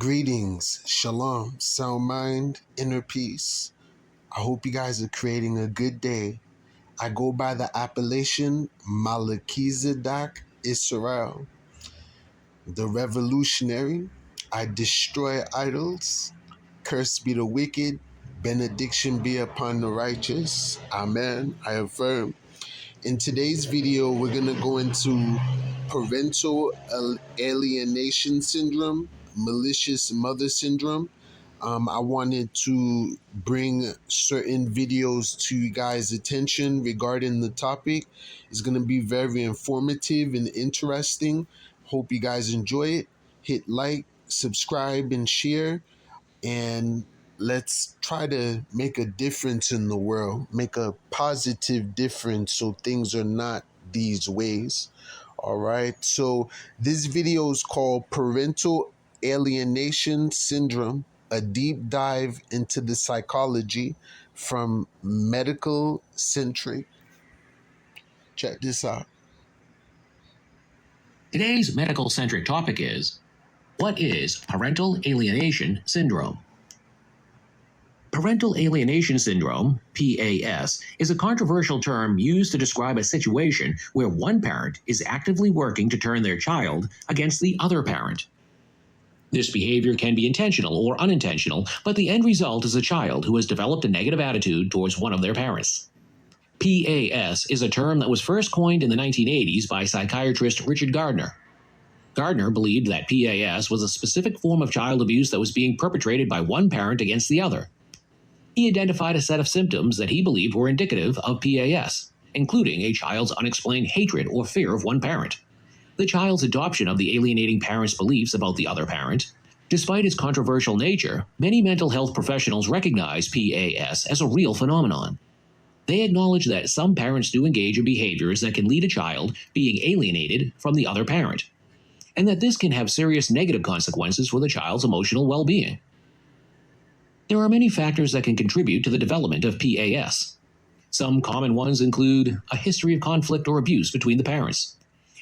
Greetings, shalom, sound mind, inner peace. I hope you guys are creating a good day. I go by the appellation Malakizadak Israel, the revolutionary. I destroy idols. Cursed be the wicked. Benediction be upon the righteous. Amen. I affirm. In today's video, we're going to go into parental alienation syndrome, malicious mother syndrome. I wanted to bring certain videos to you guys' attention regarding the topic. It's going to be very informative and interesting. Hope you guys enjoy it. Hit like, subscribe, and share. And let's try to make a difference in the world, make a positive difference so things are not these ways. All right. So this video is called Parental Alienation Syndrome, a deep dive into the psychology from medical centric. Check this out. Today's medical-centric topic is, what is parental alienation syndrome? Parental alienation syndrome, PAS, is a controversial term used to describe a situation where one parent is actively working to turn their child against the other parent. This behavior can be intentional or unintentional, but the end result is a child who has developed a negative attitude towards one of their parents. PAS is a term that was first coined in the 1980s by psychiatrist Richard Gardner. Gardner believed that PAS was a specific form of child abuse that was being perpetrated by one parent against the other. He identified a set of symptoms that he believed were indicative of PAS, including a child's unexplained hatred or fear of one parent, the child's adoption of the alienating parent's beliefs about the other parent. Despite its controversial nature, many mental health professionals recognize PAS as a real phenomenon. They acknowledge that some parents do engage in behaviors that can lead a child being alienated from the other parent, and that this can have serious negative consequences for the child's emotional well-being. There are many factors that can contribute to the development of PAS. Some common ones include a history of conflict or abuse between the parents,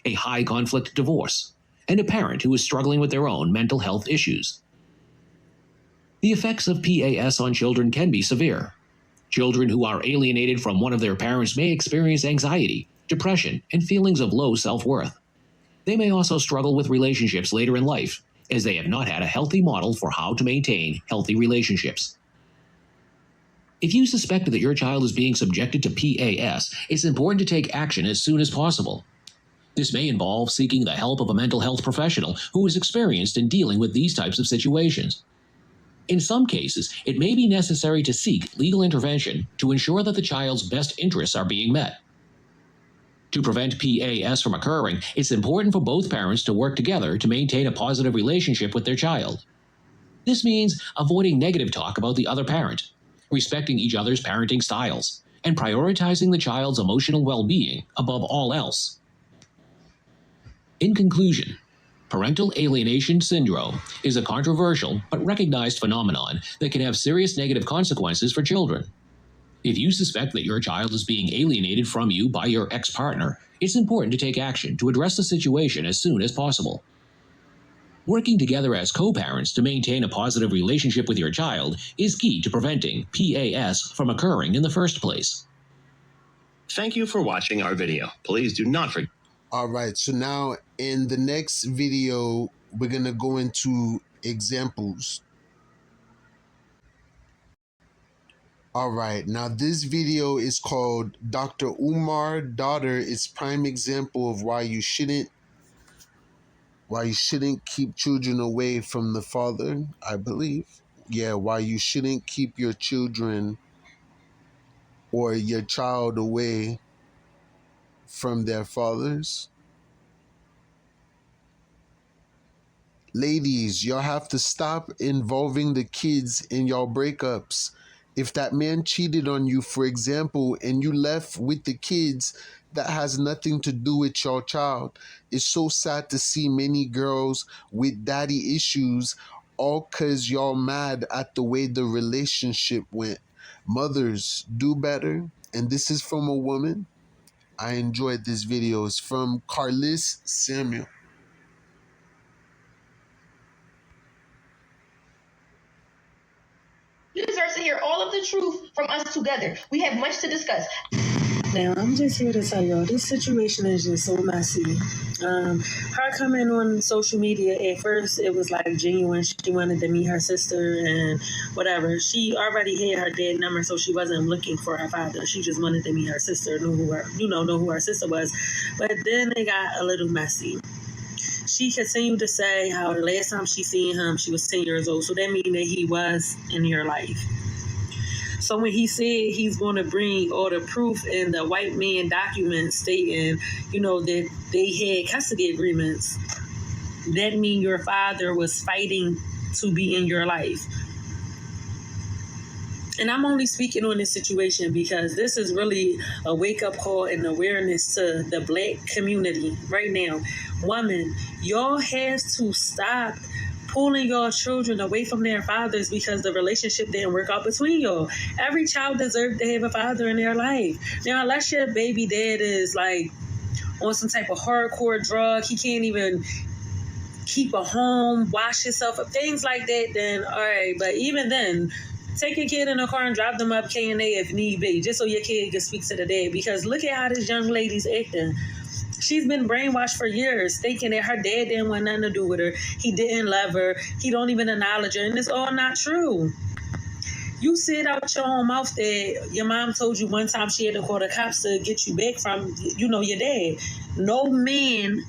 a high-conflict divorce, and a parent who is struggling with their own mental health issues. The effects of PAS on children can be severe. Children who are alienated from one of their parents may experience anxiety, depression, and feelings of low self-worth. They may also struggle with relationships later in life, as they have not had a healthy model for how to maintain healthy relationships. If you suspect that your child is being subjected to PAS, it's important to take action as soon as possible. This may involve seeking the help of a mental health professional who is experienced in dealing with these types of situations. In some cases, it may be necessary to seek legal intervention to ensure that the child's best interests are being met. To prevent PAS from occurring, it's important for both parents to work together to maintain a positive relationship with their child. This means avoiding negative talk about the other parent, respecting each other's parenting styles, and prioritizing the child's emotional well-being above all else. In conclusion, parental alienation syndrome is a controversial but recognized phenomenon that can have serious negative consequences for children. If you suspect that your child is being alienated from you by your ex-partner, it's important to take action to address the situation as soon as possible. Working together as co-parents to maintain a positive relationship with your child is key to preventing PAS from occurring in the first place. Thank you for watching our video. Please do not forget. All right. So now in the next video, we're going to go into examples. All right, now this video is called Dr. Umar Daughter is prime example of why you shouldn't keep children away from the father, I believe. Yeah, why you shouldn't keep your children or your child away from their fathers. Ladies, y'all have to stop involving the kids in y'all breakups. If that man cheated on you, for example, and you left with the kids, that has nothing to do with your child. It's so sad to see many girls with daddy issues, all because y'all mad at the way the relationship went. Mothers, do better. And this is from a woman. I enjoyed this video. It's from Carlis Samuel. You deserve to hear all of the truth from us together. We have much to discuss. Now, I'm just here to tell y'all, this situation is just so messy. Her coming on social media, at first, it was like genuine. She wanted to meet her sister and whatever. She already had her dad number, so she wasn't looking for her father. She just wanted to meet her sister, know who her sister was. But then it got a little messy. She continued to say how the last time she seen him, she was 10 years old. So that means that he was in your life. So when he said he's going to bring all the proof and the white man documents stating, that they had custody agreements, that means your father was fighting to be in your life. And I'm only speaking on this situation because this is really a wake-up call and awareness to the Black community right now. Women, y'all have to stop pulling your children away from their fathers because the relationship didn't work out between y'all. Every child deserves to have a father in their life. Now, unless your baby dad is like on some type of hardcore drug, he can't even keep a home, wash himself up, things like that, then all right. But even then, take your kid in a car and drop them up K&A if need be, just so your kid can speak to the dad. Because look at how this young lady's acting. She's been brainwashed for years, thinking that her dad didn't want nothing to do with her. He didn't love her. He don't even acknowledge her. And it's all not true. You said out your own mouth that your mom told you one time she had to call the cops to get you back from, your dad. No man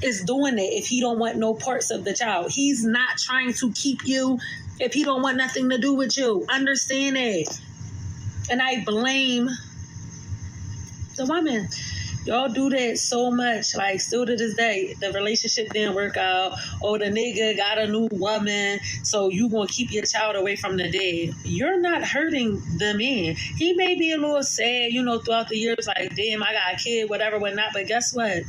is doing that if he don't want no parts of the child. He's not trying to keep you if he don't want nothing to do with you. Understand that. And I blame the woman. Y'all do that so much. Like, still to this day, the relationship didn't work out. Oh, the nigga got a new woman, so you gonna keep your child away from the dad. You're not hurting the man. He may be a little sad, throughout the years, like, damn, I got a kid, whatever, whatnot. But guess what?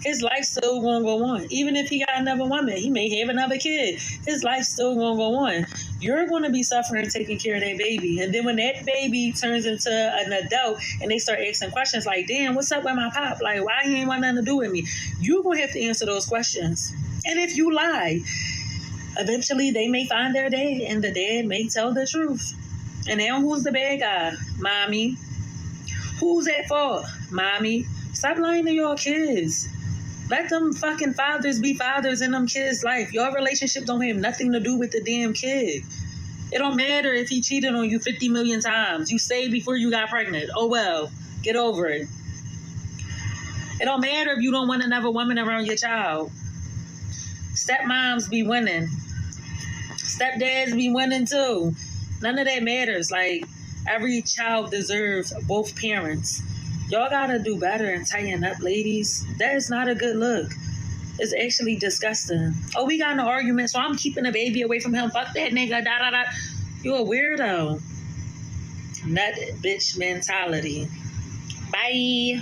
His life's still gonna go on. Even if he got another woman, he may have another kid. His life's still gonna go on. You're gonna be suffering taking care of that baby. And then when that baby turns into an adult and they start asking questions like, damn, what's up with my pop? Like, why he ain't want nothing to do with me? You're gonna have to answer those questions. And if you lie, eventually they may find their dad and the dad may tell the truth. And now who's the bad guy? Mommy. Who's at fault? Mommy. Stop lying to your kids. Let them fucking fathers be fathers in them kids' life. Your relationship don't have nothing to do with the damn kid. It don't matter if he cheated on you 50 million times. You stayed before you got pregnant. Oh well, get over it. It don't matter if you don't want another woman around your child. Stepmoms be winning. Stepdads be winning too. None of that matters. Like, every child deserves both parents. Y'all gotta do better and tighten up, ladies. That is not a good look. It's actually disgusting. Oh, we got in an argument, so I'm keeping the baby away from him. Fuck that nigga. Da da da. You a weirdo. Nut bitch mentality. Bye.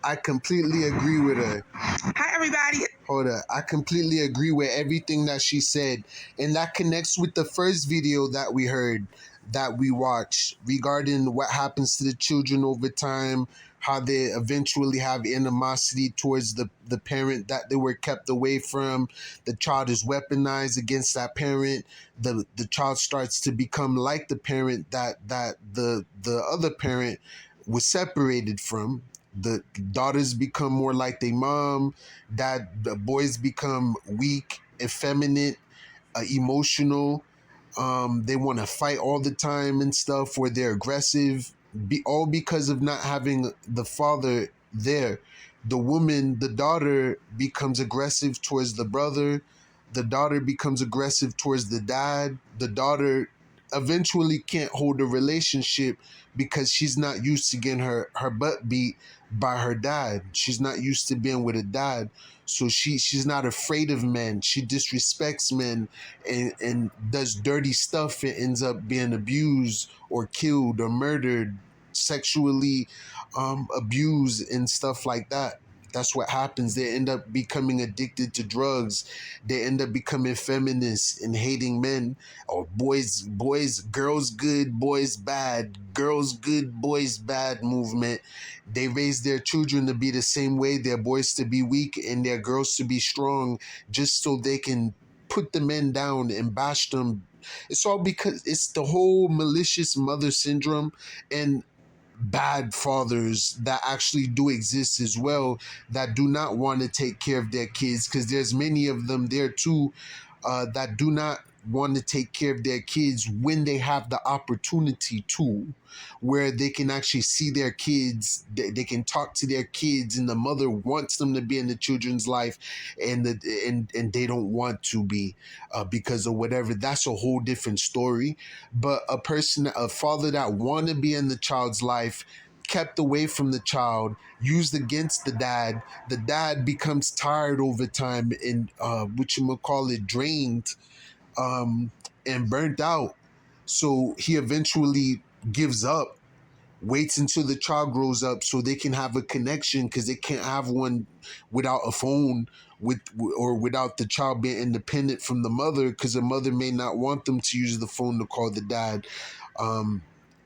I completely agree with her. Hi, everybody. Hold up. I completely agree with everything that she said. And that connects with the first video that we heard, that we watched, regarding what happens to the children over time, how they eventually have animosity towards the parent that they were kept away from. The child is weaponized against that parent. The child starts to become like the parent that the other parent was separated from. The daughters become more like their mom. The boys become weak, effeminate, emotional. They want to fight all the time and stuff, or they're aggressive. All because of not having the father there. The woman, the daughter, becomes aggressive towards the brother. The daughter becomes aggressive towards the dad. The daughter eventually can't hold a relationship because she's not used to getting her butt beat by her dad. She's not used to being with a dad. So she's not afraid of men. She disrespects men and does dirty stuff and ends up being abused or killed or murdered, sexually abused and stuff like that. That's what happens. They end up becoming addicted to drugs. They end up becoming feminists and hating men. Or girls good, boys bad, girls good, boys bad movement. They raise their children to be the same way, their boys to be weak and their girls to be strong, just so they can put the men down and bash them. It's all because it's the whole malicious mother syndrome and bad fathers that actually do exist as well, that do not want to take care of their kids, because there's many of them there too, that do not want to take care of their kids when they have the opportunity to, where they can actually see their kids, they can talk to their kids, and the mother wants them to be in the children's life, and they don't want to be, because of whatever. That's a whole different story. But a father that want to be in the child's life, kept away from the child, used against the dad becomes tired over time, and what you call it, drained, and burnt out. So he eventually gives up, waits until the child grows up so they can have a connection, because they can't have one without a phone, or without the child being independent from the mother, because the mother may not want them to use the phone to call the dad.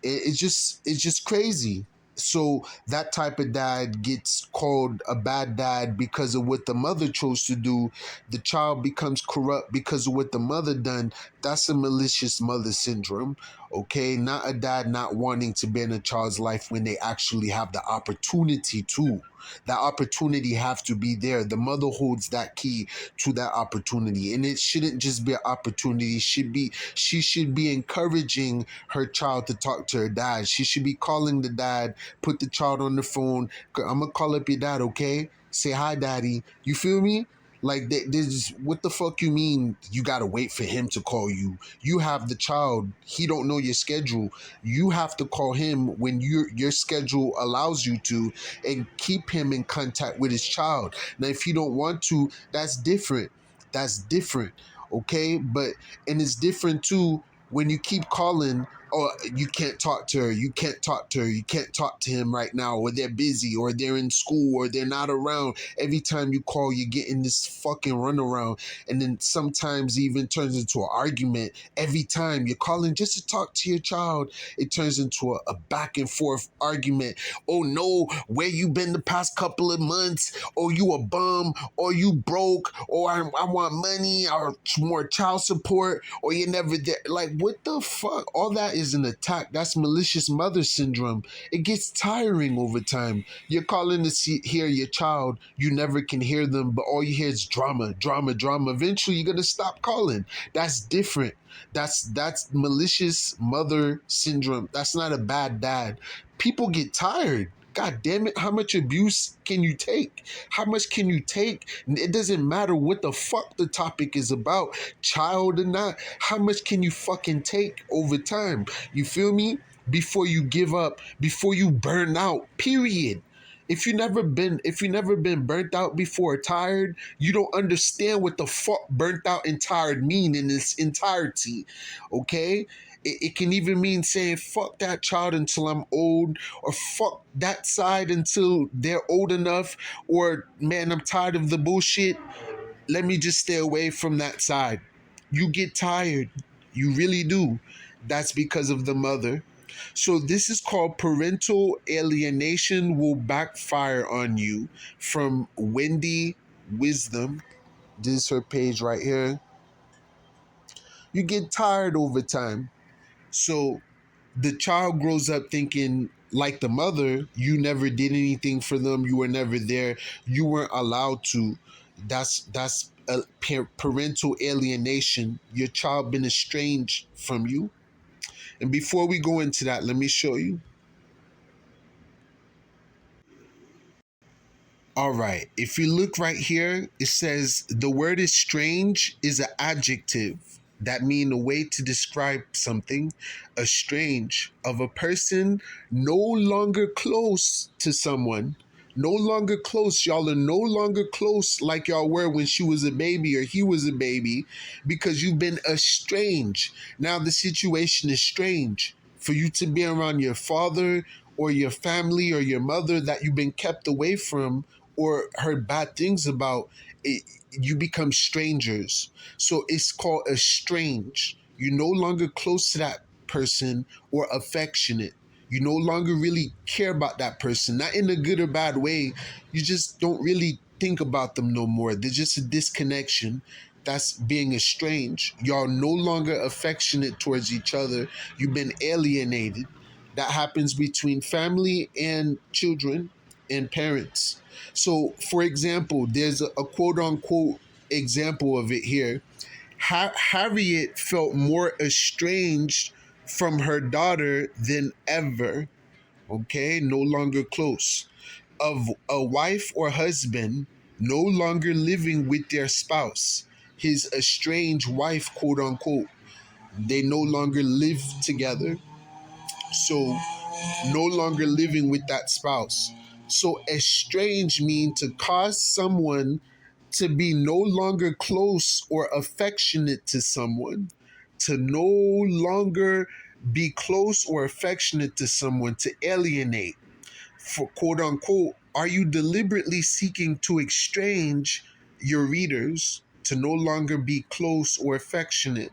It's just crazy. So that type of dad gets called a bad dad because of what the mother chose to do. The child becomes corrupt because of what the mother done. That's a malicious mother syndrome. Okay, not a dad not wanting to be in a child's life when they actually have the opportunity to. That opportunity have to be there. The mother holds that key to that opportunity, and it shouldn't just be an opportunity. She should be encouraging her child to talk to her dad. She should be calling the dad, put the child on the phone. I'm gonna call up your dad, okay? Say hi, daddy. You feel me? Like, there's, what the fuck you mean you gotta wait for him to call you? You have the child. He don't know your schedule. You have to call him when your schedule allows you to, and keep him in contact with his child. Now, if you don't want to, that's different. That's different, okay? But, and it's different too when you keep calling. Oh, you can't talk to her, you can't talk to her, you can't talk to him right now, or they're busy, or they're in school, or they're not around. Every time you call, you get in this fucking runaround, and then sometimes it even turns into an argument. Every time you're calling just to talk to your child, it turns into a back and forth argument. Oh no, where you been the past couple of months? Oh, you a bum, or you broke, or I want money, or more child support, or you never there. Like, what the fuck? All that is an attack. That's malicious mother syndrome. It gets tiring over time. You're calling to hear your child. You never can hear them, but all you hear is drama, drama, drama. Eventually, you're gonna stop calling. That's different. That's malicious mother syndrome. That's not a bad dad. People get tired. God damn it, how much abuse can you take? How much can you take? It doesn't matter what the fuck the topic is about, child or not. How much can you fucking take over time? You feel me? Before you give up, before you burn out, period. If you never been burnt out before, tired, you don't understand what the fuck burnt out and tired mean in its entirety. Okay? It can even mean saying fuck that child until I'm old, or fuck that side until they're old enough, or man, I'm tired of the bullshit. Let me just stay away from that side. You get tired. You really do. That's because of the mother. So this is called parental alienation will backfire on you, from Wendy Wisdom. This is her page right here. You get tired over time. So the child grows up thinking, like the mother, you never did anything for them. You were never there. You weren't allowed to. That's a parental alienation. Your child been estranged from you. And before we go into that, let me show you. All right. If you look right here, it says the word "estrange" is an adjective that mean a way to describe something, estrange, of a person no longer close to someone. No longer close. Y'all are no longer close like y'all were when she was a baby or he was a baby, because you've been estranged. Now the situation is strange. For you to be around your father or your family or your mother that you've been kept away from or heard bad things about, you become strangers. So it's called estranged. You're no longer close to that person or affectionate. You no longer really care about that person, not in a good or bad way. You just don't really think about them no more. There's just a disconnection. That's being estranged. Y'all no longer affectionate towards each other. You've been alienated. That happens between family and children and parents. So, for example, there's a quote unquote example of it here. Harriet felt more estranged from her daughter than ever. Okay, no longer close. Of a wife or husband no longer living with their spouse, his estranged wife, quote unquote, they no longer live together. So, no longer living with that spouse. So, estranged mean to cause someone to be no longer close or affectionate to someone, to no longer be close or affectionate to someone, to alienate. For quote unquote, are you deliberately seeking to exchange your readers to no longer be close or affectionate?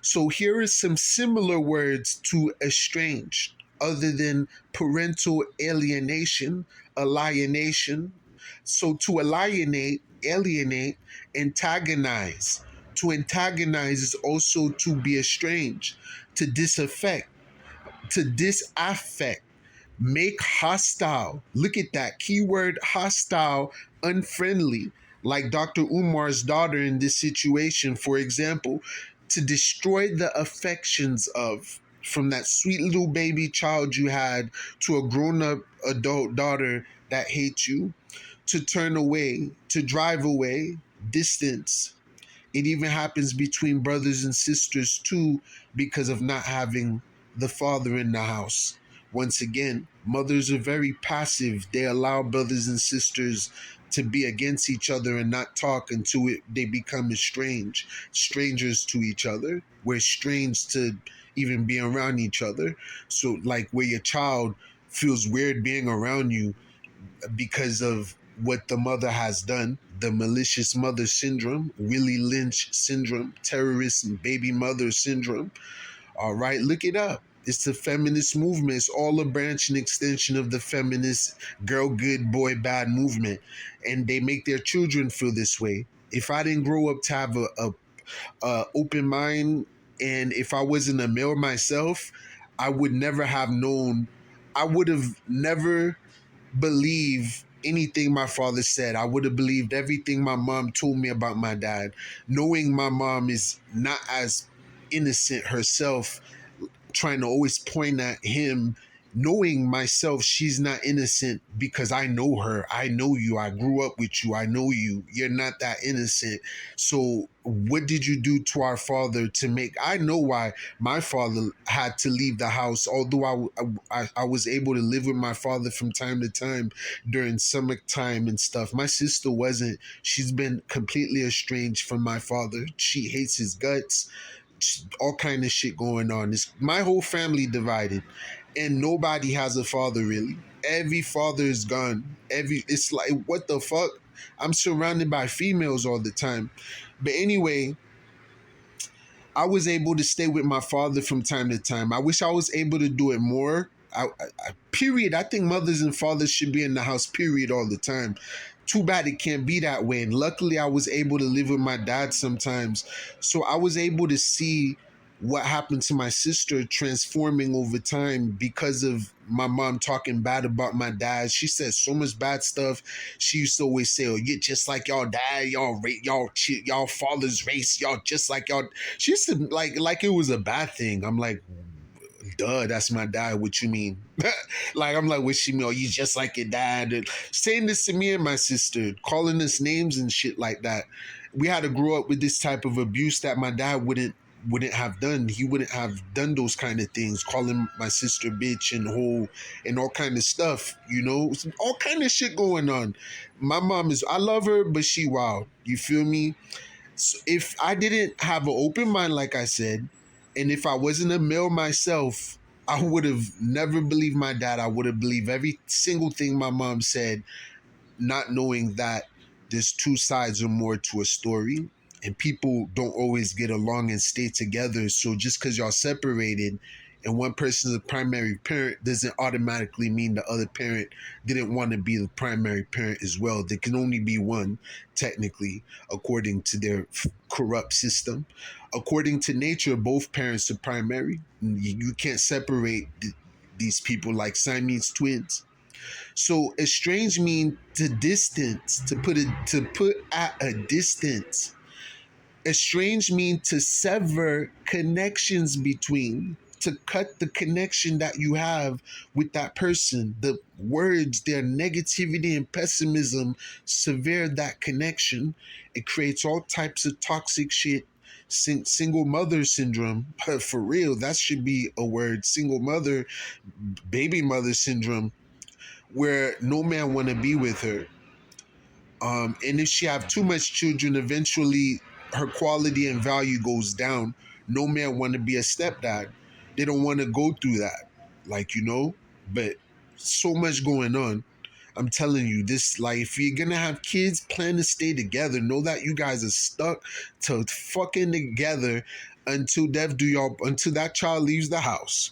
So here are some similar words to estranged, other than parental alienation, alienation. So to alienate, antagonize. To antagonize is also to be estranged, to disaffect, to disaffect, make hostile. Look at that keyword hostile, unfriendly. Like Dr. Umar's daughter in this situation, for example, to destroy the affections of, from that sweet little baby child you had to a grown up adult daughter that hates you, to turn away, to drive away, distance. It even happens between brothers and sisters too, because of not having the father in the house. Once again, mothers are very passive. They allow brothers and sisters to be against each other and not talk until they become estranged, strangers to each other. We're strange to even being around each other. So, like, where your child feels weird being around you because of what the mother has done, the malicious mother syndrome, Willie Lynch syndrome, terrorist and baby mother syndrome. All right, look it up. It's the feminist movement. It's all a branch and extension of the feminist girl good, boy bad movement. And they make their children feel this way. If I didn't grow up to have a open mind, and if I wasn't a male myself, I would never have known, I would have never believe anything my father said. I would have believed everything my mom told me about my dad, knowing my mom is not as innocent herself, trying to always point at him, knowing myself she's not innocent because I know her. I know you. I grew up with you. I know you. You're not that innocent. So what did you do to our father to make? I know why my father had to leave the house, although I was able to live with my father from time to time during summertime and stuff. My sister wasn't. She's been completely estranged from my father. She hates his guts, all kind of shit going on. It's my whole family divided, and nobody has a father really. Every father is gone. It's like, what the fuck? I'm surrounded by females all the time. But anyway, I was able to stay with my father from time to time. I wish I was able to do it more. Period. I think mothers and fathers should be in the house, period, all the time. Too bad it can't be that way. And luckily, I was able to live with my dad sometimes. So I was able to see what happened to my sister transforming over time because of my mom talking bad about my dad. She said so much bad stuff. She used to always say, "Oh, you're just like y'all dad, y'all father's race, y'all just like y'all." She used to like it was a bad thing. I'm like, duh, that's my dad. What you mean? Like, I'm like, what she mean? Oh, you just like your dad. And saying this to me and my sister, calling us names and shit like that. We had to grow up with this type of abuse that my dad wouldn't have done. He wouldn't have done those kind of things, calling my sister bitch and hoe and all kind of stuff, all kind of shit going on. My mom I love her, but she wild. You feel me? So if I didn't have an open mind, like I said, and if I wasn't a male myself, I would have never believed my dad. I would have believed every single thing my mom said, not knowing that there's two sides or more to a story, and people don't always get along and stay together. So just because y'all separated, and one person is a primary parent doesn't automatically mean the other parent didn't want to be the primary parent as well. There can only be one, technically, according to their corrupt system. According to nature, both parents are primary. You can't separate these people like Siamese twins. So estranged mean to distance, to put at a distance. Estranged mean to sever connections between, to cut the connection that you have with that person. The words, their negativity and pessimism sever that connection. It creates all types of toxic shit. Single mother syndrome, for real, that should be a word. Single mother, baby mother syndrome, where no man want to be with her. And if she have too much children, eventually her quality and value goes down. No man want to be a stepdad. They don't want to go through that, but so much going on. I'm telling you, this, like, if you're gonna have kids, plan to stay together. Know that you guys are stuck to fucking together until until that child leaves the house.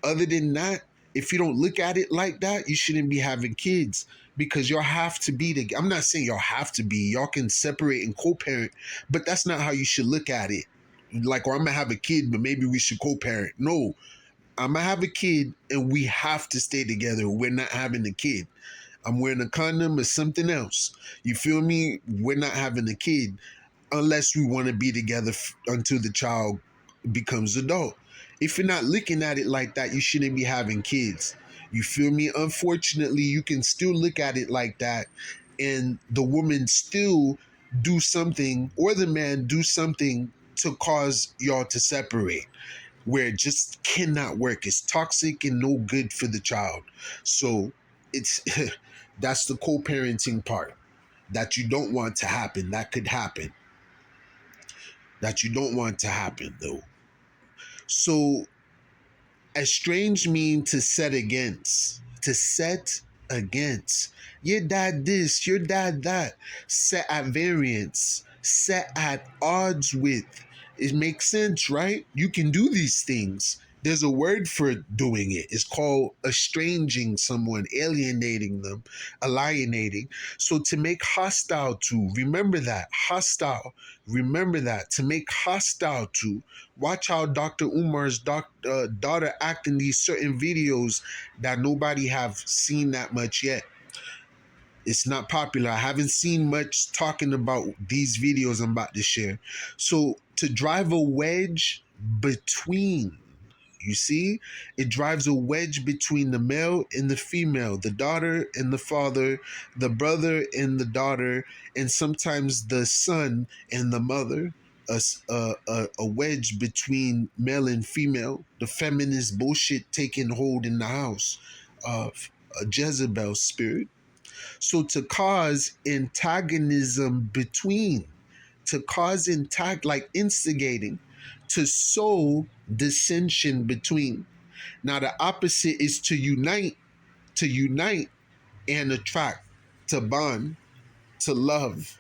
Other than that, if you don't look at it like that, you shouldn't be having kids, because y'all have to be together. I'm not saying y'all have to be. Y'all can separate and co-parent, but that's not how you should look at it. Like, or I'm gonna have a kid, but maybe we should co-parent. No, I'm gonna have a kid and we have to stay together. We're not having a kid. I'm wearing a condom or something else. You feel me? We're not having a kid unless we want to be together until the child becomes adult. If you're not looking at it like that, you shouldn't be having kids. You feel me? Unfortunately, you can still look at it like that, and the woman still do something, or the man do something to cause y'all to separate, where it just cannot work. It's toxic and no good for the child. So it's that's the co-parenting part that you don't want to happen. That could happen. That you don't want to happen, though. So estranged mean to set against. To set against. Your dad this, your dad that. Set at variance. Set at odds with. It makes sense, right? You can do these things. There's a word for doing it. It's called estranging someone, alienating them, alienating. So to make hostile to, remember that, hostile, remember that, to make hostile to. Watch how Dr. Umar's daughter act in these certain videos that nobody have seen that much yet. It's not popular. I haven't seen much talking about these videos I'm about to share. So to drive a wedge between, you see, it drives a wedge between the male and the female, the daughter and the father, the brother and the daughter, and sometimes the son and the mother. A wedge between male and female. The feminist bullshit taking hold in the house of a Jezebel spirit. So to cause antagonism between, to cause like instigating, to sow dissension between. Now the opposite is to unite and attract, to bond, to love.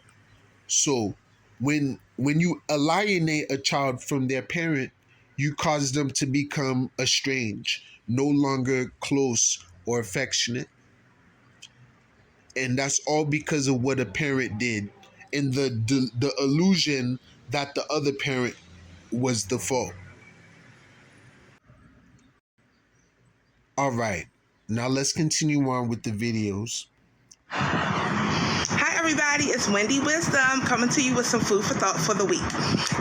So when you alienate a child from their parent, you cause them to become estranged, no longer close or affectionate. And that's all because of what a parent did, and the illusion that the other parent was the fault. All right, now let's continue on with the videos. Hi everybody, it's Wendy Wisdom coming to you with some food for thought for the week.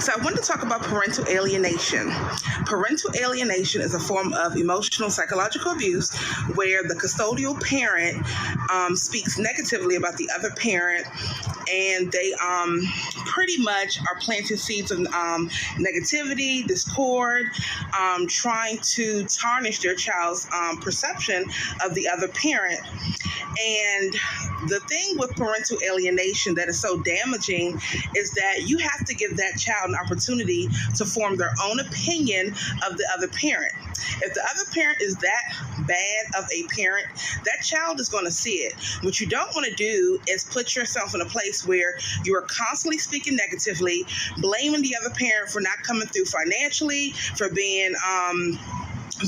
So I wanted to talk about parental alienation. Parental alienation is a form of emotional psychological abuse where the custodial parent speaks negatively about the other parent, and they pretty much are planting seeds of negativity, discord, trying to tarnish their child's perception of the other parent. And the thing with parental alienation that is so damaging is that you have to give that child an opportunity to form their own opinion of the other parent. If the other parent is that bad of a parent, that child is going to see it. What you don't want to do is put yourself in a place where you are constantly speaking negatively, blaming the other parent for not coming through financially, for being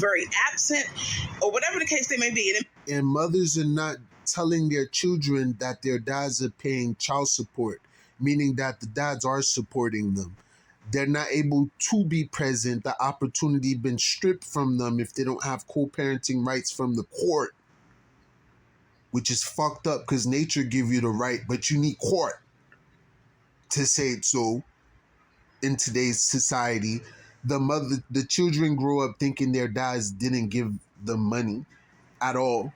very absent, or whatever the case they may be. And mothers are not telling their children that their dads are paying child support, meaning that the dads are supporting them. They're not able to be present. The opportunity been stripped from them if they don't have co-parenting rights from the court, which is fucked up because nature give you the right, but you need court to say it so. In today's society, the children grow up thinking their dads didn't give them money at all,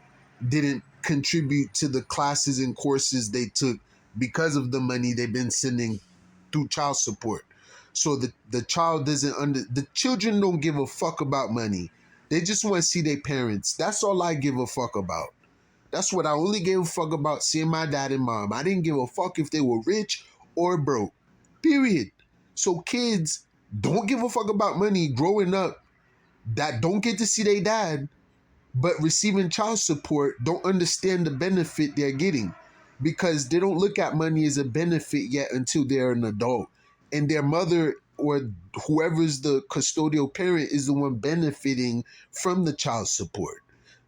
didn't contribute to the classes and courses they took because of the money they've been sending through child support. So the child the children don't give a fuck about money. They just want to see their parents. That's all I give a fuck about. That's what I only gave a fuck about, seeing my dad and mom. I didn't give a fuck if they were rich or broke. Period. So kids don't give a fuck about money growing up that don't get to see their dad, but receiving child support don't understand the benefit they're getting because they don't look at money as a benefit yet until they're an adult. And their mother or whoever's the custodial parent is the one benefiting from the child support.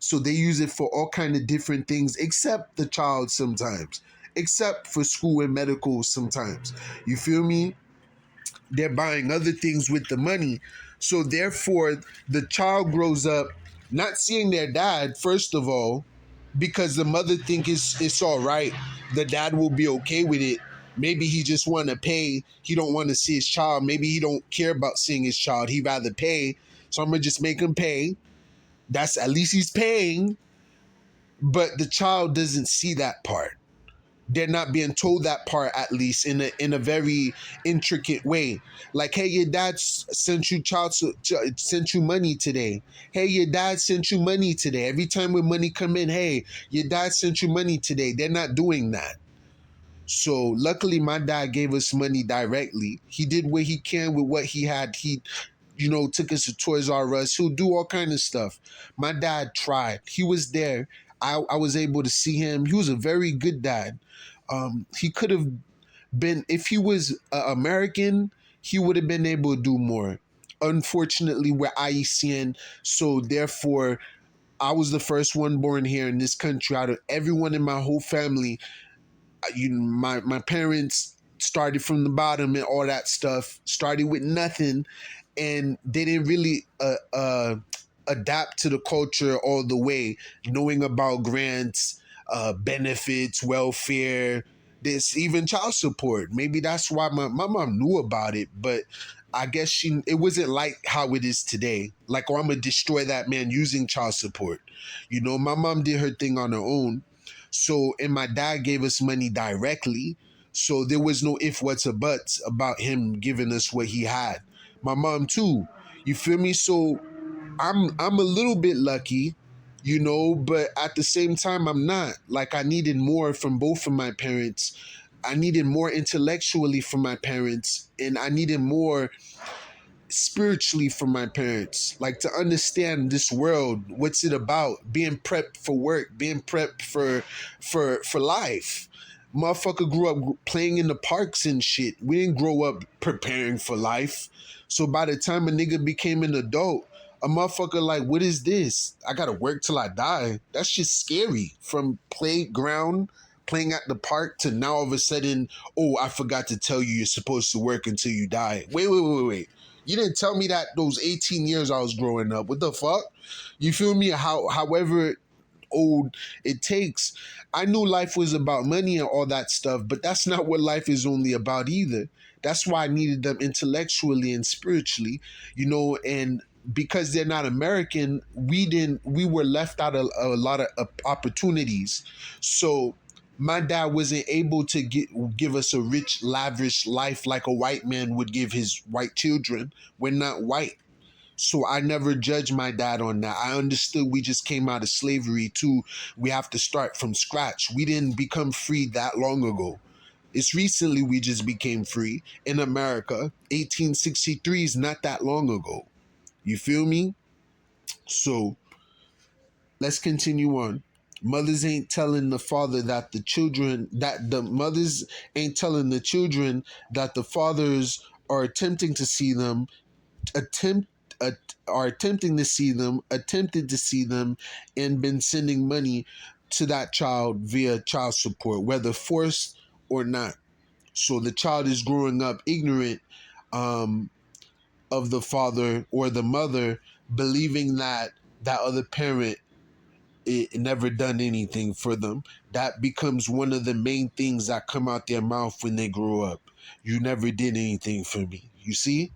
So they use it for all kind of different things, except the child sometimes, except for school and medical sometimes. You feel me? They're buying other things with the money. So therefore, the child grows up not seeing their dad, first of all, because the mother think it's all right. The dad will be okay with it. Maybe he just want to pay. He don't want to see his child. Maybe he don't care about seeing his child. He'd rather pay. So I'm going to just make him pay. That's at least he's paying. But the child doesn't see that part. They're not being told that part, at least in a very intricate way. Like, hey, your dad sent you money today. Hey, your dad sent you money today. Every time when money come in, hey, your dad sent you money today. They're not doing that. So luckily, my dad gave us money directly. He did what he can with what he had. He, took us to Toys R Us. He'll do all kind of stuff. My dad tried. He was there. I was able to see him. He was a very good dad. He could have been, if he was American, he would have been able to do more. Unfortunately, we're IECN, so therefore, I was the first one born here in this country. Out of everyone in my whole family, my parents started from the bottom and all that stuff. Started with nothing, and they didn't really adapt to the culture all the way, knowing about grants, benefits, welfare, this even child support. Maybe that's why my mom knew about it, but I guess it wasn't like how it is today. Like, oh, I'm gonna destroy that man using child support. My mom did her thing on her own. So, and my dad gave us money directly. So there was no if, whats, or buts about him giving us what he had. My mom too. You feel me? So I'm a little bit lucky, but at the same time, I'm not. Like, I needed more from both of my parents. I needed more intellectually from my parents, and I needed more spiritually from my parents. Like, to understand this world, what's it about? Being prepped for work, being prepped for life. Motherfucker grew up playing in the parks and shit. We didn't grow up preparing for life. So by the time a nigga became an adult, a motherfucker like, what is this? I gotta work till I die. That's just scary. From playground, playing at the park, to now all of a sudden, oh, I forgot to tell you you're supposed to work until you die. Wait. You didn't tell me that those 18 years I was growing up. What the fuck? You feel me? However old it takes. I knew life was about money and all that stuff, but that's not what life is only about either. That's why I needed them intellectually and spiritually, and because they're not American, we were left out of a lot of opportunities. So my dad wasn't able to give us a rich, lavish life like a white man would give his white children. We're not white. So I never judged my dad on that. I understood we just came out of slavery too. We have to start from scratch. We didn't become free that long ago. It's recently we just became free in America. 1863 is not that long ago. You feel me? So let's continue on. Mothers ain't telling the father that the mothers ain't telling the children that the fathers are attempting to see them, are attempting to see them, attempted to see them, and been sending money to that child via child support, whether forced or not. So the child is growing up ignorant of the father or the mother, believing that that other parent it never done anything for them. That becomes one of the main things that come out their mouth when they grow up. You never did anything for me. You see?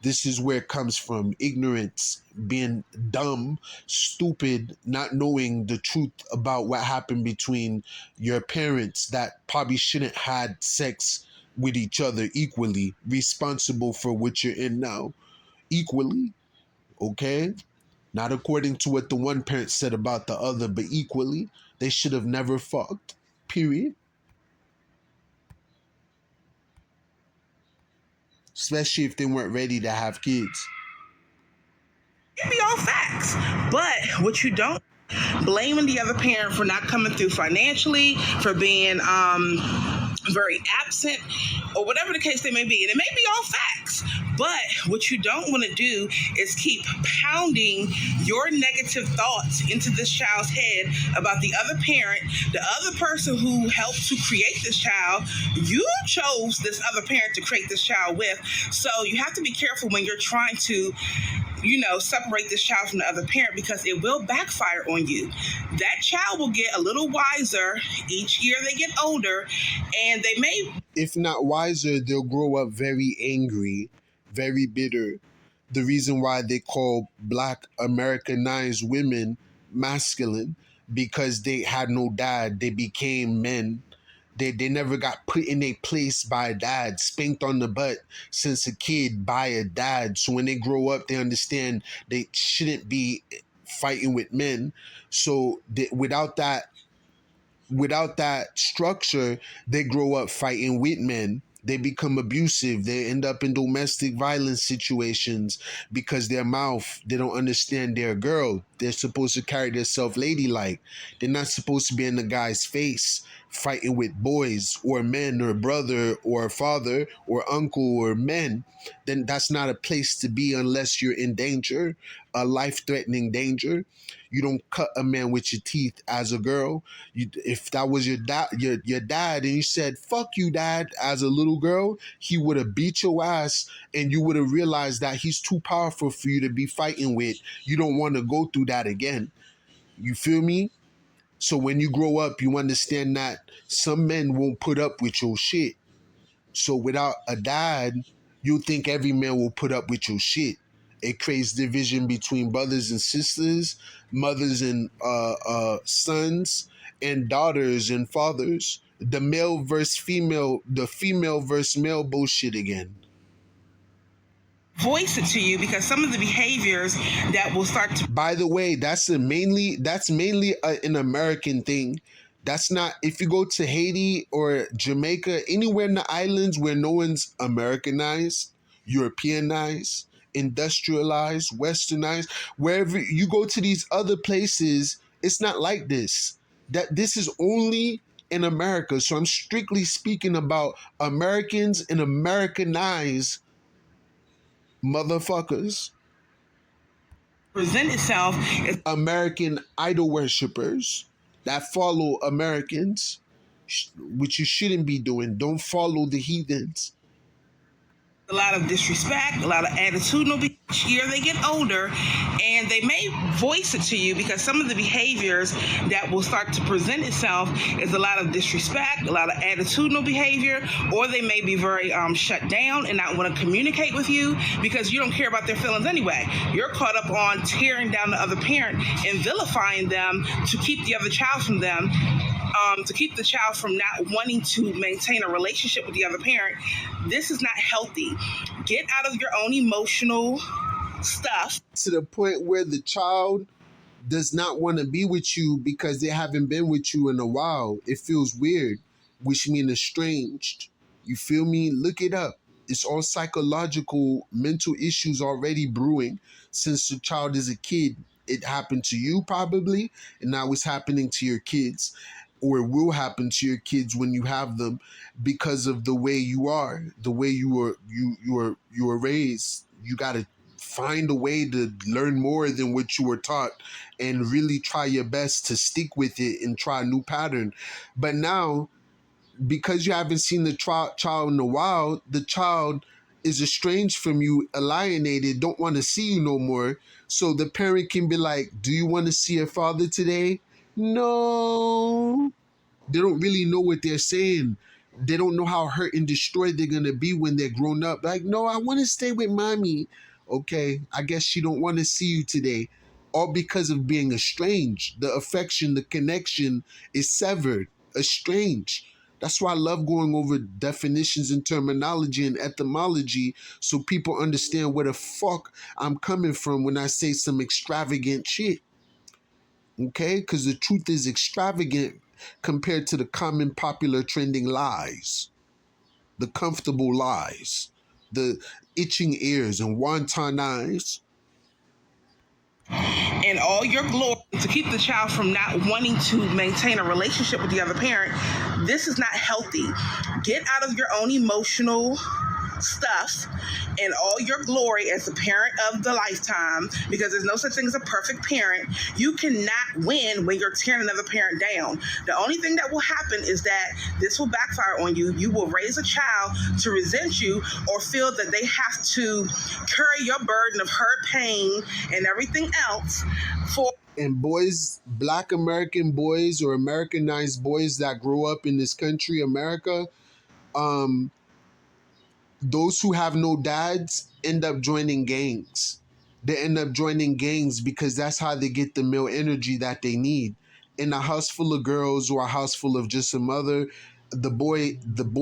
This is where it comes from. Ignorance, being dumb, stupid, not knowing the truth about what happened between your parents that probably shouldn't had sex with each other equally, responsible for what you're in now. Equally, okay? Not according to what the one parent said about the other, but equally. They should have never fucked. Period. Especially if they weren't ready to have kids. It be all facts. But what you don't, blaming the other parent for not coming through financially, for being very absent, or whatever the case they may be. And it may be all facts. But what you don't want to do is keep pounding your negative thoughts into this child's head about the other parent, the other person who helped to create this child. You chose this other parent to create this child with. So you have to be careful when you're trying to, separate this child from the other parent, because it will backfire on you. That child will get a little wiser each year they get older, and they may, if not wiser, they'll grow up very angry, very bitter. The reason why they call Black Americanized women masculine, because they had no dad. They became men. They never got put in a place by a dad, spanked on the butt since a kid by a dad. So when they grow up, they understand they shouldn't be fighting with men. So without that structure, they grow up fighting with men. They become abusive. They end up in domestic violence situations because their mouth, they don't understand they're a girl. They're supposed to carry themselves ladylike. They're not supposed to be in the guy's face fighting with boys or men or brother or father or uncle or men. Then that's not a place to be unless you're in danger, a life-threatening danger. You don't cut a man with your teeth as a girl. If that was your dad, and you said "fuck you, dad" as a little girl, he would have beat your ass, and you would have realized that he's too powerful for you to be fighting with. You don't want to go through that again. You feel me? So when you grow up, you understand that some men won't put up with your shit. So without a dad, you think every man will put up with your shit. It creates division between brothers and sisters, mothers and sons, and daughters and fathers. The male versus female, the female versus male bullshit again. voice it to you, because some of the behaviors that will start to, By the way, that's mainly an American thing. That's not, if you go to Haiti or Jamaica, anywhere in the islands where no one's Americanized, Europeanized, industrialized, westernized, wherever you go to these other places, it's not like this. That this is only in America. So I'm strictly speaking about Americans and Americanized motherfuckers. present itself as American idol worshippers that follow Americans, which you shouldn't be doing. Don't follow the heathens. a lot of disrespect, a lot of attitudinal. Each year they get older, and they may voice it to you, because some of the behaviors that will start to present itself is a lot of disrespect, a lot of attitudinal behavior, or they may be very shut down and not want to communicate with you because you don't care about their feelings anyway. You're caught up on tearing down the other parent and vilifying them to keep the other child from them. To keep the child from not wanting to maintain a relationship with the other parent. This is not healthy. Get out of your own emotional stuff. To the point where the child does not want to be with you because they haven't been with you in a while. It feels weird, which means estranged. You feel me? Look it up. It's all psychological, mental issues already brewing since the child is a kid. It happened to you probably, and now it's happening to your kids. Or it will happen to your kids when you have them, because of the way you are, the way you were raised. You gotta find a way to learn more than what you were taught and really try your best to stick with it and try a new pattern. But now, because you haven't seen the child in a while, the child is estranged from you, alienated, don't want to see you no more. So the parent can be like, do you want to see your father today? No. They don't really know what they're saying. They don't know how hurt and destroyed they're going to be when they're grown up. Like, no, I want to stay with mommy. Okay, I guess she don't want to see you today. All because of being estranged. The affection, the connection is severed, estranged. That's why I love going over definitions and terminology and etymology so people understand where the fuck I'm coming from when I say some extravagant shit. Okay? Because the truth is extravagant compared to the common popular trending lies. The comfortable lies. The itching ears and wanton eyes. In all your glory, to keep the child from not wanting to maintain a relationship with the other parent, this is not healthy. Get out of your own emotional stuff in all your glory as the parent of the lifetime, because there's no such thing as a perfect parent. You cannot win when you're tearing another parent down. The only thing that will happen is that this will backfire on you. You will raise a child to resent you or feel that they have to carry your burden of hurt, pain, and everything else for. And boys, Black American boys or Americanized boys that grow up in this country, America, those who have no dads end up joining gangs. They end up joining gangs because that's how they get the male energy that they need. In a house full of girls or a house full of just a mother, the boy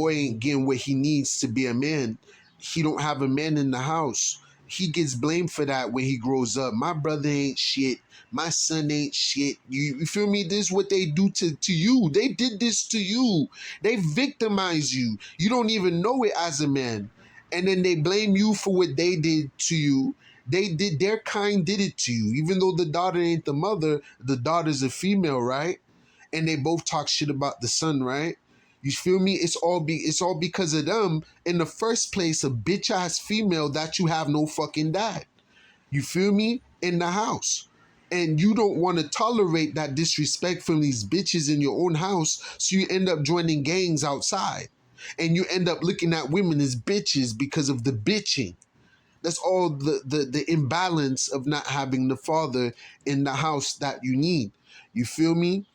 ain't getting what he needs to be a man. He don't have a man in the house. He gets blamed for that when he grows up. My brother ain't shit. My son ain't shit. You feel me? This is what they do to you. They did this to you. They victimize you. You don't even know it as a man. And then they blame you for what they did to you. Their kind did it to you. Even though the daughter ain't the mother, the daughter's a female, right? And they both talk shit about the son, right? You feel me? It's all because of them. In the first place, a bitch ass female that you have no fucking dad. You feel me? In the house. And you don't want to tolerate that disrespect from these bitches in your own house, so you end up joining gangs outside. And you end up looking at women as bitches because of the bitching. That's all the imbalance of not having the father in the house that you need. You feel me?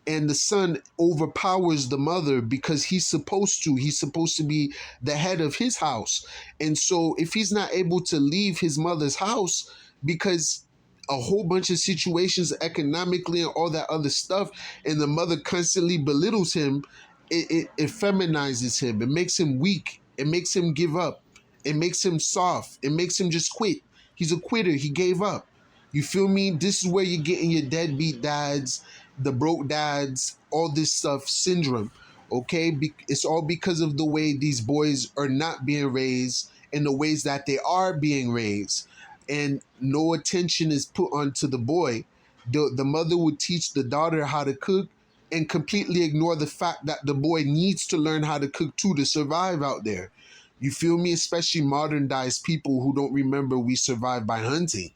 And the son overpowers the mother because he's supposed to. He's supposed to be the head of his house. And so if he's not able to leave his mother's house because a whole bunch of situations economically and all that other stuff, and the mother constantly belittles him, it feminizes him. It makes him weak. It makes him give up. It makes him soft. It makes him just quit. He's a quitter. He gave up. You feel me? This is where you're getting your deadbeat dads, the broke dads, all this stuff syndrome. Okay? It's all because of the way these boys are not being raised and the ways that they are being raised. And no attention is put onto the boy. The mother would teach the daughter how to cook and completely ignore the fact that the boy needs to learn how to cook too to survive out there. You feel me? Especially modernized people who don't remember we survived by hunting.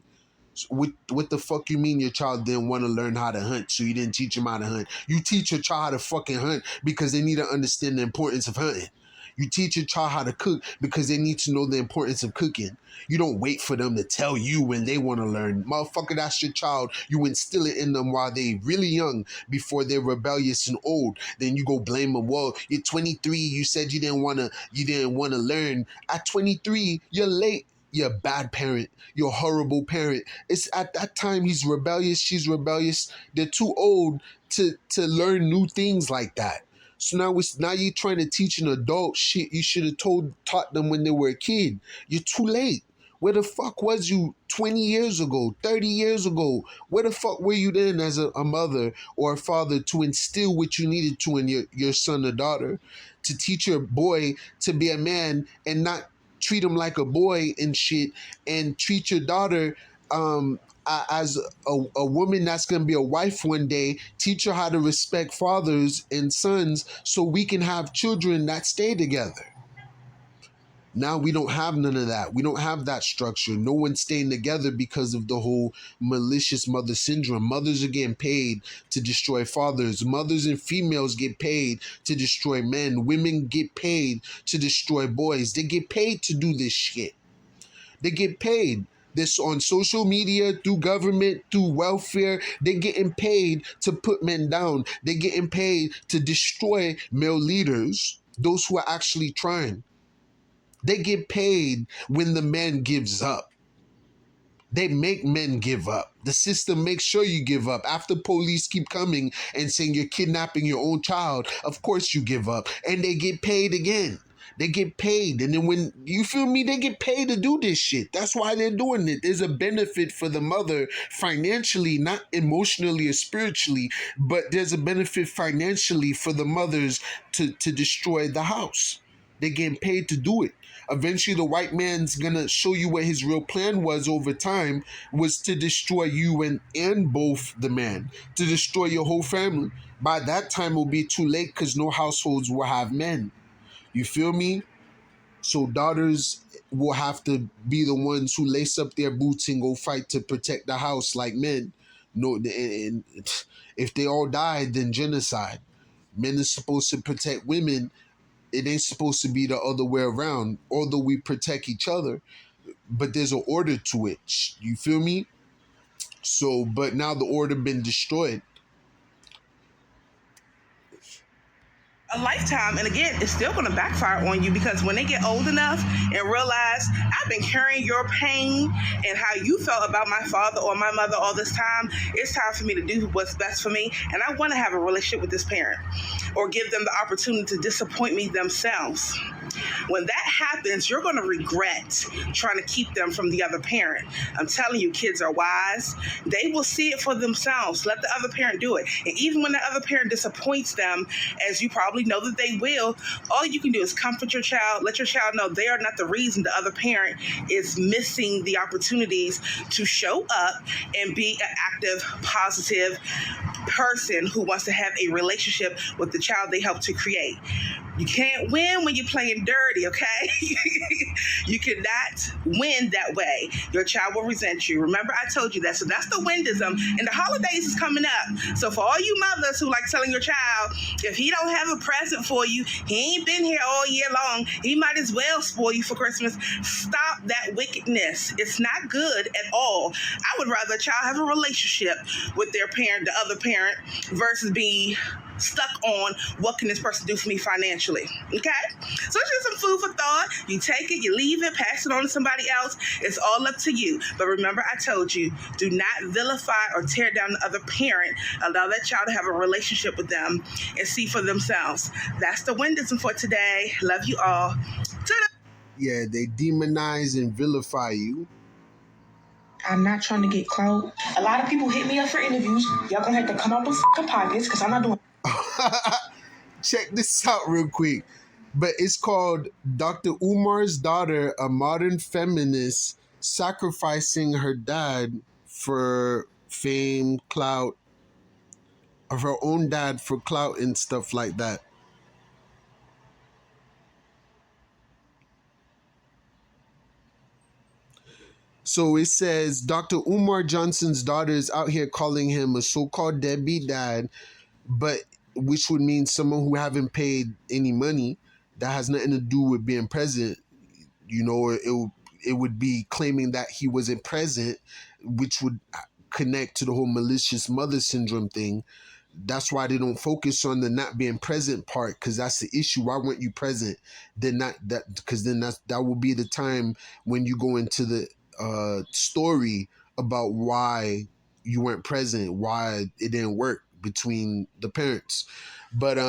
What the fuck you mean your child didn't want to learn how to hunt, so you didn't teach him how to hunt? You teach your child how to fucking hunt because they need to understand the importance of hunting. You teach your child how to cook because they need to know the importance of cooking. You don't wait for them to tell you when they want to learn. Motherfucker, that's your child. You instill it in them while they really young before they're rebellious and old. Then you go blame them. Well, you're 23. You said you didn't want to learn. At 23, you're late. You're a bad parent. You're a horrible parent. It's at that time he's rebellious. She's rebellious. They're too old to learn new things like that. So now you're trying to teach an adult shit you should have taught them when they were a kid. You're too late. Where the fuck was you 20 years ago, 30 years ago? Where the fuck were you then as a mother or a father to instill what you needed to in your son or daughter? To teach your boy to be a man and not treat him like a boy and shit, and treat your daughter as a woman that's going to be a wife one day. Teach her how to respect fathers and sons so we can have children that stay together. Now we don't have none of that. We don't have that structure. No one's staying together because of the whole malicious mother syndrome. Mothers are getting paid to destroy fathers. Mothers and females get paid to destroy men. Women get paid to destroy boys. They get paid to do this shit. They get paid. This on social media, through government, through welfare. They're getting paid to put men down. They're getting paid to destroy male leaders, those who are actually trying. They get paid when the man gives up. They make men give up. The system makes sure you give up. After police keep coming and saying you're kidnapping your own child, of course you give up. And they get paid again. They get paid. And then when, you feel me, they get paid to do this shit. That's why they're doing it. There's a benefit for the mother financially, not emotionally or spiritually, but there's a benefit financially for the mothers to destroy the house. They're getting paid to do it. Eventually, the white man's gonna show you what his real plan was over time, was to destroy you and both the man, to destroy your whole family. By that time, it'll be too late because no households will have men. You feel me? So daughters will have to be the ones who lace up their boots and go fight to protect the house like men. No, and if they all died, then genocide. Men are supposed to protect women. It ain't supposed to be the other way around, although we protect each other, but there's an order to it. You feel me? So, but now the order been destroyed. A lifetime, and again, it's still going to backfire on you, because when they get old enough and realize I've been carrying your pain and how you felt about my father or my mother all this time, it's time for me to do what's best for me, and I want to have a relationship with this parent or give them the opportunity to disappoint me themselves. When that happens, you're going to regret trying to keep them from the other parent. I'm telling you, kids are wise. They will see it for themselves. Let the other parent do it. And even when the other parent disappoints them, as you probably know that they will, all you can do is comfort your child. Let your child know they are not the reason the other parent is missing the opportunities to show up and be an active, positive person who wants to have a relationship with the child they help to create. You can't win when you're playing dirty, okay? You cannot win that way. Your child will resent you. Remember, I told you that. So that's the windism. And the holidays is coming up. So for all you mothers who like telling your child, if he don't have a present for you, he ain't been here all year long, he might as well spoil you for Christmas. Stop that wickedness. It's not good at all. I would rather a child have a relationship with their parent, the other parent, versus be stuck on what can this person do for me financially. Okay? So it's just some food for thought. You take it, you leave it, pass it on to somebody else. It's all up to you. But remember, I told you, do not vilify or tear down the other parent. Allow that child to have a relationship with them and see for themselves. That's the windism for today. Love you all. Yeah, they demonize and vilify you. I'm not trying to get clout. A lot of people hit me up for interviews. Y'all gonna have to come up with fucking pockets, because I'm not doing. Check this out real quick. But it's called Dr. Umar's Daughter, a Modern Feminist Sacrificing Her Dad for Fame, Clout, of her own dad for clout and stuff like that. So it says Dr. Umar Johnson's daughter is out here calling him a so-called deadbeat dad, but which would mean someone who haven't paid any money. That has nothing to do with being present. You know, it would be claiming that he wasn't present, which would connect to the whole malicious mother syndrome thing. That's why they don't focus on the not being present part, because that's the issue. Why weren't you present? Then because then that will be the time when you go into the story about why you weren't present, why it didn't work between the parents. But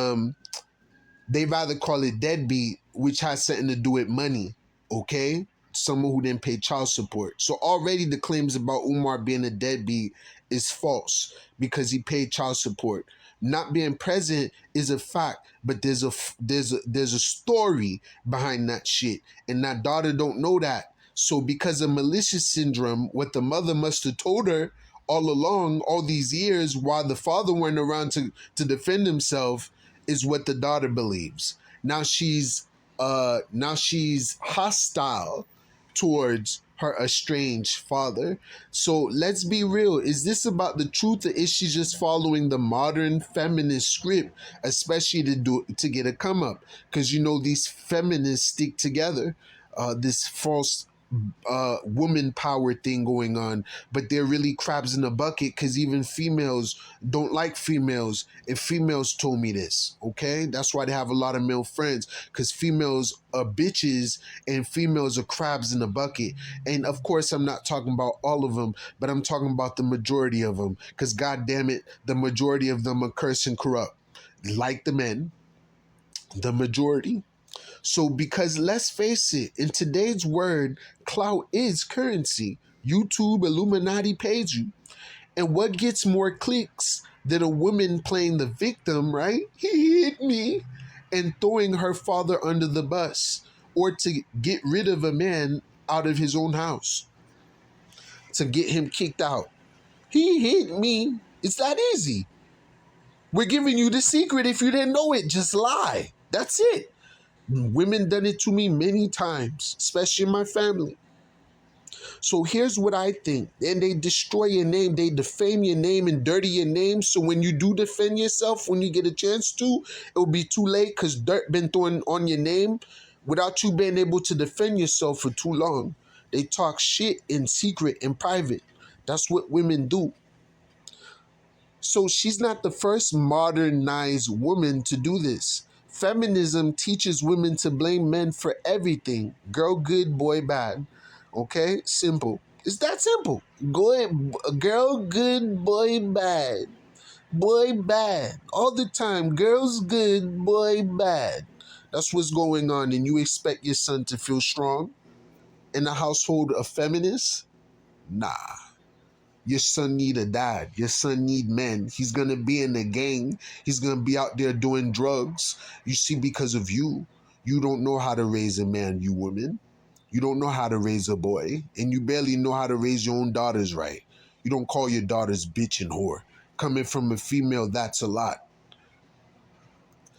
they rather call it deadbeat, which has something to do with money, okay? Someone who didn't pay child support. So already the claims about Umar being a deadbeat is false because he paid child support. Not being present is a fact, but there's a story behind that shit, and that daughter don't know that. So because of malicious syndrome, what the mother must have told her all along, all these years, while the father went around to defend himself, is what the daughter believes. Now she's now she's hostile towards her estranged father. So let's be real. Is this about the truth, or is she just following the modern feminist script, especially to get a come up? Because you know these feminists stick together. This false woman power thing going on, but they're really crabs in a bucket, because even females don't like females. If females told me this, okay, that's why they have a lot of male friends, because females are bitches and females are crabs in a bucket. And of course I'm not talking about all of them, but I'm talking about the majority of them, because god damn it, the majority of them are cursed and corrupt like the men, the majority. So, because let's face it, in today's world, clout is currency. YouTube, Illuminati pays you. And what gets more clicks than a woman playing the victim, right? He hit me, and throwing her father under the bus, or to get rid of a man out of his own house, to get him kicked out. He hit me. It's that easy. We're giving you the secret. If you didn't know it, just lie. That's it. Women done it to me many times, especially in my family. So here's what I think. And they destroy your name, they defame your name and dirty your name. So when you do defend yourself, when you get a chance to, it will be too late, because dirt been thrown on your name without you being able to defend yourself for too long. They talk shit in secret and private. That's what women do. So she's not the first modernized woman to do this. Feminism teaches women to blame men for everything. Girl good, boy bad. Okay? Simple. It's that simple. Girl good, boy bad. Boy bad. All the time. Girls good, boy bad. That's what's going on, and you expect your son to feel strong in a household of feminists? Nah. Your son need a dad. Your son need men. He's going to be in the gang. He's going to be out there doing drugs. You see, because of you. You don't know how to raise a man, you woman. You don't know how to raise a boy. And you barely know how to raise your own daughters right. You don't call your daughters bitch and whore. Coming from a female, that's a lot.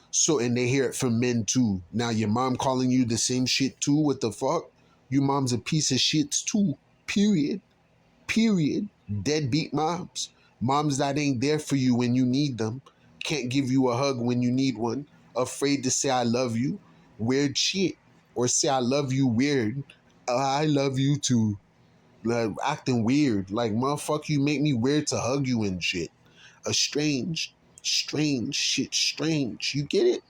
So, and they hear it from men too. Now your mom calling you the same shit too? What the fuck? Your mom's a piece of shit too. Period. Deadbeat moms. Moms that ain't there for you when you need them. Can't give you a hug when you need one. Afraid to say I love you. Weird shit. Or say I love you weird. I love you too. Like, acting weird. Like, motherfucker, you make me weird to hug you and shit. Strange shit, strange. You get it?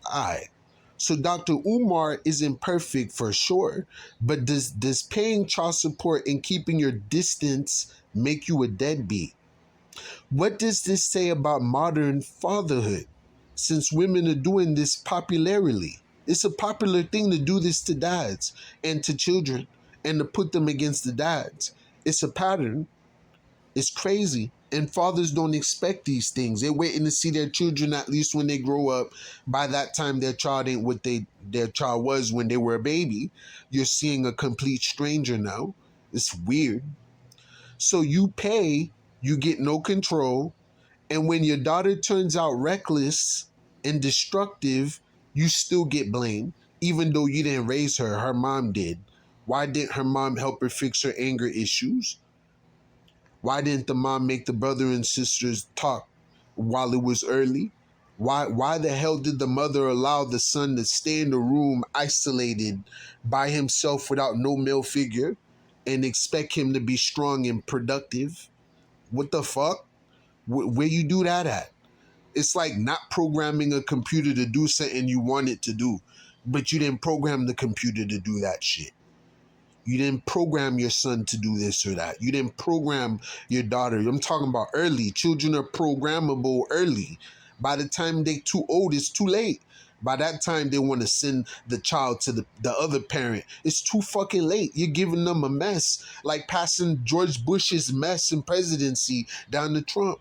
Alright. So Dr. Umar isn't perfect for sure, but does paying child support and keeping your distance make you a deadbeat? What does this say about modern fatherhood? Since women are doing this popularly, it's a popular thing to do this to dads and to children, and to put them against the dads. It's a pattern. It's crazy. And fathers don't expect these things. They're waiting to see their children, at least when they grow up. By that time, their child ain't what their child was when they were a baby. You're seeing a complete stranger now. It's weird. So you pay, you get no control. And when your daughter turns out reckless and destructive, you still get blamed. Even though you didn't raise her, her mom did. Why didn't her mom help her fix her anger issues? Why didn't the mom make the brother and sisters talk while it was early? Why the hell did the mother allow the son to stay in the room isolated by himself without no male figure and expect him to be strong and productive? What the fuck? Where you do that at? It's like not programming a computer to do something you want it to do, but you didn't program the computer to do that shit. You didn't program your son to do this or that. You didn't program your daughter. I'm talking about early. Children are programmable early. By the time they're too old, it's too late. By that time, they want to send the child to the other parent. It's too fucking late. You're giving them a mess, like passing George Bush's mess in presidency down to Trump.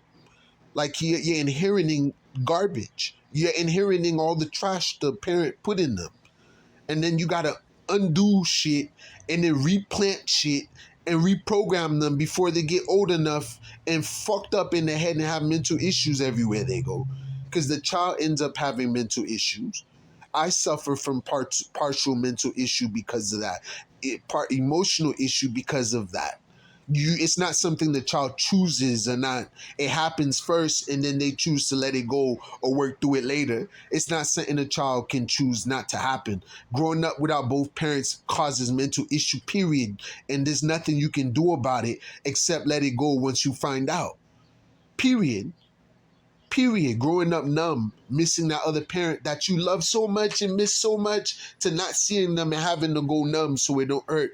Like you're inheriting garbage. You're inheriting all the trash the parent put in them. And then you got to undo shit and then replant shit and reprogram them before they get old enough and fucked up in the head and have mental issues everywhere they go. Because the child ends up having mental issues. I suffer from partial mental issue because of that. Part emotional issue because of that. It's not something the child chooses or not. It happens first and then they choose to let it go or work through it later. It's not something a child can choose not to happen. Growing up without both parents causes mental issue, period. And there's nothing you can do about it except let it go once you find out. Period. Period. Growing up numb, missing that other parent that you love so much and miss so much, to not seeing them and having to go numb so it don't hurt,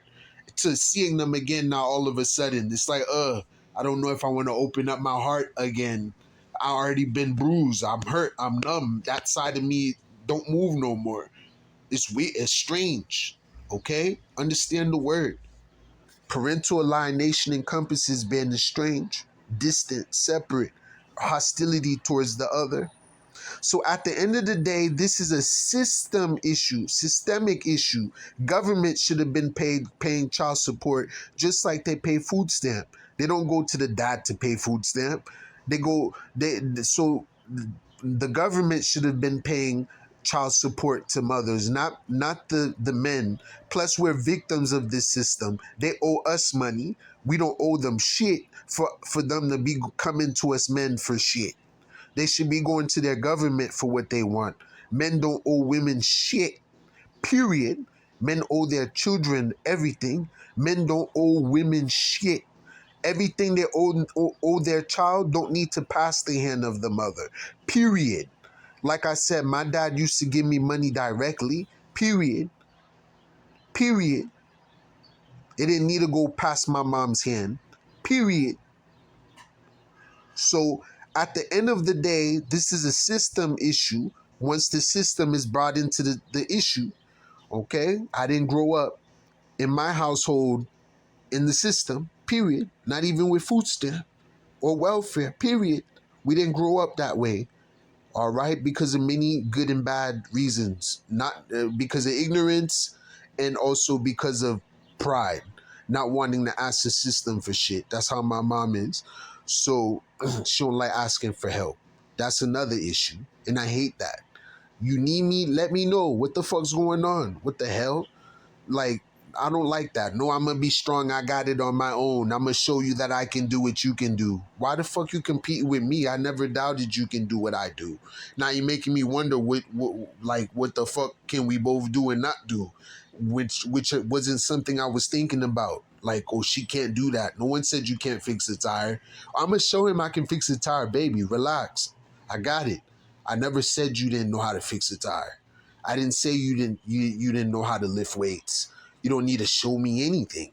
to seeing them again now all of a sudden. It's like, I don't know if I want to open up my heart again. I already been bruised. I'm hurt. I'm numb. That side of me don't move no more. It's weird. It's strange. Okay? Understand the word. Parental alienation encompasses being estranged, distant, separate, hostility towards the other. So at the end of the day, this is a systemic issue. Government should have been paying child support just like they pay food stamp. They don't go to the dad to pay food stamp. So the government should have been paying child support to mothers, not the men. Plus, we're victims of this system. They owe us money. We don't owe them shit for them to be coming to us men for shit. They should be going to their government for what they want. Men don't owe women shit, period. Men owe their children everything. Men don't owe women shit. Everything they owe their child don't need to pass the hand of the mother, period. Like I said, my dad used to give me money directly, period. Period. It didn't need to go past my mom's hand, period. So at the end of the day, this is a system issue. Once the system is brought into the issue, okay? I didn't grow up in my household in the system, period. Not even with food stamp or welfare, period. We didn't grow up that way, all right? Because of many good and bad reasons. Not because of ignorance and also because of pride. Not wanting to ask the system for shit. That's how my mom is. So she don't like asking for help. That's another issue. And I hate that. You need me, let me know. What the fuck's going on? What the hell? Like, I don't like that. No, I'm going to be strong. I got it on my own. I'm going to show you that I can do what you can do. Why the fuck you compete with me? I never doubted you can do what I do. Now you're making me wonder what the fuck can we both do and not do? Which wasn't something I was thinking about. Like, oh, she can't do that. No one said you can't fix a tire. I'm going to show him I can fix a tire, baby. Relax. I got it. I never said you didn't know how to fix a tire. I didn't say you didn't know how to lift weights. You don't need to show me anything.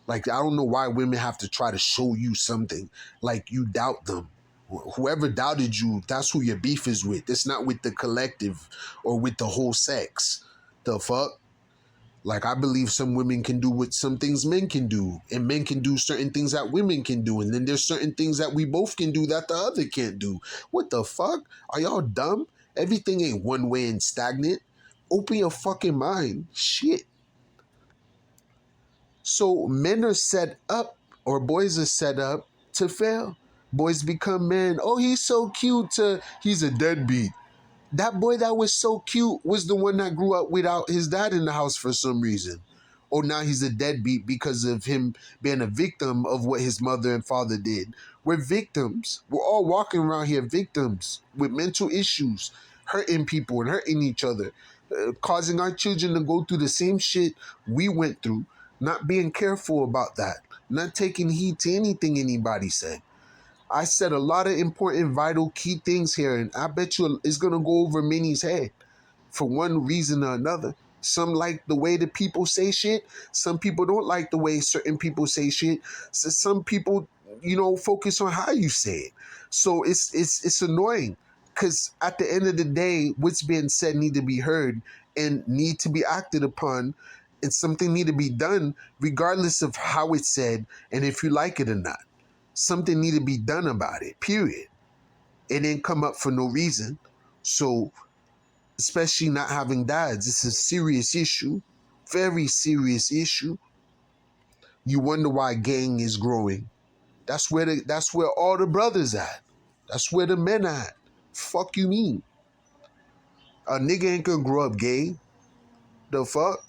Like, I don't know why women have to try to show you something. Like, you doubt them. Whoever doubted you, that's who your beef is with. It's not with the collective or with the whole sex. The fuck? Like, I believe some women can do what some things men can do. And men can do certain things that women can do. And then there's certain things that we both can do that the other can't do. What the fuck? Are y'all dumb? Everything ain't one way and stagnant. Open your fucking mind. Shit. So men are set up, or boys are set up to fail. Boys become men. Oh, he's so cute. He's a deadbeat. That boy that was so cute was the one that grew up without his dad in the house for some reason. Oh, now he's a deadbeat because of him being a victim of what his mother and father did. We're victims. We're all walking around here victims with mental issues, hurting people and hurting each other, causing our children to go through the same shit we went through, not being careful about that, not taking heed to anything anybody said. I said a lot of important, vital, key things here, and I bet you it's going to go over many's head for one reason or another. Some like the way the people say shit. Some people don't like the way certain people say shit. So some people, focus on how you say it. So it's annoying because at the end of the day, what's being said need to be heard and need to be acted upon, and something need to be done regardless of how it's said and if you like it or not. Something need to be done about it, period. It didn't come up for no reason. So, especially not having dads, it's a serious issue, very serious issue. You wonder why gang is growing. That's where all the brothers at. That's where the men at. Fuck you mean? A nigga ain't gonna grow up gay. The fuck?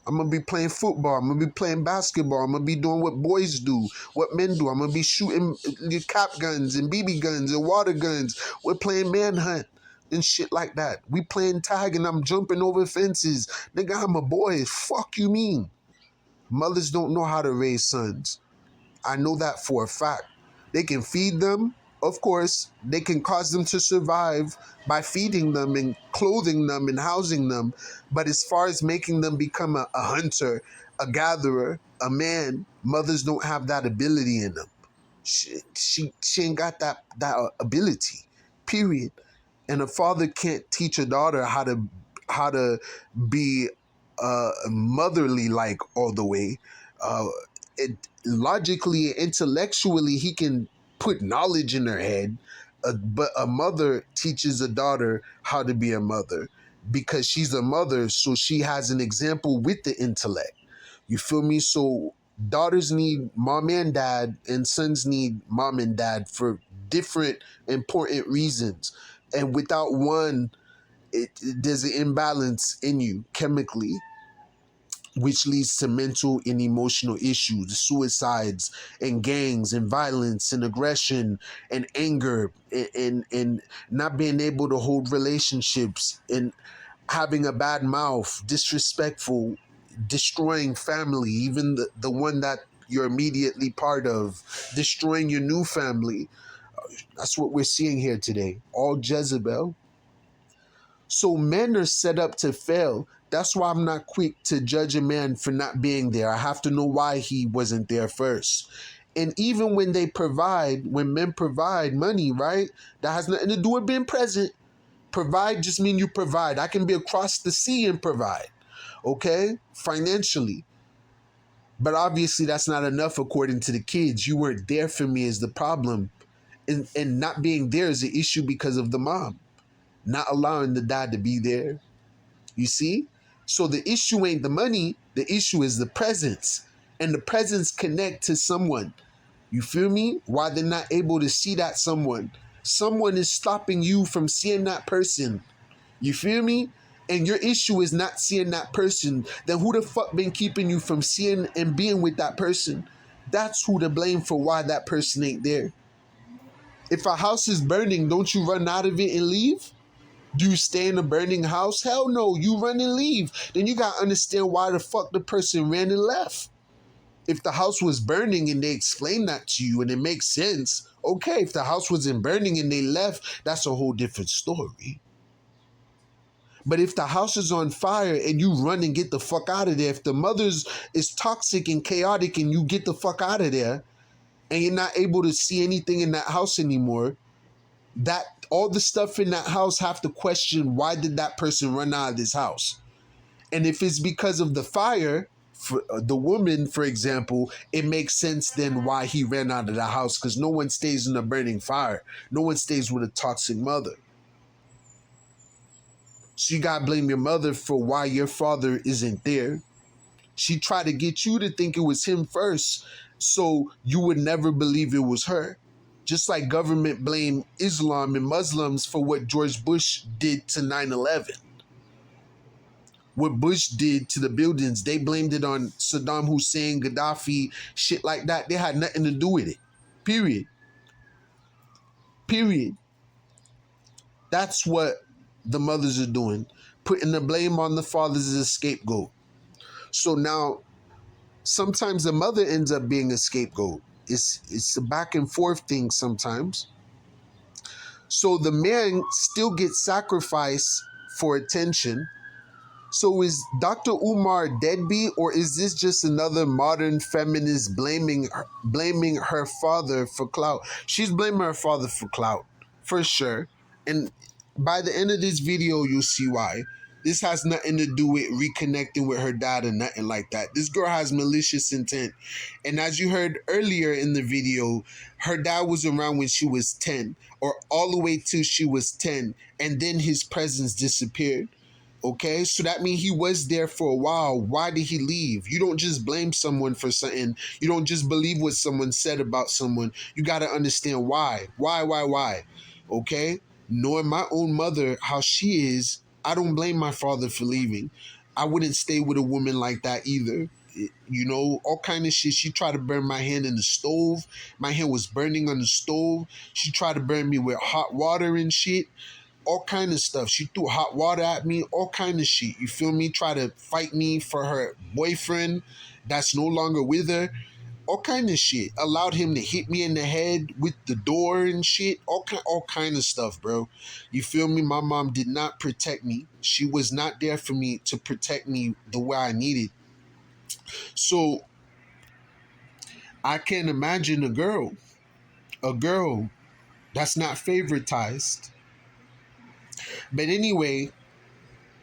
I'm gonna be playing football. I'm gonna be playing basketball. I'm gonna be doing what boys do, what men do. I'm gonna be shooting cap guns and BB guns and water guns. We're playing manhunt and shit like that. We playing tag and I'm jumping over fences. Nigga, I'm a boy. Fuck you mean? Mothers don't know how to raise sons. I know that for a fact. They can feed them, of course. They can cause them to survive by feeding them and clothing them and housing them. But as far as making them become a hunter, a gatherer, a man, mothers don't have that ability in them. She ain't got that ability, period. And a father can't teach a daughter how to be motherly like all the way. Logically, intellectually, he can put knowledge in her head, but a mother teaches a daughter how to be a mother because she's a mother, so she has an example with the intellect. You feel me? So daughters need mom and dad, and sons need mom and dad for different important reasons. And without one, there's an imbalance in you chemically, which leads to mental and emotional issues, suicides and gangs and violence and aggression and anger and not being able to hold relationships and having a bad mouth, disrespectful, destroying family, even the one that you're immediately part of, destroying your new family. That's what we're seeing here today. All Jezebel. So men are set up to fail. That's why I'm not quick to judge a man for not being there. I have to know why he wasn't there first. And even when they provide, when men provide money, right? That has nothing to do with being present. Provide just mean you provide. I can be across the sea and provide, okay? Financially. But obviously that's not enough according to the kids. You weren't there for me is the problem. And not being there is an issue because of the mom. Not allowing the dad to be there. You see? So the issue ain't the money. The issue is the presence. And the presence connect to someone. You feel me? Why they're not able to see that someone. Someone is stopping you from seeing that person. You feel me? And your issue is not seeing that person. Then who the fuck been keeping you from seeing and being with that person? That's who to blame for why that person ain't there. If a house is burning, don't you run out of it and leave? Do you stay in a burning house? Hell no, you run and leave. Then you gotta understand why the fuck the person ran and left. If the house was burning and they explained that to you and it makes sense, okay. If the house wasn't burning and they left, that's a whole different story. But if the house is on fire and you run and get the fuck out of there, if the mother's is toxic and chaotic and you get the fuck out of there and you're not able to see anything in that house anymore, that all the stuff in that house have to question, why did that person run out of this house? And if it's because of the fire, for the woman, for example, it makes sense then why he ran out of the house, because no one stays in a burning fire. No one stays with a toxic mother. So you gotta blame your mother for why your father isn't there. She tried to get you to think it was him first, so you would never believe it was her. Just like government blame Islam and Muslims for what George Bush did to 9/11. What Bush did to the buildings, they blamed it on Saddam Hussein, Gaddafi, shit like that. They had nothing to do with it. Period. Period. That's what the mothers are doing. Putting the blame on the fathers as a scapegoat. So now, sometimes the mother ends up being a scapegoat. It's a back and forth thing sometimes. So the man still gets sacrificed for attention. So is Dr. Umar deadbeat, or is this just another modern feminist blaming her father for clout? She's blaming her father for clout, for sure. And by the end of this video, you'll see why. This has nothing to do with reconnecting with her dad or nothing like that. This girl has malicious intent. And as you heard earlier in the video, her dad was around when she was 10, or all the way till she was 10, and then his presence disappeared. Okay, so that means he was there for a while. Why did he leave? You don't just blame someone for something. You don't just believe what someone said about someone. You got to understand why. Why? Okay? Knowing my own mother, how she is, I don't blame my father for leaving. I wouldn't stay with a woman like that either. You know, all kind of shit. She tried to burn my hand in the stove. My hand was burning on the stove. She tried to burn me with hot water and shit. All kind of stuff. She threw hot water at me. All kind of shit. You feel me? Try to fight me for her boyfriend that's no longer with her. All kind of shit. Allowed him to hit me in the head with the door and shit. All kind of stuff, bro. You feel me? My mom did not protect me. She was not there for me to protect me the way I needed. So I can't imagine a girl that's not favoritized. But anyway,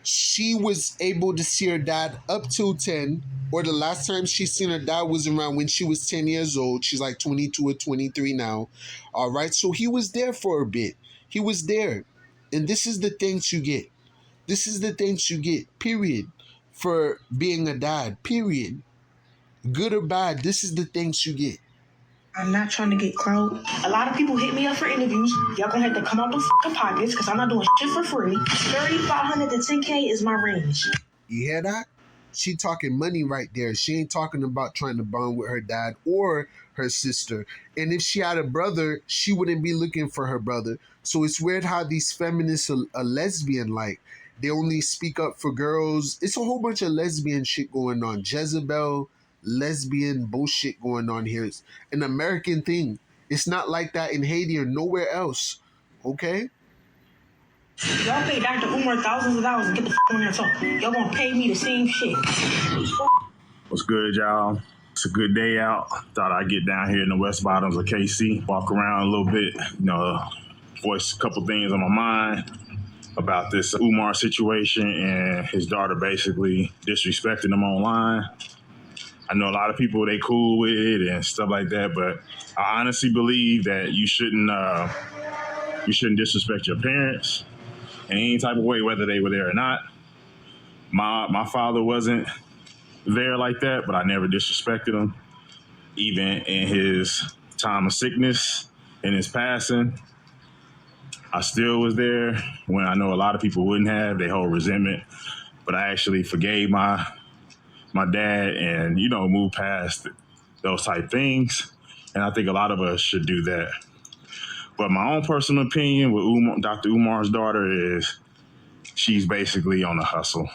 she was able to see her dad up till 10, or the last time she seen her dad was around when she was 10 years old. She's like 22 or 23 now. All right, so he was there for a bit. He was there. And this is the things you get. This is the things you get, period, for being a dad, period. Good or bad, this is the things you get. I'm not trying to get clout. A lot of people hit me up for interviews. Y'all gonna have to come out the pockets because I'm not doing shit for free. 3,500 to 10K is my range. You hear that? She talking money right there. She ain't talking about trying to bond with her dad or her sister. And if she had a brother, she wouldn't be looking for her brother. So it's weird how these feminists are lesbian like. They only speak up for girls. It's a whole bunch of lesbian shit going on. Jezebel, lesbian bullshit going on here. It's an American thing. It's not like that in Haiti or nowhere else. Okay? Y'all pay Dr. Umar thousands of dollars to get the on here talking. Y'all gonna pay me the same shit. What's good, y'all? It's a good day out. Thought I'd get down here in the West Bottoms of KC, walk around a little bit, voice a couple things on my mind about this Umar situation and his daughter basically disrespecting him online. I know a lot of people, they cool with it and stuff like that, but I honestly believe that you shouldn't disrespect your parents in any type of way, whether they were there or not. My father wasn't there like that, but I never disrespected him. Even in his time of sickness, in his passing, I still was there when I know a lot of people wouldn't have. They hold resentment, but I actually forgave my dad and, moved past those type things. And I think a lot of us should do that. But my own personal opinion with Dr. Umar's daughter is she's basically on a hustle.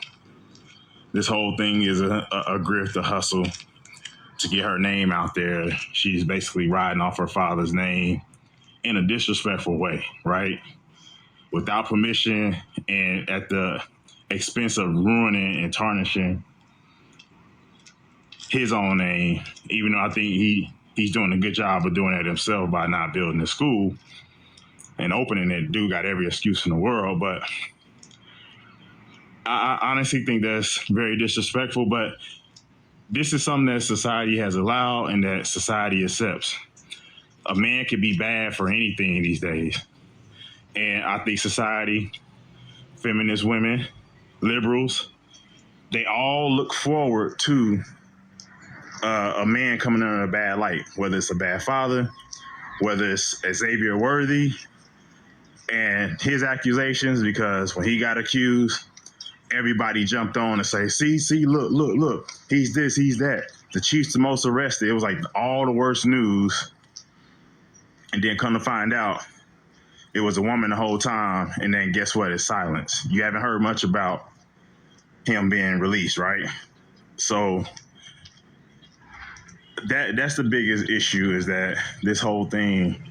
This whole thing is a grift, a hustle to get her name out there. She's basically riding off her father's name in a disrespectful way, right? Without permission and at the expense of ruining and tarnishing his own name, even though I think he's doing a good job of doing it himself by not building the school and opening it. Dude got every excuse in the world, but I honestly think that's very disrespectful, but this is something that society has allowed and that society accepts. A man can be bad for anything these days. And I think society, feminist women, liberals, they all look forward to a man coming in a bad light, whether it's a bad father, whether it's Xavier Worthy and his accusations, because when he got accused, everybody jumped on and say, see, look, he's this, he's that. The chief's the most arrested. It was like all the worst news. And then come to find out, it was a woman the whole time. And then guess what? It's silence. You haven't heard much about him being released, right? So that's the biggest issue, is that this whole thing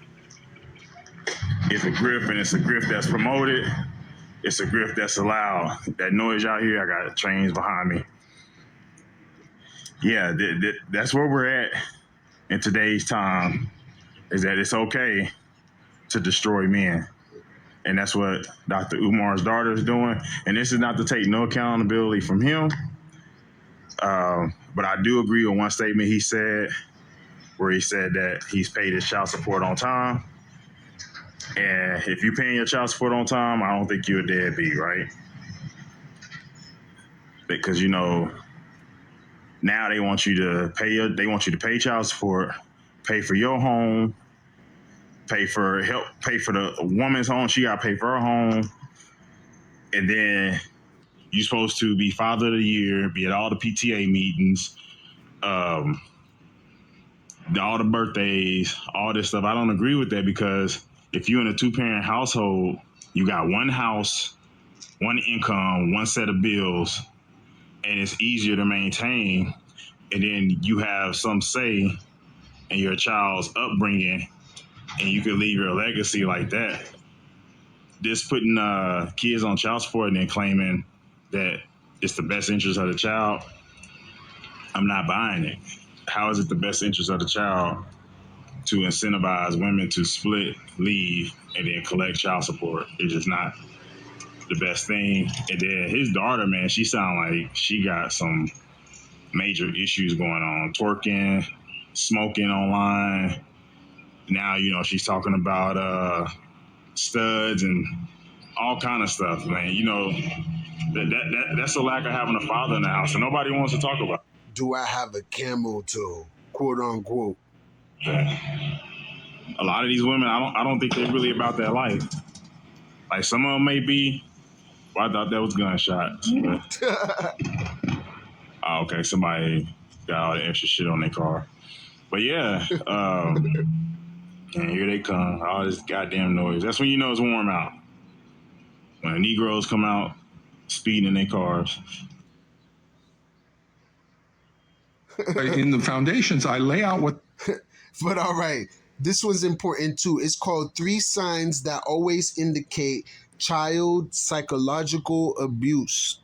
is a grift, and it's a grift that's promoted. It's a grift that's allowed. That noise y'all hear, I got trains behind me. Yeah, that's where we're at in today's time, is that it's okay to destroy men. And that's what Dr. Umar's daughter is doing. And this is not to take no accountability from him. But I do agree with one statement he said, where he said that he's paid his child support on time. And if you're paying your child support on time, I don't think you're a deadbeat, right? Because, now they want you to pay child support, pay for your home, pay for the woman's home. She got to pay for her home. And then you're supposed to be father of the year, be at all the PTA meetings, all the birthdays, all this stuff. I don't agree with that because if you're in a 2-parent household, you got one house, one income, one set of bills, and it's easier to maintain. And then you have some say in your child's upbringing, and you could leave your legacy like that. This putting kids on child support and then claiming that it's the best interest of the child, I'm not buying it. How is it the best interest of the child to incentivize women to split, leave, and then collect child support? It's just not the best thing. And then his daughter, man, she sound like she got some major issues going on. Twerking, smoking online. Now, she's talking about studs and all kind of stuff, man. That's a lack of having a father in the house, and nobody wants to talk about it. Do I have a camel toe, quote unquote? Yeah. A lot of these women, I don't think they're really about that life. Like some of them may be. Well, I thought that was gunshots. Oh, okay, somebody got all the extra shit on their car. But yeah, and here they come, all this goddamn noise. That's when you know it's warm out. When the Negroes come out speeding in their cars. In the foundations, I lay out what... But all right, this one's important too. It's called 3 Signs That Always Indicate Child Psychological Abuse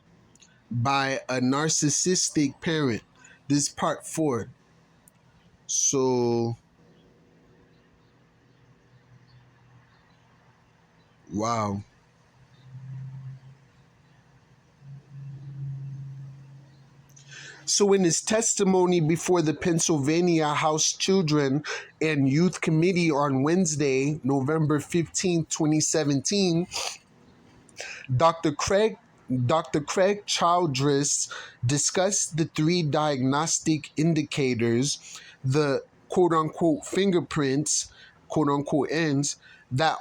by a Narcissistic Parent. This is part 4. So, wow. So in his testimony before the Pennsylvania House Children and Youth Committee on Wednesday, November 15, 2017, Dr. Craig Childress discussed the 3 diagnostic indicators, the quote-unquote fingerprints, quote-unquote ends, that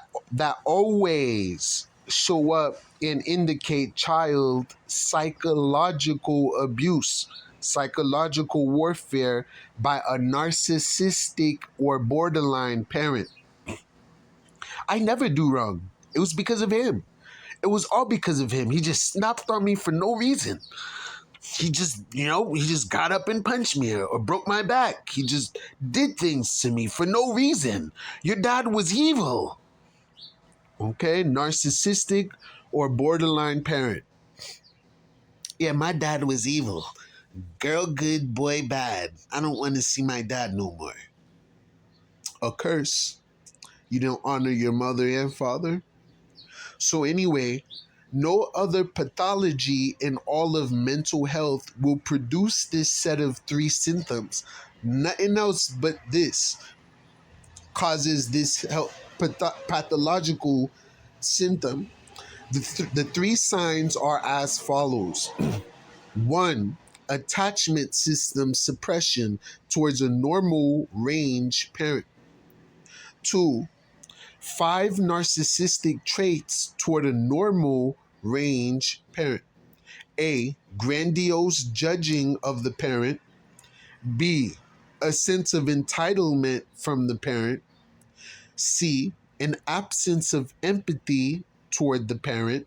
always show up and indicate child psychological abuse, psychological warfare by a narcissistic or borderline parent. I never do wrong. It was because of him. It was all because of him. He just snapped on me for no reason. He just, he just got up and punched me or broke my back. He just did things to me for no reason. Your dad was evil. Okay, narcissistic or borderline parent. Yeah, my dad was evil. Girl good, boy bad. I don't want to see my dad no more. A curse. You don't honor your mother and father. So anyway, no other pathology in all of mental health will produce this set of 3 symptoms. Nothing else but this causes this pathological symptom. The 3 signs are as follows. 1, attachment system suppression towards a normal range parent. 2, 5 narcissistic traits toward a normal range parent. A, grandiose judging of the parent. B, a sense of entitlement from the parent. C, an absence of empathy toward the parent.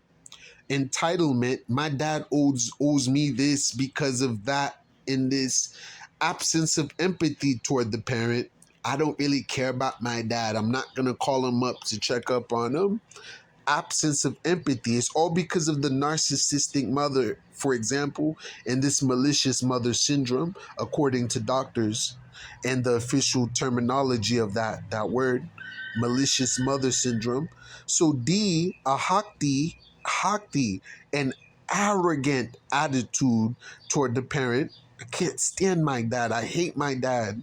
Entitlement, my dad owes me this because of that in this. Absence of empathy toward the parent. I don't really care about my dad. I'm not going to call him up to check up on him. Absence of empathy. It's all because of the narcissistic mother, for example, and this malicious mother syndrome, according to doctors and the official terminology of that word, malicious mother syndrome. So D, a haughty, an arrogant attitude toward the parent. I can't stand my dad. I hate my dad.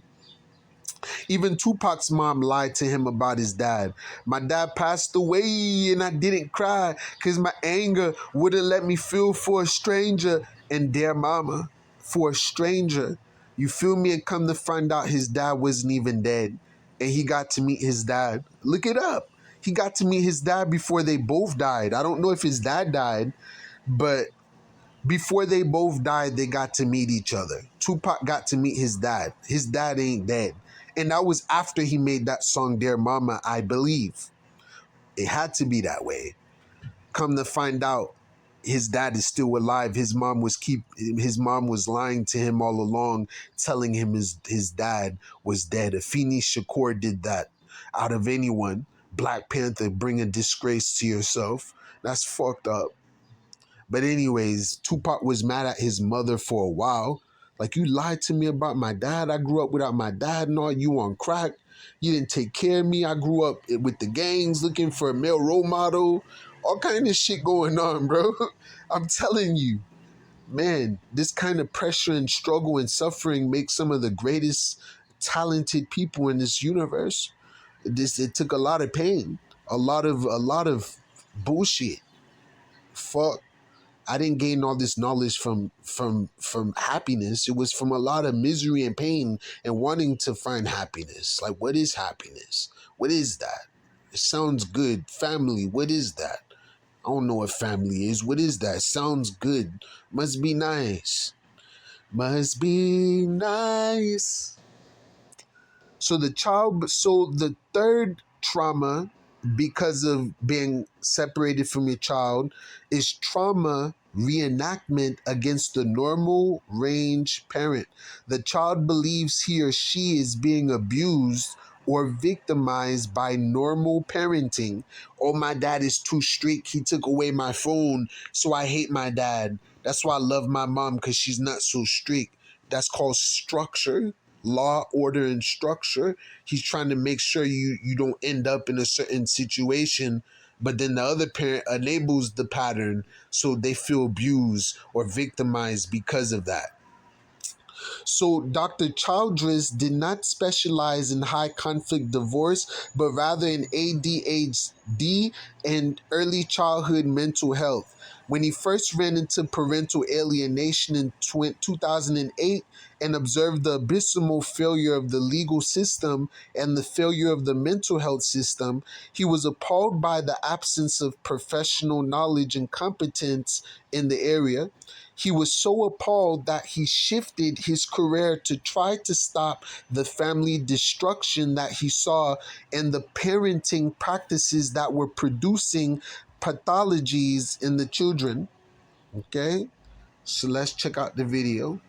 Even Tupac's mom lied to him about his dad. My dad passed away and I didn't cry because my anger wouldn't let me feel for a stranger. And dear mama, for a stranger, you feel me? And come to find out his dad wasn't even dead. and he got to meet his dad. Look it up. He got to meet his dad before they both died. I don't know if his dad died, but before they both died, they got to meet each other. Tupac got to meet his dad. His dad ain't dead. And that was after he made that song, Dear Mama, I believe. It had to be that way. Come to find out, his dad is still alive. His mom was lying to him all along, telling him his dad was dead. Afeni Shakur did that. Out of anyone, Black Panther, bring a disgrace to yourself. That's fucked up. But anyways, Tupac was mad at his mother for a while. Like, you lied to me about my dad. I grew up without my dad and all. You on crack. You didn't take care of me. I grew up with the gangs, looking for a male role model. All kind of shit going on, bro. I'm telling you, man, this kind of pressure and struggle and suffering makes some of the greatest talented people in this universe. It took a lot of pain, a lot of bullshit. Fuck. I didn't gain all this knowledge from happiness. It was from a lot of misery and pain and wanting to find happiness. Like, what is happiness? What is that? It sounds good. Family, what is that? I don't know what family is. What is that? Sounds good. Must be nice. Must be nice. So the third trauma, because of being separated from your child, is trauma reenactment against the normal range parent. The child believes he or she is being abused or victimized by normal parenting. Oh, my dad is too strict. He took away my phone, so I hate my dad. That's why I love my mom, because she's not so strict. That's called structure. Law, order, and structure. He's trying to make sure you don't end up in a certain situation, but then the other parent enables the pattern, so they feel abused or victimized because of that. So Dr. Childress did not specialize in high conflict divorce, but rather in ADHD and early childhood mental health. When he first ran into parental alienation in 2008 and observed the abysmal failure of the legal system and the failure of the mental health system, he was appalled by the absence of professional knowledge and competence in the area. He was so appalled that he shifted his career to try to stop the family destruction that he saw and the parenting practices that were producing pathologies in the children. Okay, so let's check out the video.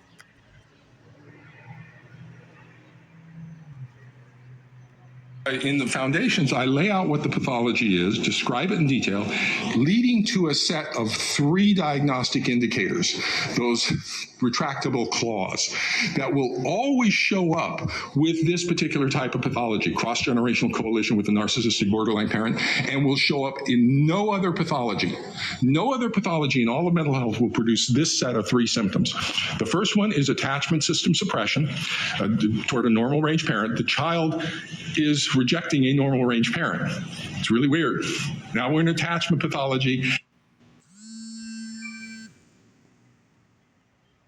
In the foundations, I lay out what the pathology is, describe it in detail, leading to a set of 3 diagnostic indicators, those retractable claws, that will always show up with this particular type of pathology, cross-generational coalition with a narcissistic borderline parent, and will show up in no other pathology. No other pathology in all of mental health will produce this set of 3 symptoms. The first one is attachment system suppression toward a normal range parent. The child is rejecting a normal range parent. It's really weird. Now we're in attachment pathology.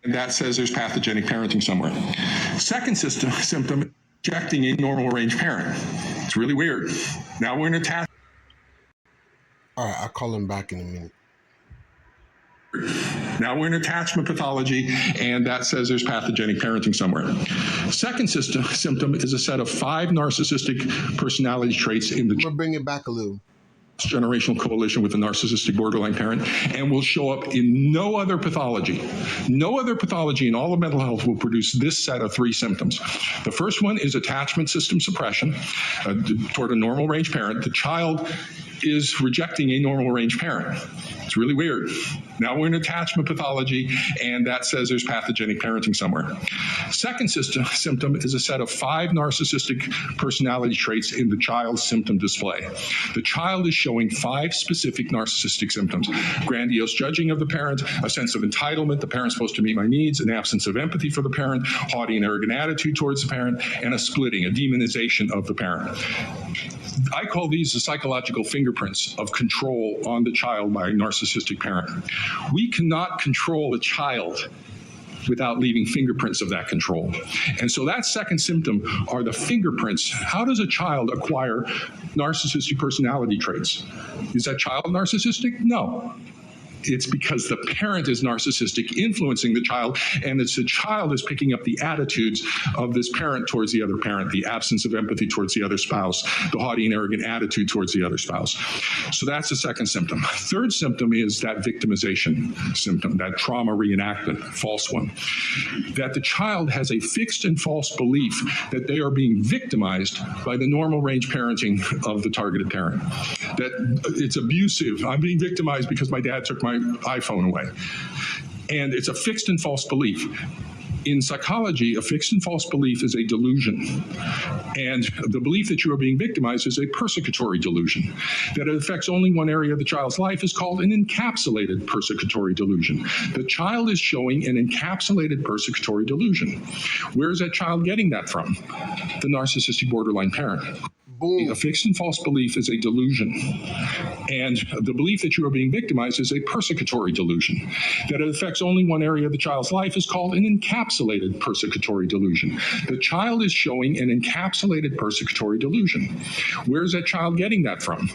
And that says there's pathogenic parenting somewhere. Second symptom, rejecting a normal range parent. It's really weird. Now we're in attachment. All right, I'll call him back in a minute. Now we're in attachment pathology, and that says there's pathogenic parenting somewhere. Second symptom is a set of 5 narcissistic personality traits in the... I'm going to bring it back a little. Generational coalition with a narcissistic borderline parent, and will show up in no other pathology. No other pathology in all of mental health will produce this set of 3 symptoms. The first one is attachment system suppression toward a normal range parent. The child is rejecting a normal range parent. It's really weird. Now we're in attachment pathology, and that says there's pathogenic parenting somewhere. Second symptom is a set of 5 narcissistic personality traits in the child's symptom display. The child is showing 5 specific narcissistic symptoms: grandiose judging of the parent, a sense of entitlement, the parent's supposed to meet my needs, an absence of empathy for the parent, haughty and arrogant attitude towards the parent, and a splitting, a demonization of the parent. I call these the psychological fingerprints of control on the child by a narcissistic parent. We cannot control a child without leaving fingerprints of that control. And so that second symptom are the fingerprints. How does a child acquire narcissistic personality traits? Is that child narcissistic? No. It's because the parent is narcissistic, influencing the child, and it's the child is picking up the attitudes of this parent towards the other parent, the absence of empathy towards the other spouse, the haughty and arrogant attitude towards the other spouse. So that's the second symptom. Third symptom is that victimization symptom, that trauma reenactment, false one. That the child has a fixed and false belief that they are being victimized by the normal range parenting of the targeted parent. That it's abusive. I'm being victimized because my dad took my iPhone away. And it's a fixed and false belief. In psychology, a fixed and false belief is a delusion. And the belief that you are being victimized is a persecutory delusion. That it affects only one area of the child's life is called an encapsulated persecutory delusion. The child is showing an encapsulated persecutory delusion. Where is that child getting that from? The narcissistic borderline parent. Boom. A fixed and false belief is a delusion. And the belief that you are being victimized is a persecutory delusion. That it affects only one area of the child's life is called an encapsulated persecutory delusion. The child is showing an encapsulated persecutory delusion. Where is that child getting that from?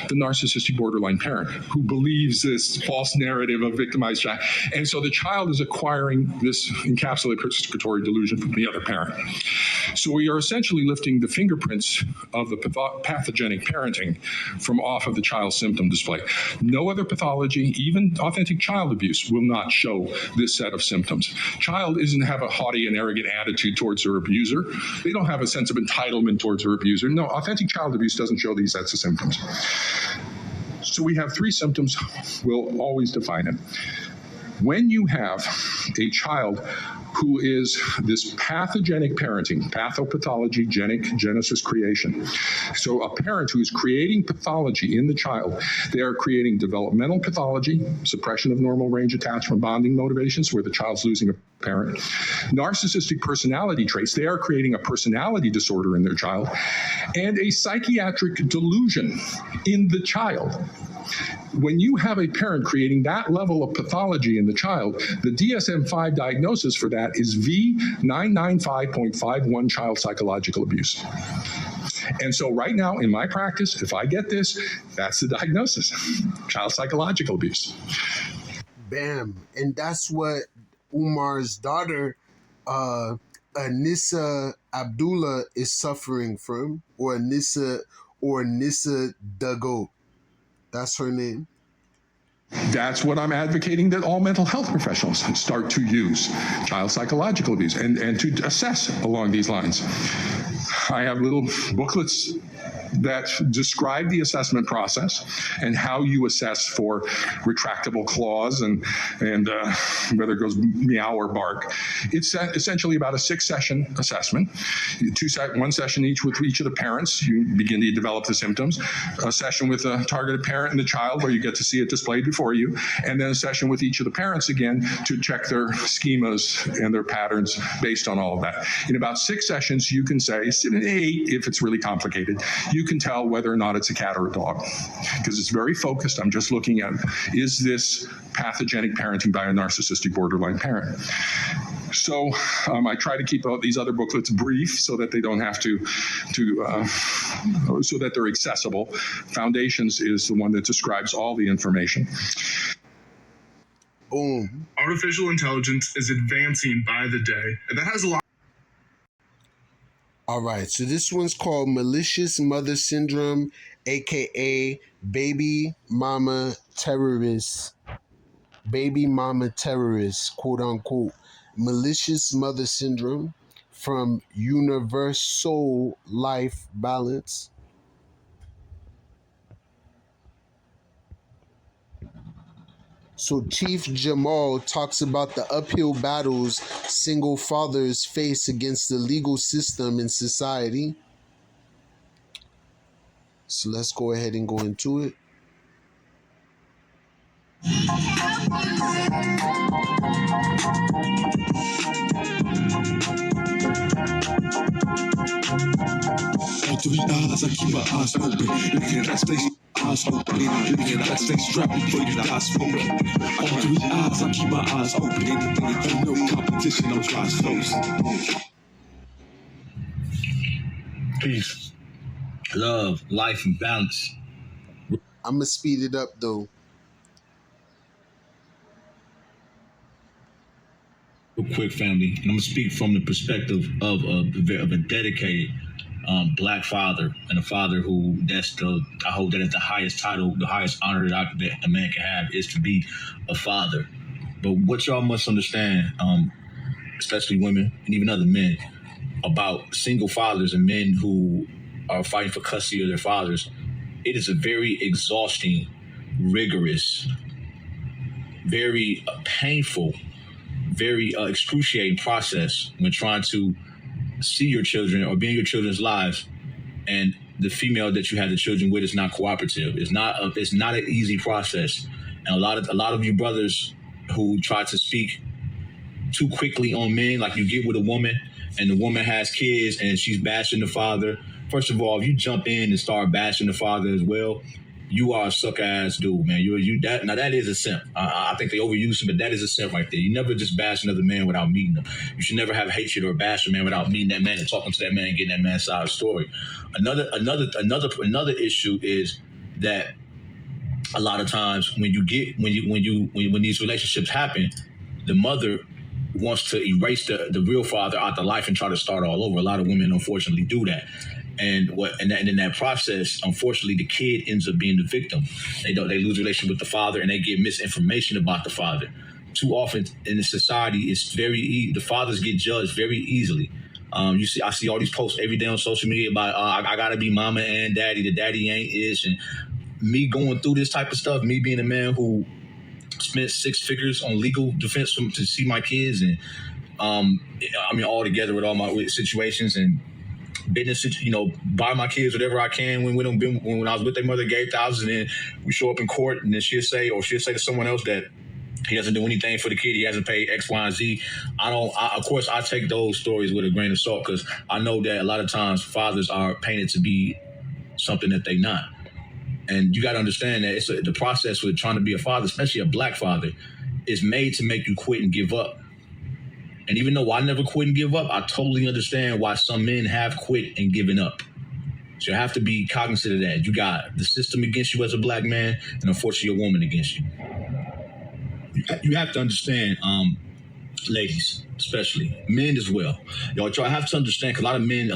The narcissistic borderline parent who believes this false narrative of victimized child. And so the child is acquiring this encapsulated persecutory delusion from the other parent. So we are essentially lifting the fingerprints of the pathogenic parenting from off of the child's symptom display. No other pathology, even authentic child abuse, will not show this set of symptoms. Child doesn't have a haughty and arrogant attitude towards their abuser. They don't have a sense of entitlement towards their abuser. No, authentic child abuse doesn't show these sets of symptoms. So we have three symptoms. We'll always define it. When you have a child who is this pathogenic parenting, pathopathology, genesis creation. So a parent who is creating pathology in the child, they are creating developmental pathology, suppression of normal range attachment bonding motivations where the child's losing a parent. Narcissistic personality traits, they are creating a personality disorder in their child, and a psychiatric delusion in the child. When you have a parent creating that level of pathology in the child, the DSM-5 diagnosis for that is V995.51 child psychological abuse. And so right now in my practice, if I get this, that's the diagnosis, child psychological abuse. Bam. And that's what Umar's daughter, Abdullah, is suffering from, or anisadagoat. That's her name. That's what I'm advocating that all mental health professionals start to use, child psychological abuse, and to assess along these lines. I have little booklets that describe the assessment process and how you assess for retractable clause and whether it goes meow or bark. It's essentially about a 6-session assessment. One session each with each of the parents. You begin to develop the symptoms. A session with a targeted parent and the child where you get to see it displayed before you. And then a session with each of the parents again to check their schemas and their patterns based on all of that. In about 6 sessions, you can say, 8 if it's really complicated, you can tell whether or not it's a cat or a dog, because it's very focused. I'm just looking at, is this pathogenic parenting by a narcissistic borderline parent? So I try to keep these other booklets brief so that they don't have to so that they're accessible. Foundations is the one that describes all the information. Boom. Artificial intelligence is advancing by the day, and that has a lot. All right, so this one's called Malicious Mother Syndrome, aka Baby Mama Terrorist, quote unquote. Malicious Mother Syndrome from Universal Life Balance. So Chief Jamal talks about the uphill battles single fathers face against the legal system in society. So let's go ahead and go into it. All 3 eyes, I keep my eyes open. Looking at that space. eyes open anything, and I stay strapped before you die smoking. All 3 eyes, I keep my eyes open anything. No competition, I'm trying first. Peace, love, life, and balance. I'm gonna speed it up though. Real quick, family, and I'm gonna speak from the perspective of a dedicated black father, and a father who I hold that as the highest title, the highest honor that a man can have is to be a father. But what y'all must understand, especially women and even other men, about single fathers and men who are fighting for custody of their fathers, it is a very exhausting, rigorous, very painful, very excruciating process when trying to see your children or be in your children's lives, and the female that you have the children with is not cooperative. It's not an easy process, and a lot of you brothers who try to speak too quickly on men, like you get with a woman and the woman has kids and she's bashing the father. First of all, if you jump in and start bashing the father as well, you are a suck ass dude, man. That is a simp. I think they overuse it, but that is a simp right there. You never just bash another man without meeting them. You should never have hatred or bash a man without meeting that man and talking to that man and getting that man's side of the story. Another issue is that a lot of times when these relationships happen, the mother wants to erase the real father out the life and try to start all over. A lot of women unfortunately do that. And in that process, unfortunately, the kid ends up being the victim. They lose relationship with the father, and they get misinformation about the father. Too often in the society, the fathers get judged very easily. I see all these posts every day on social media about I gotta be mama and daddy. The daddy ain't ish, and me going through this type of stuff. Me being a man who spent 6 figures on legal defense to see my kids, and all together with all my situations and business, buy my kids whatever I can when I was with their mother, gave thousands, and then we show up in court, and then she'll say to someone else that he doesn't do anything for the kid, he hasn't paid X, Y, and Z. Of course, I take those stories with a grain of salt, because I know that a lot of times fathers are painted to be something that they're not. And you got to understand that the process with trying to be a father, especially a black father, is made to make you quit and give up. And even though I never quit and give up, I totally understand why some men have quit and given up. So you have to be cognizant of that. You got the system against you as a black man, and unfortunately a woman against you. You have to understand, ladies, especially men as well. Y'all have to understand, because a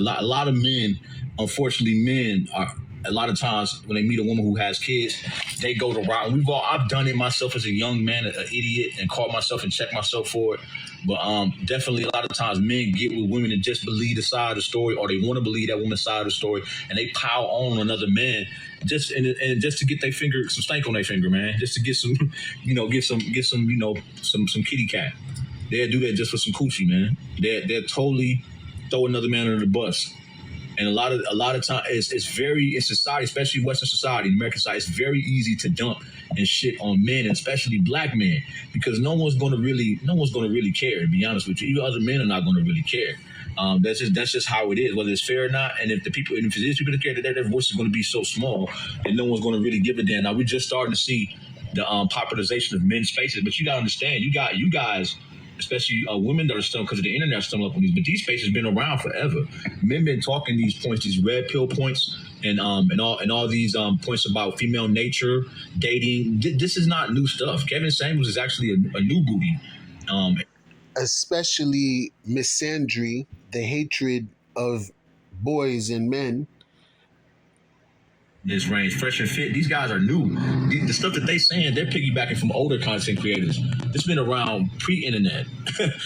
lot of men, unfortunately, men are. A lot of times when they meet a woman who has kids, they go the route. I've done it myself as a young man, an idiot, and caught myself and checked myself for it. But definitely a lot of times men get with women and just believe the side of the story, or they want to believe that woman's side of the story, and they pile on another man just to get their finger, some stank on their finger, man, just to get some, some kitty cat. They'll do that just for some coochie, man. They'll totally throw another man under the bus. And a lot of time, it's very, in society, especially Western society, American society, it's very easy to dump and shit on men, and especially black men, because no one's going to really care. To be honest with you, even other men are not going to really care. That's just how it is, whether it's fair or not. And if it is people that care, their voice is going to be so small that no one's going to really give a damn. Now we're just starting to see the popularization of men's spaces, but you got to understand, you guys. Especially women that are still, because of the internet, stumbling up on these. But these spaces have been around forever. Men been talking these points, these red pill points, and all these points about female nature, dating. This is not new stuff. Kevin Samuels is actually a new booty. Especially misandry, the hatred of boys and men. This range, Fresh and Fit, these guys are new. The stuff that they saying, they're piggybacking from older content creators. This been around pre-internet.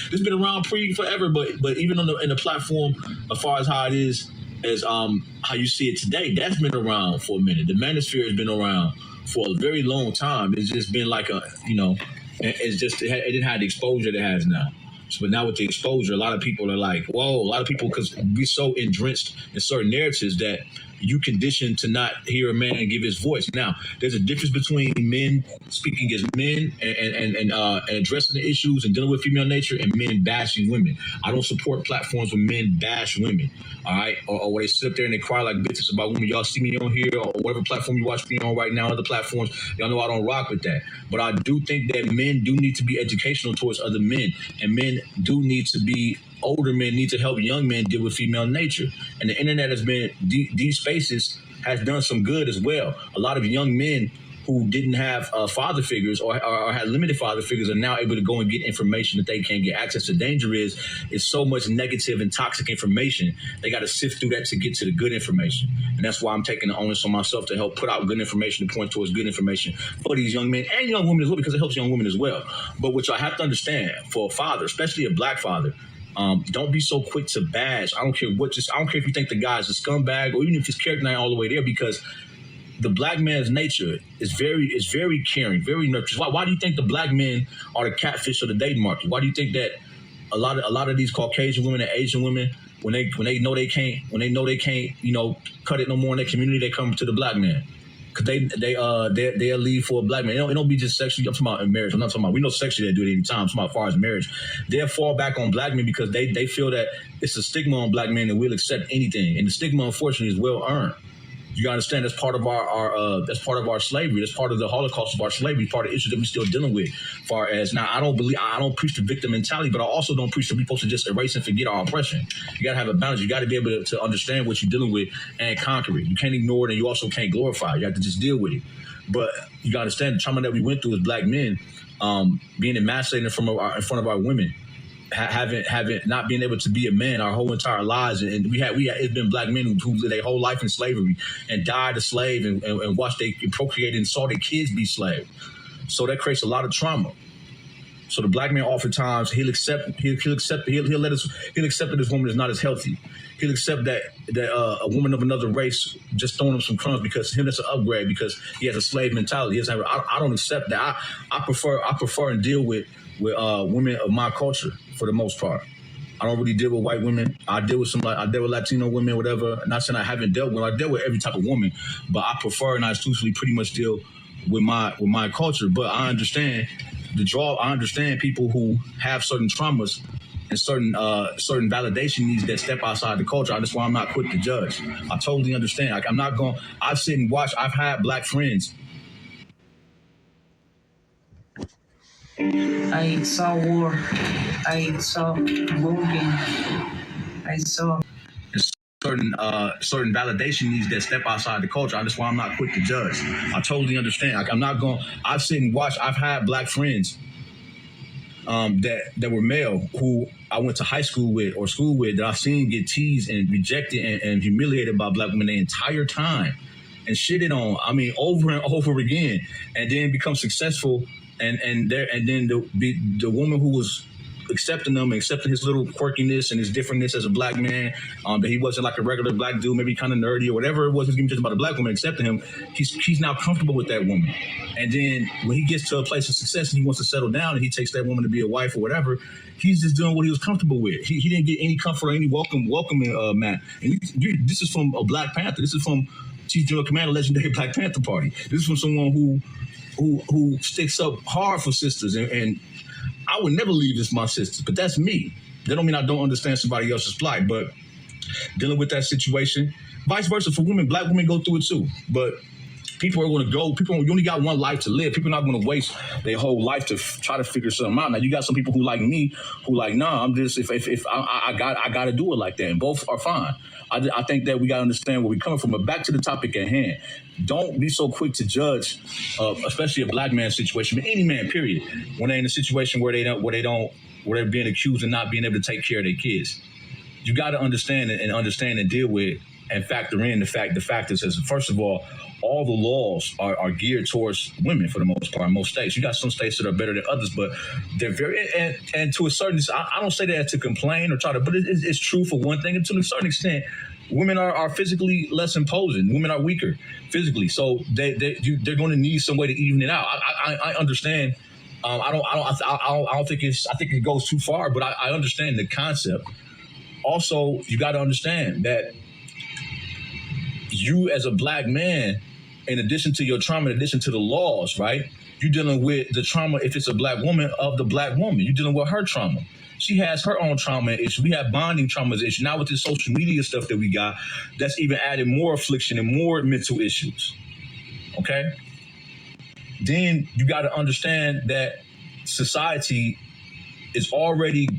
This been around forever, but even in the platform, as far as how it is, as how you see it today, that's been around for a minute. The manosphere has been around for a very long time. It's just been like it didn't have the exposure it has now. But now with the exposure, a lot of people are like, whoa, a lot of people, because we're so drenched in certain narratives that you conditioned to not hear a man give his voice. Now, there's a difference between men speaking as men and addressing the issues and dealing with female nature and men bashing women. I don't support platforms where men bash women, all right? Or where they sit up there and they cry like bitches about women. Y'all see me on here or whatever platform you watch me on right now, other platforms, y'all know I don't rock with that. But I do think that men do need to be educational towards other men, and men do need to be, older men need to help young men deal with female nature. And the internet has been, these spaces has done some good as well. A lot of young men who didn't have father figures or had limited father figures are now able to go and get information that they can't get access to. The danger is so much negative and toxic information. They got to sift through that to get to the good information. And that's why I'm taking the onus on myself to help put out good information, to point towards good information for these young men and young women as well, because it helps young women as well. But what y'all have to understand, for a father, especially a black father, don't be so quick to bash. I don't care if you think the guy's a scumbag or even if his character not all the way there, because the black man's nature is very caring, very nurturing. Why do you think the black men are the catfish of the dating market? Why do you think that a lot of these Caucasian women and Asian women, when they know they can't, cut it no more in their community, they come to the black man? Because they'll leave for a black man. It don't be just sexually. I'm talking about in marriage. I'm not talking about, we know sexually they do it any time. I'm talking about as far as marriage. They'll fall back on black men because they feel that it's a stigma on black men and we'll accept anything. And the stigma, unfortunately, is well earned. You gotta understand that's part of our slavery. That's part of the Holocaust of our slavery. Part of the issues that we're still dealing with. Far as now, I don't preach the victim mentality, but I also don't preach that we're supposed to just erase and forget our oppression. You gotta have a balance. You gotta be able to understand what you're dealing with and conquer it. You can't ignore it, and you also can't glorify it. You have to just deal with it. But you gotta understand the trauma that we went through as black men, being emasculated in front of our women. Having not being able to be a man our whole entire lives, and it's been black men who lived their whole life in slavery and died a slave and watched they procreate and saw their kids be slaves. So that creates a lot of trauma. So the black man oftentimes he'll accept that this woman is not as healthy. He'll accept that a woman of another race just throwing him some crumbs because him that's an upgrade because he has a slave mentality. I don't accept that. I prefer and deal with women of my culture for the most part. I don't really deal with white women. I deal with Latino women, whatever. Not saying I haven't dealt with. I deal with every type of woman, but I prefer and I exclusively pretty much deal with my culture. But I understand the draw. I understand people who have certain traumas and certain validation needs that step outside the culture. That's why I'm not quick to judge. I totally understand. I'm not going. I've sit and watched. I've had black friends. I saw war. I saw broken. I saw certain validation needs that step outside the culture. That's why I'm not quick to judge. I totally understand. I'm not going. I've sit and watched. I've had black friends that were male who I went to high school with or school with that I've seen get teased and rejected and humiliated by black women the entire time and shitted on. I mean, over and over again, and then become successful. And then the woman who was accepting them, accepting his little quirkiness and his differentness as a black man, that he wasn't like a regular black dude, maybe kind of nerdy or whatever it was, he was just about a black woman, accepting him. He's now comfortable with that woman. And then when he gets to a place of success and he wants to settle down and he takes that woman to be a wife or whatever, he's just doing what he was comfortable with. He didn't get any comfort or any welcoming, man. And this is from a Black Panther. This is from Chief General Commander, legendary Black Panther Party. This is from someone who sticks up hard for sisters, and I would never leave this my sisters, but that's me. That don't mean I don't understand somebody else's plight, but dealing with that situation, vice versa for women, black women go through it too. But people are going to go. You only got one life to live. People are not going to waste their whole life to try to figure something out. Now you got some people who like me, who like, nah, I'm just if I got to do it like that, and both are fine. I think that we got to understand where we're coming from. But back to the topic at hand, don't be so quick to judge, especially a black man situation, but any man, period, when they're in a situation where they're being accused of not being able to take care of their kids. You got to understand and deal with and factor in the factors as, first of all the laws are geared towards women for the most part in most states. You got some states that are better than others, but they're very, and to a certain extent, I don't say that to complain or try to, but it's true for one thing, and to a certain extent, women are physically less imposing. Women are weaker physically, so they're going to need some way to even it out. I understand. I don't think I think it goes too far, but I understand the concept. Also, you got to understand that you as a black man, in addition to your trauma, in addition to the laws, right? You're dealing with the trauma, if it's a black woman, of the black woman. You're dealing with her trauma. She has her own trauma issue. We have bonding traumas issue. Now with this social media stuff that we got, that's even added more affliction and more mental issues. Okay? Then you got to understand that society is already,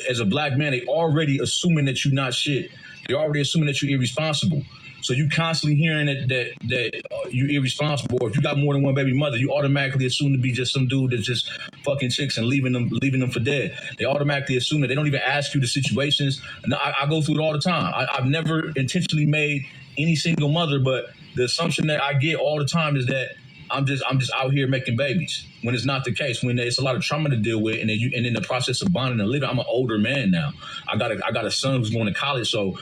as a black man, they already assuming that you're not shit. They're already assuming that you're irresponsible. So you constantly hearing that you're irresponsible. Or if you got more than one baby mother, you automatically assume to be just some dude that's just fucking chicks and leaving them for dead. They automatically assume that. They don't even ask you the situations. No, I go through it all the time. I've never intentionally made any single mother, but the assumption that I get all the time is that I'm just out here making babies, when it's not the case. When there's a lot of trauma to deal with, and in the process of bonding and living, I'm an older man now. I got a son who's going to college, so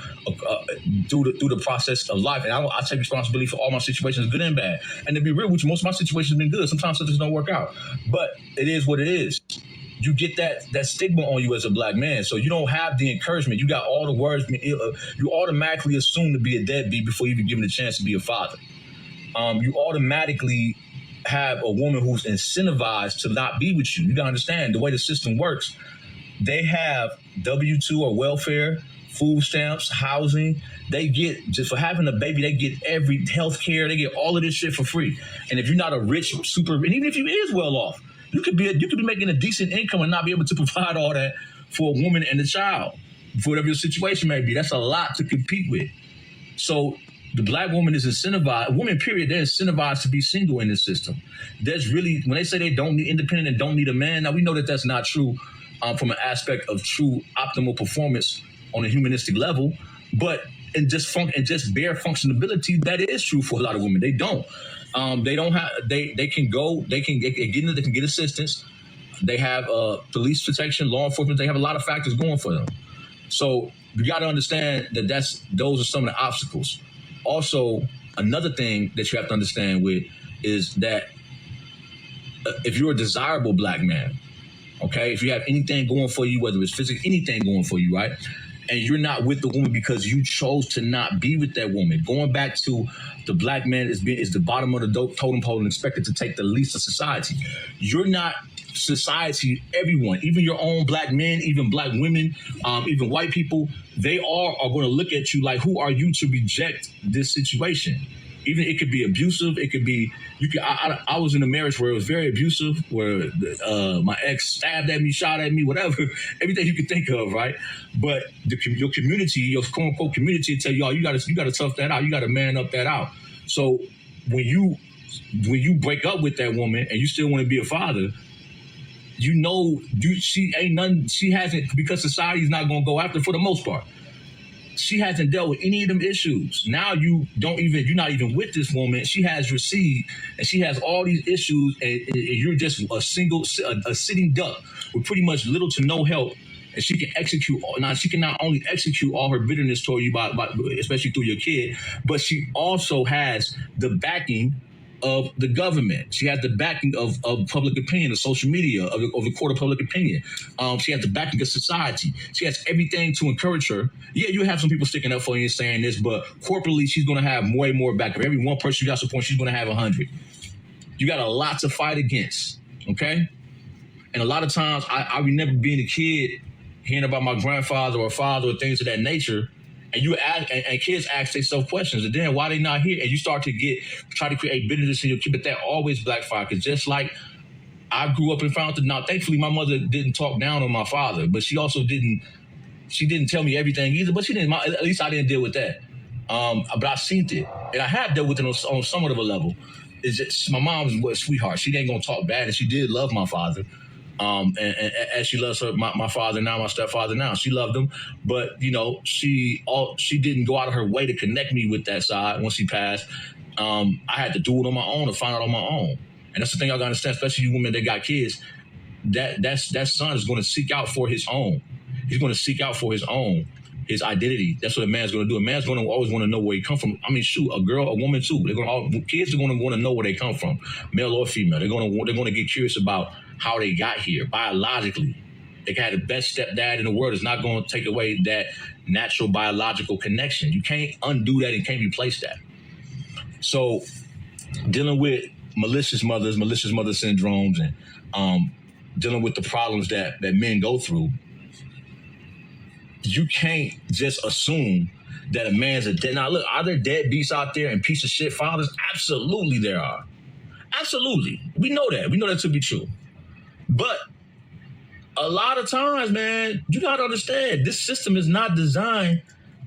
through the process of life, and I take responsibility for all my situations, good and bad. And to be real with you, most of my situations have been good. Sometimes things don't work out, but it is what it is. You get that stigma on you as a black man, so you don't have the encouragement. You got all the words. You automatically assume to be a deadbeat before you even given a chance to be a father. You automatically have a woman who's incentivized to not be with you. You gotta understand the way the system works. They have W-2 or welfare, food stamps, housing. They get, just for having a baby, they get every health care. They get all of this shit for free. And if you're not a rich, super, and even if you is well off, you could be making a decent income and not be able to provide all that for a woman and a child, for whatever your situation may be. That's a lot to compete with. So the black woman is incentivized, women period, they're incentivized to be single in this system. There's really, when they say they don't need independent and don't need a man, now we know that that's not true from an aspect of true optimal performance on a humanistic level, but in just bare functionability, that is true for a lot of women. They don't. They don't have, they can get assistance. They have police protection, law enforcement, they have a lot of factors going for them. So you got to understand that those are some of the obstacles. Also, another thing that you have to understand with is that if you're a desirable black man, okay, if you have anything going for you, whether it's physical, anything going for you, right, and you're not with the woman because you chose to not be with that woman, going back to the black man is the bottom of the totem pole and expected to take the least of society. You're not society, everyone, even your own black men, even black women, even white people, they all are going to look at you like, who are you to reject this situation? Even it could be abusive. It could be, I was in a marriage where it was very abusive, where my ex stabbed at me, shot at me, whatever, everything you could think of, right? But your community, your quote unquote community, tell y'all, you got to tough that out. You got to man up that out. So when you break up with that woman and you still want to be a father, she hasn't, because society's not going to go after, for the most part, she hasn't dealt with any of them issues. Now you're not even with this woman. She has received, and she has all these issues, and you're just a sitting duck with pretty much little to no help. And she can execute. Now she can not only execute all her bitterness toward you, by especially through your kid, but she also has the backing of the government. She has the backing of public opinion, of social media, of the court of public opinion. She has the backing of society. She has everything to encourage her. Yeah, you have some people sticking up for you and saying this, but corporately, she's going to have way more backing. For every one person you got support, she's going to have 100. You got a lot to fight against, okay? And a lot of times, I remember being a kid, hearing about my grandfather or father or things of that nature, and kids ask themselves questions, and then why they not here? And you start to try to create bitterness in your kid, but that always backfire. Because just like I grew up and found that, now thankfully my mother didn't talk down on my father, but she also didn't tell me everything either. But she didn't. At least I didn't deal with that. But I've seen it, and I have dealt with it on somewhat of a level. Is that my mom was a sweetheart. She ain't gonna talk bad, and she did love my father. And as she loves my father now, my stepfather now, she loved him, but she didn't go out of her way to connect me with that side. Once he passed, I had to do it on my own, to find out on my own. And that's the thing y'all gotta understand, especially you women that got kids. That son is going to seek out for his own. He's going to seek out for his own, his identity. That's what a man's going to do. A man's going to always want to know where he come from. I mean, shoot, a girl, a woman too. Kids are going to want to know where they come from, male or female. They're going to get curious about how they got here biologically. They can have the best stepdad in the world. Is not going to take away that natural biological connection. You can't undo that and can't replace that. So dealing with malicious mother syndromes, and dealing with the problems that men go through, you can't just assume that a man's a dead. Now, look, are there deadbeats out there and piece of shit fathers? Absolutely, there are. Absolutely, we know that. We know that to be true. But a lot of times, man, you gotta understand this system is not designed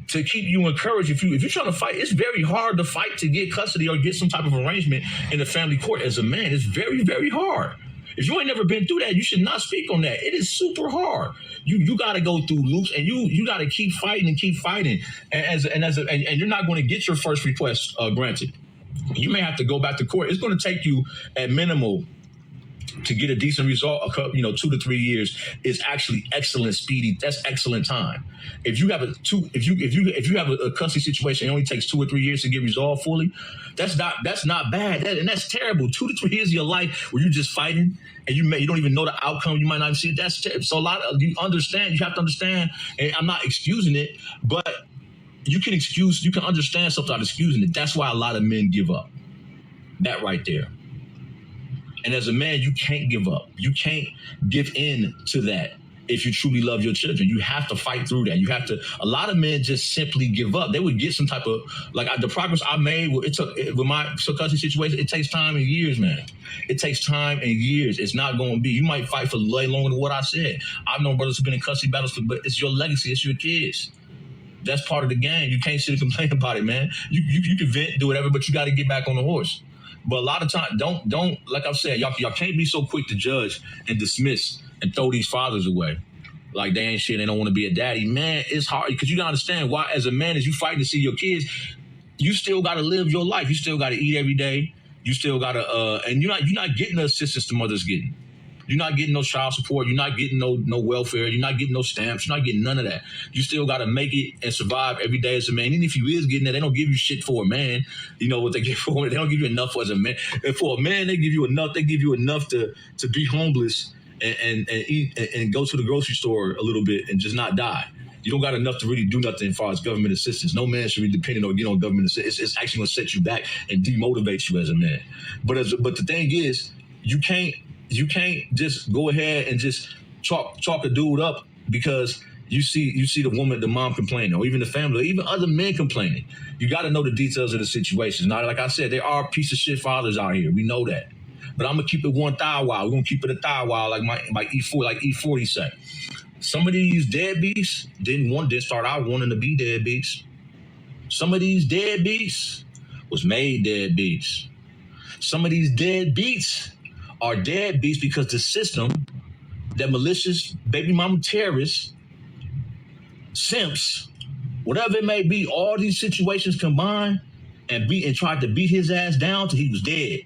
to keep you encouraged. If you're trying to fight, it's very hard to fight to get custody or get some type of arrangement in the family court as a man. It's very, very hard. If you ain't never been through that, you should not speak on that. It is super hard. You got to go through loops, and you got to keep fighting and keep fighting. And you're not going to get your first request granted. You may have to go back to court. It's going to take you at minimal to get a decent result, 2 to 3 years is actually excellent, speedy. That's excellent time. If you have a custody situation, it only takes 2 or 3 years to get resolved fully. That's not bad, and that's terrible. 2 to 3 years of your life where you're just fighting and you don't even know the outcome. You might not even see it. That's terrible. So you have to understand. And I'm not excusing it, but you can understand something without excusing it. That's why a lot of men give up. That right there. And as a man, you can't give up. You can't give in to that if you truly love your children. You have to fight through that. A lot of men just simply give up. They would get some type of, the progress I made with my custody situation, it takes time and years, man. It takes time and years. It's not going to be, you might fight for way longer than what I said. I've known brothers who've been in custody battles, but it's your legacy, it's your kids. That's part of the game. You can't sit and complain about it, man. You can vent, do whatever, but you got to get back on the horse. But a lot of times, don't like I've said, y'all can't be so quick to judge and dismiss and throw these fathers away. Like they ain't shit, they don't want to be a daddy. Man, it's hard because you gotta understand why, as a man, as you fighting to see your kids, you still gotta live your life. You still gotta eat every day. You still gotta and you're not getting the assistance the mother's getting. You're not getting no child support. You're not getting no welfare. You're not getting no stamps. You're not getting none of that. You still got to make it and survive every day as a man. Even if you is getting that, they don't give you shit for a man. You know what they give for? They don't give you enough as a man. And for a man, they give you enough. They give you enough to be homeless and eat and go to the grocery store a little bit and just not die. You don't got enough to really do nothing as far as government assistance. No man should be dependent on government assistance. It's actually going to set you back and demotivate you as a man. But the thing is, you can't just go ahead and just chalk a dude up because you see the woman, the mom complaining, or even the family, or even other men complaining. You got to know the details of the situation. Now, like I said, there are piece of shit fathers out here. We know that. But I'm gonna keep it one thigh wild. We're gonna keep it a thigh wild, like my E40 say. Some of these deadbeats didn't start out wanting to be deadbeats. Some of these deadbeats was made deadbeats. Some of these deadbeats are deadbeats because the system, that malicious baby mama terrorists, simps, whatever it may be, all these situations combined and tried to beat his ass down till he was dead.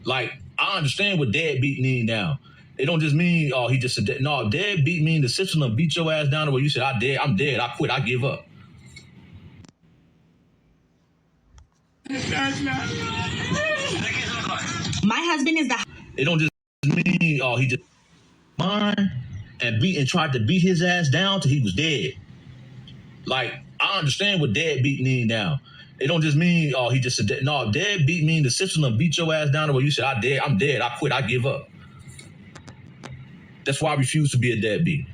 Like, I understand what deadbeat mean now. It don't just mean, oh, he just a dead. No, deadbeat mean the system will beat your ass down to where you said, I'm dead, I quit, I give up. My husband is the... It don't just mean, oh, he just mine and tried to beat his ass down till he was dead. Like, I understand what deadbeat mean now. It don't just mean, oh, he just a dead. No, deadbeat mean the system will beat your ass down to where you said, I'm dead, I quit, I give up. That's why I refuse to be a deadbeat.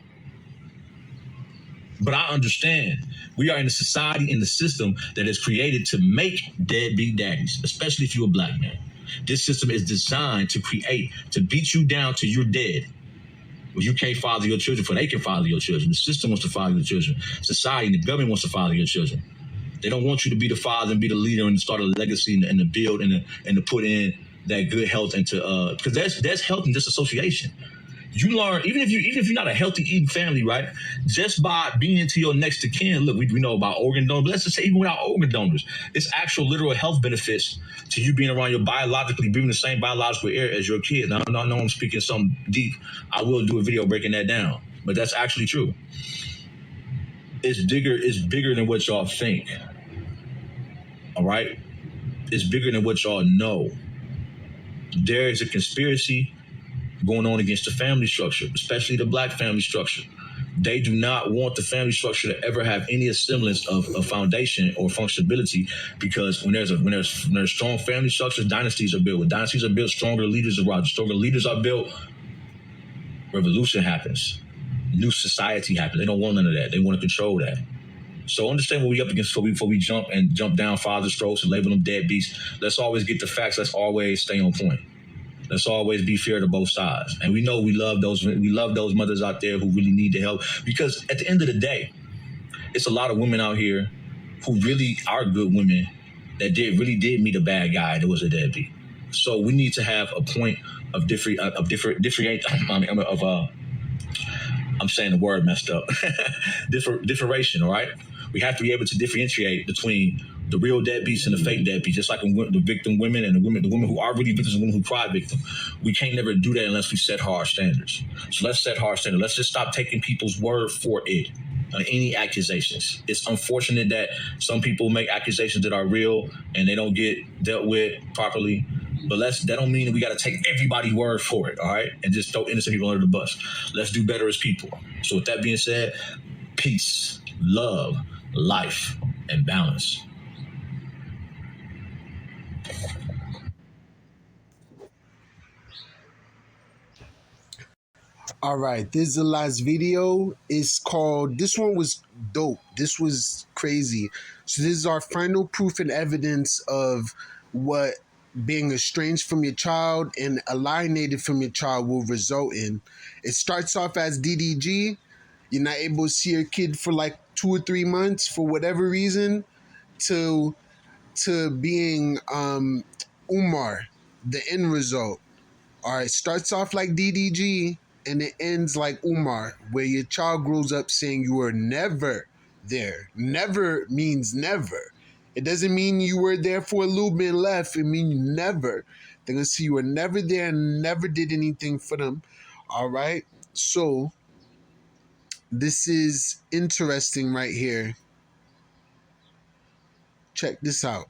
But I understand we are in a society, in the system that is created to make deadbeat daddies, especially if you're a black man. This system is designed to beat you down till you're dead. Well, you can't father your children, for they can father your children. The system wants to father your children. Society and the government wants to father your children. They don't want you to be the father and be the leader and start a legacy and to build and to put in that good health into because there's health in disassociation. You learn, even if you're not a healthy eating family, right? Just by being to your next of kin, look, we know about organ donors, but let's just say even without organ donors, it's actual literal health benefits to you being around your biologically, breathing the same biological air as your kids. Now, I know I'm speaking something deep. I will do a video breaking that down, but that's actually true. It's bigger than what y'all think. All right? It's bigger than what y'all know. There is a conspiracy going on against the family structure, especially the black family structure. They do not want the family structure to ever have any semblance of a foundation or functionability, because when there's strong family structures, dynasties are built. When dynasties are built, stronger leaders arise. Stronger leaders are built, revolution happens. New society happens. They don't want none of that. They want to control that. So understand what we up against before we jump down father's throats and label them deadbeats. Let's always get the facts. Let's always stay on point. Let's always be fair to both sides. And we know we love those mothers out there who really need the help, because at the end of the day, it's a lot of women out here who really are good women that really did meet a bad guy that was a deadbeat. So we need to have a point of I'm saying the word messed up. Differentiation, all right? We have to be able to differentiate between the real deadbeats and the fake deadbeats, just like the victim women and the women who are really victims and the women who cry victim. We can't never do that unless we set hard standards. So let's set hard standards. Let's just stop taking people's word for it on any accusations. It's unfortunate that some people make accusations that are real and they don't get dealt with properly. But that don't mean that we got to take everybody's word for it, all right? And just throw innocent people under the bus. Let's do better as people. So with that being said, peace, love, life, and balance. All right, this is the last video. It's called, this one was dope. This was crazy. So this is our final proof and evidence of what being estranged from your child and alienated from your child will result in. It starts off as DDG. You're not able to see your kid for like 2 or 3 months for whatever reason, to being Umar, the end result. All right, starts off like DDG and it ends like Umar, where your child grows up saying you were never there. Never means never. It doesn't mean you were there for a little bit and left. It means you never. They're going to see you were never there and never did anything for them. All right? So, this is interesting right here. Check this out.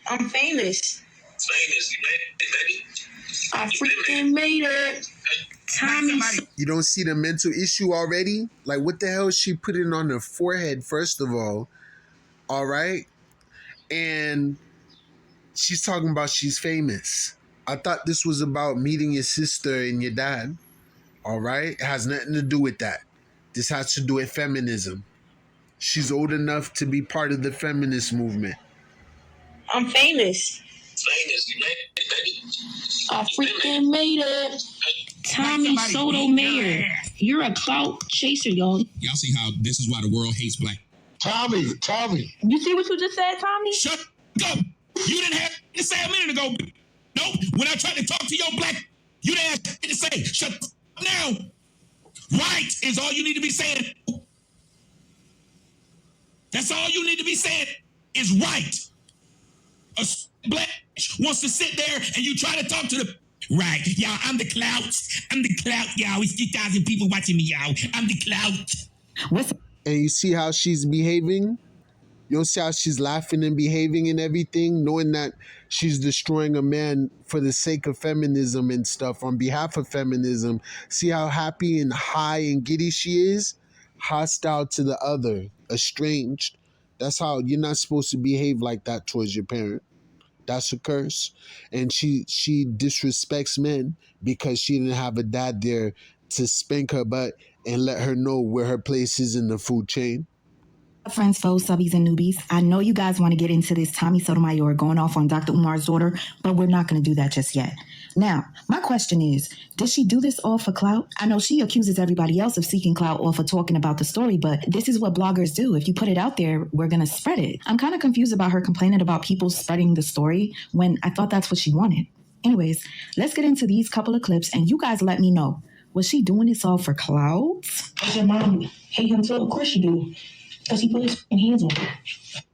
I'm famous. I freaking made it. Tommy. You don't see the mental issue already? Like, what the hell is she putting on her forehead, first of all? All right? And she's talking about she's famous. I thought this was about meeting your sister and your dad. All right? It has nothing to do with that. This has to do with feminism. She's old enough to be part of the feminist movement. I'm famous. I freaking made it. Tommy Soto Mayor. You're a clout chaser, y'all. Y'all see how this is why the world hates black. Tommy. You see what you just said, Tommy? Shut up. You didn't have to say a minute ago. No, when I tried to talk to your black, you didn't have to say, shut up now. Right is all you need to be saying. That's all you need to be saying is right. A black wants to sit there and you try to talk to the right. Y'all, I'm the clout, y'all. It's 3,000 people watching me, y'all. I'm the clout. And you see how she's behaving? You don't see how she's laughing and behaving and everything, knowing that she's destroying a man for the sake of feminism and stuff, on behalf of feminism. See how happy and high and giddy she is? Hostile to the other, estranged. That's how you're not supposed to behave like that towards your parent. That's a curse. And she disrespects men because she didn't have a dad there to spank her butt and let her know where her place is in the food chain. Friends, foes, subbies, and newbies, I know you guys want to get into this Tommy Sotomayor going off on Dr. Umar's daughter, but we're not going to do that just yet. Now, my question is, did she do this all for clout? I know she accuses everybody else of seeking clout or for talking about the story, but this is what bloggers do. If you put it out there, we're going to spread it. I'm kind of confused about her complaining about people spreading the story when I thought that's what she wanted. Anyways, let's get into these couple of clips and you guys let me know. Was she doing this all for clout? Does your mom hate him too? Of course she do. Because he put his hands on her.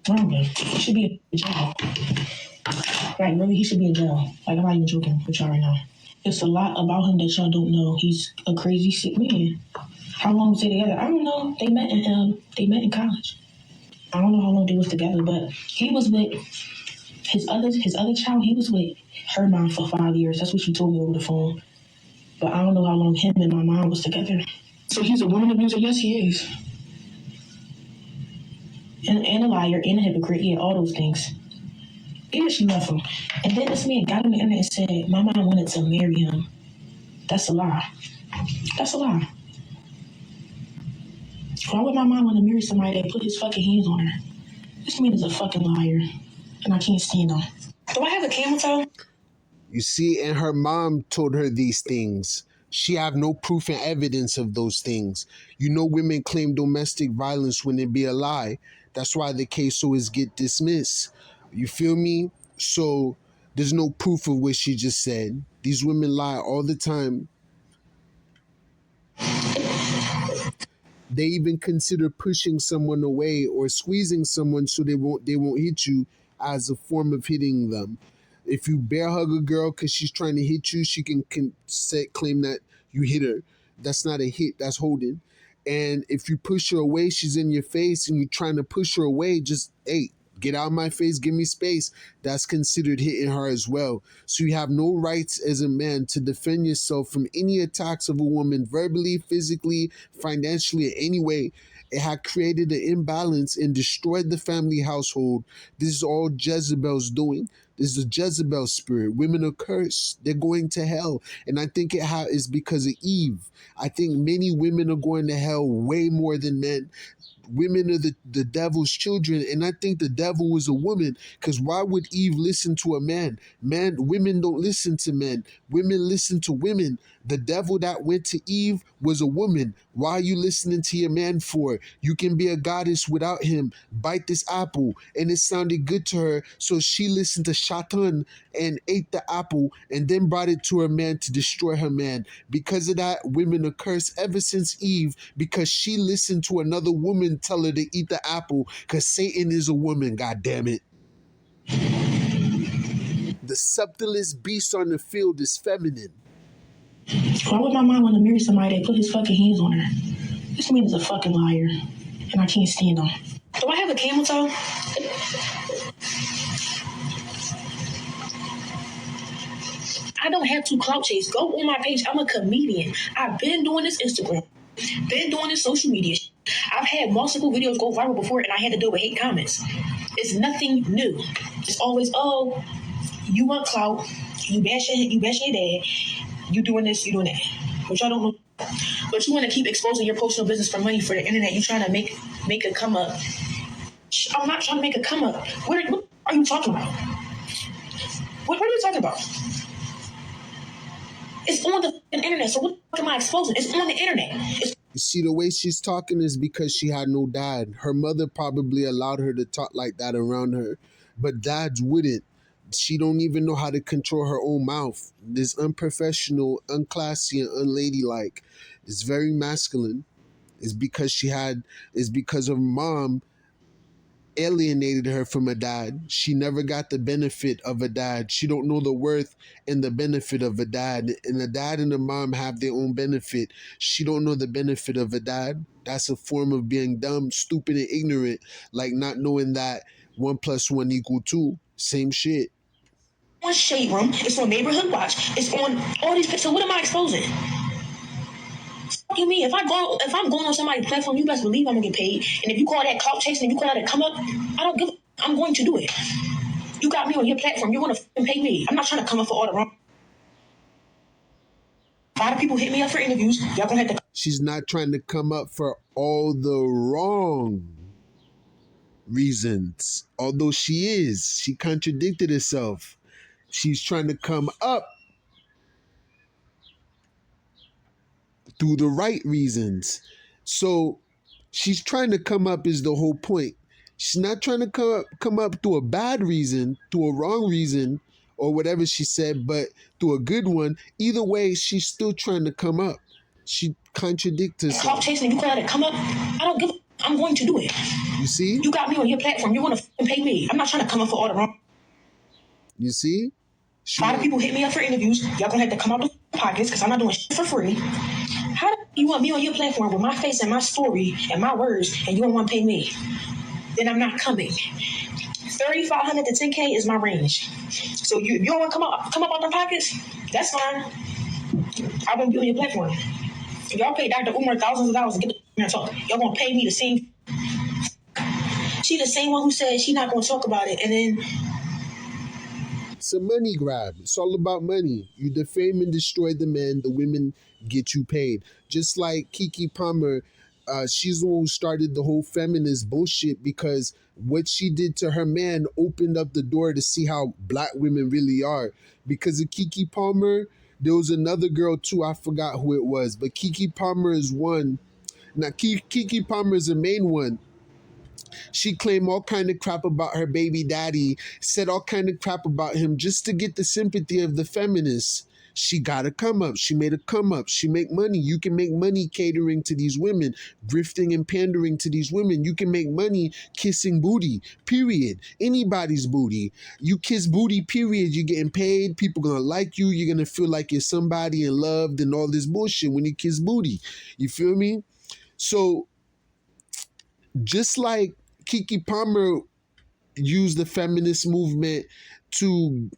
Wrong way. He should be in jail. Right, really, he should be in jail. Like, I'm not even joking with y'all right now. It's a lot about him that y'all don't know. He's a crazy, sick man. How long was they together? I don't know. They met in college. I don't know how long they was together, but he was with His other child, he was with her mom for 5 years. That's what she told me over the phone. But I don't know how long him and my mom was together. So he's a woman abuser? Yes, he is. And a liar, and a hypocrite, yeah, all those things. Yeah, she left him. And then this man got on the internet and said, my mom wanted to marry him. That's a lie. That's a lie. Why would my mom want to marry somebody that put his fucking hands on her? This man is a fucking liar. And I can't stand him. Do I have a camel toe? You see, and her mom told her these things. She have no proof and evidence of those things. You know, women claim domestic violence when it be a lie. That's why the case always get dismissed. You feel me? So there's no proof of what she just said. These women lie all the time. They even consider pushing someone away or squeezing someone so they won't hit you as a form of hitting them. If you bear hug a girl because she's trying to hit you, she can claim that you hit her. That's not a hit, that's holding. And if you push her away, she's in your face and you're trying to push her away, just, hey, get out of my face, give me space. That's considered hitting her as well. So you have no rights as a man to defend yourself from any attacks of a woman, verbally, physically, financially, in any way. It had created an imbalance and destroyed the family household. This is all Jezebel's doing. This is the Jezebel spirit. Women are cursed. They're going to hell. And I think it is because of Eve. I think many women are going to hell way more than men. Women are the devil's children, and I think the devil was a woman, because why would Eve listen to a man? Women don't listen to men. Women listen to women. The devil that went to Eve was a woman. Why are you listening to your man for? You can be a goddess without him. Bite this apple. And it sounded good to her, so she listened to Shaitan and ate the apple and then brought it to her man to destroy her man. Because of that, women are cursed ever since Eve, because she listened to another woman tell her to eat the apple, because Satan is a woman, god damn it. The subtlest beast on the field is feminine. Why would my mom want to marry somebody that put his fucking hands on her? This man is a fucking liar. And I can't stand him. Do I have a camel toe? I don't have to clout chase. Go on my page. I'm a comedian. I've been doing this Instagram. Been doing this social media. I've had multiple videos go viral before, and I had to deal with hate comments. It's nothing new. It's always, oh, you want clout. You bashing your dad. You doing this, you doing that. Which I don't know. But you want to keep exposing your personal business for money for the internet. You trying to make a come up. I'm not trying to make a come up. What are you talking about? What are you talking about? It's on the internet, so what the fuck am I exposing? It's on the internet. You see, the way she's talking is because she had no dad. Her mother probably allowed her to talk like that around her, but dads wouldn't. She don't even know how to control her own mouth. This unprofessional, unclassy, and unladylike. It's very masculine. It's because her mom alienated her from a dad. She never got the benefit of a dad. She don't know the worth and the benefit of a dad. And the dad and the mom have their own benefit. She don't know the benefit of a dad. That's a form of being dumb, stupid, and ignorant. Like not knowing that 1 + 1 = 2. Same shit. On Shade Room, it's on Neighborhood Watch, it's on all these. So what am I exposing? What do you mean? If I'm going on somebody's platform, you best believe I'm gonna get paid. And if you call that clout chasing, if you call that a come up, I don't give. I'm going to do it. You got me on your platform. You're gonna pay me. I'm not trying to come up for all the wrong. A lot of people hit me up for interviews. Y'all gonna have to. She's not trying to come up for all the wrong reasons. Although she contradicted herself. She's trying to come up through the right reasons. So she's trying to come up is the whole point. She's not trying to come up through a bad reason, through a wrong reason, or whatever she said, but through a good one. Either way, she's still trying to come up. She contradicts herself. Clout chasing, if you call that a come up, I don't give. I'm going to do it. You see? You got me on your platform. You're gonna pay me. I'm not trying to come up for all the wrong. You see? A lot of people hit me up for interviews. Y'all gonna have to come out of the pockets because I'm not doing shit for free. How do you want me on your platform with my face and my story and my words, and you don't want to pay me? Then I'm not coming. $3,500 to $10K is my range. So if you don't want to come up out the pockets, that's fine. I won't be on your platform. If y'all pay Dr. Umar thousands of dollars to get the here and talk, y'all gonna pay me the same. She the same one who said she not gonna talk about it, and then it's a money grab. It's all about money. You defame and destroy the men, the women get you paid. Just like Keke Palmer, she's the one who started the whole feminist bullshit because what she did to her man opened up the door to see how black women really are. Because of Keke Palmer, there was another girl too, I forgot who it was, but Keke Palmer is one. Now, Keke Palmer is the main one. She claimed all kind of crap about her baby daddy, said all kind of crap about him just to get the sympathy of the feminists. She got a come up. She made a come up. She make money. You can make money catering to these women, grifting and pandering to these women. You can make money kissing booty, period. Anybody's booty. You kiss booty, period. You're getting paid. People gonna like you. You're gonna feel like you're somebody and loved and all this bullshit when you kiss booty. You feel me? So just like Keke Palmer used the feminist movement to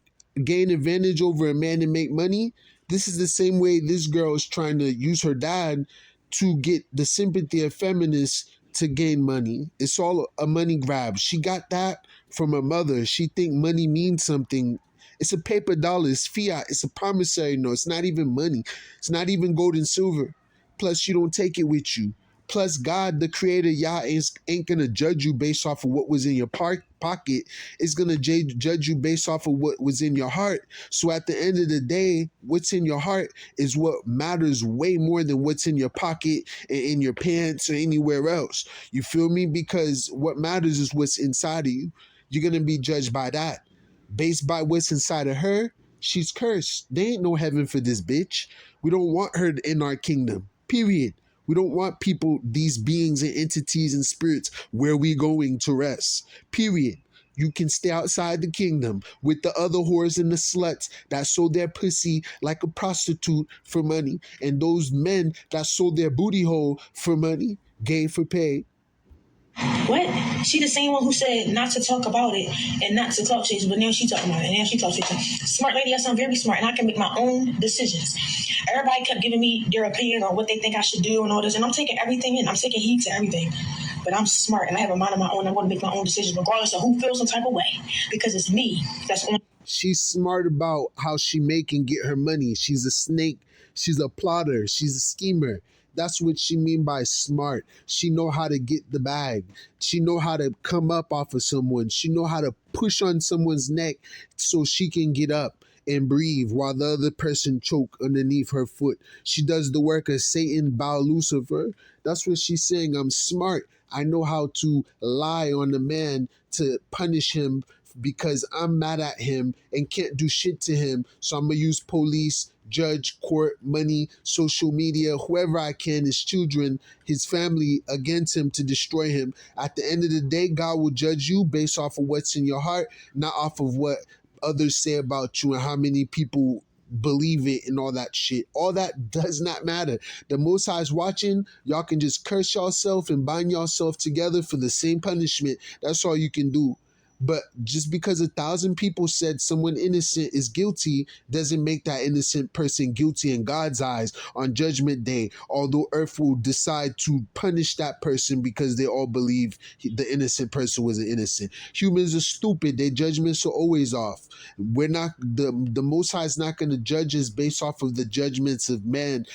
gain advantage over a man and make money, this is the same way this girl is trying to use her dad to get the sympathy of feminists to gain money. It's all a money grab. She got that from her mother. She think money means something. It's a paper dollar. It's fiat. It's a promissory note. It's not even money. It's not even gold and silver. Plus, you don't take it with you. Plus, God, the creator, Yah, ain't going to judge you based off of what was in your pocket. It's going to judge you based off of what was in your heart. So at the end of the day, what's in your heart is what matters way more than what's in your pocket and in your pants or anywhere else. You feel me? Because what matters is what's inside of you. You're going to be judged by that. Based by what's inside of her, she's cursed. There ain't no heaven for this bitch. We don't want her in our kingdom, period. We don't want people, these beings and entities and spirits, where we going to rest, period. You can stay outside the kingdom with the other whores and the sluts that sold their pussy like a prostitute for money, and those men that sold their booty hole for money, gay for pay. what? She the same one who said not to talk about it and not to talk shit, but now she talking about it, and now she talks shit. Smart lady, yes, I'm very smart, and I can make my own decisions. Everybody kept giving me their opinion on what they think I should do and all this, and I'm taking everything in. I'm taking heed to everything. But I'm smart, and I have a mind of my own. I'm going to make my own decisions, regardless of who feels some type of way, because it's me that's on. She's smart about how she make and get her money. She's a snake. She's a plotter. She's a schemer. That's what she mean by smart. She know how to get the bag. She know how to come up off of someone. She know how to push on someone's neck so she can get up and breathe while the other person choke underneath her foot. She does the work of Satan, Baal, Lucifer. That's what she's saying. I'm smart. I know how to lie on the man to punish him because I'm mad at him and can't do shit to him. So I'm going to use police, judge, court, money, social media, whoever I can, his children, his family, against him to destroy him. At the end of the day, God will judge you based off of what's in your heart, not off of what others say about you and how many people believe it and all that shit. All that does not matter. The Most High is watching. Y'all can just curse yourself and bind yourself together for the same punishment. That's all you can do. But just because 1,000 people said someone innocent is guilty doesn't make that innocent person guilty in God's eyes on Judgment Day, although Earth will decide to punish that person because they all believe the innocent person was innocent. Humans are stupid. Their judgments are always off. We're not, the Most High is not going to judge us based off of the judgments of men,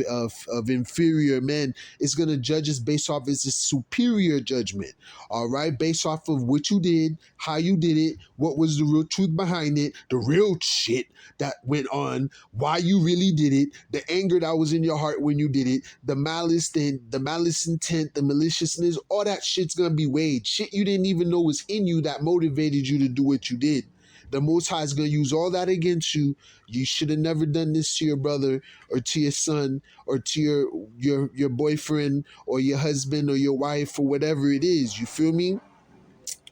of inferior men. It's going to judge us based off of its superior judgment, all right? Based off of what you did, how you did it, what was the real truth behind it, the real shit that went on, why you really did it, the anger that was in your heart when you did it, the malice, the malice intent, the maliciousness, all that shit's gonna be weighed. Shit you didn't even know was in you that motivated you to do what you did. The Most High is going to use all that against you. You should have never done this to your brother or to your son or to your boyfriend or your husband or your wife or whatever it is. You feel me?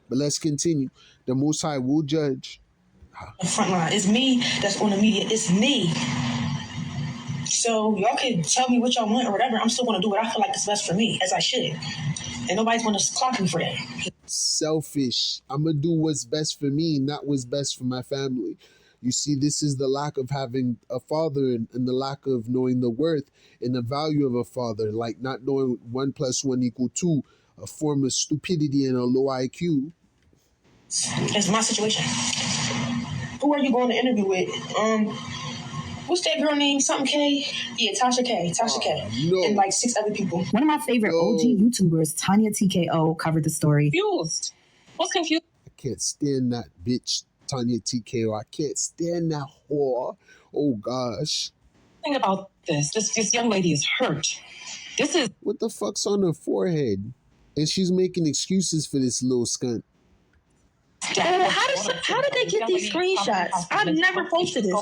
But let's continue. The Most High will judge. The front line. It's me that's on the media. It's me. So y'all can tell me what y'all want or whatever. I'm still going to do what I feel like is best for me, as I should. And nobody's going to clock me for that. selfish. I'm gonna do what's best for me, not what's best for my family. You see, this is the lack of having a father, and the lack of knowing the worth and the value of a father, like not knowing 1 + 1 = 2, a form of stupidity and a low IQ. It's my situation. Who are you going to interview with? What's that girl named? Something K? Yeah, Tasha K. No. And like 6 other people. One of my favorite OG YouTubers, Tanya TKO, covered the story. Confused. What's confused? I can't stand that bitch, Tanya TKO. I can't stand that whore. Oh gosh. Thing about this young lady is hurt. This is what the fuck's on her forehead, and she's making excuses for this little skunt. How did they get these screenshots? I've never posted this.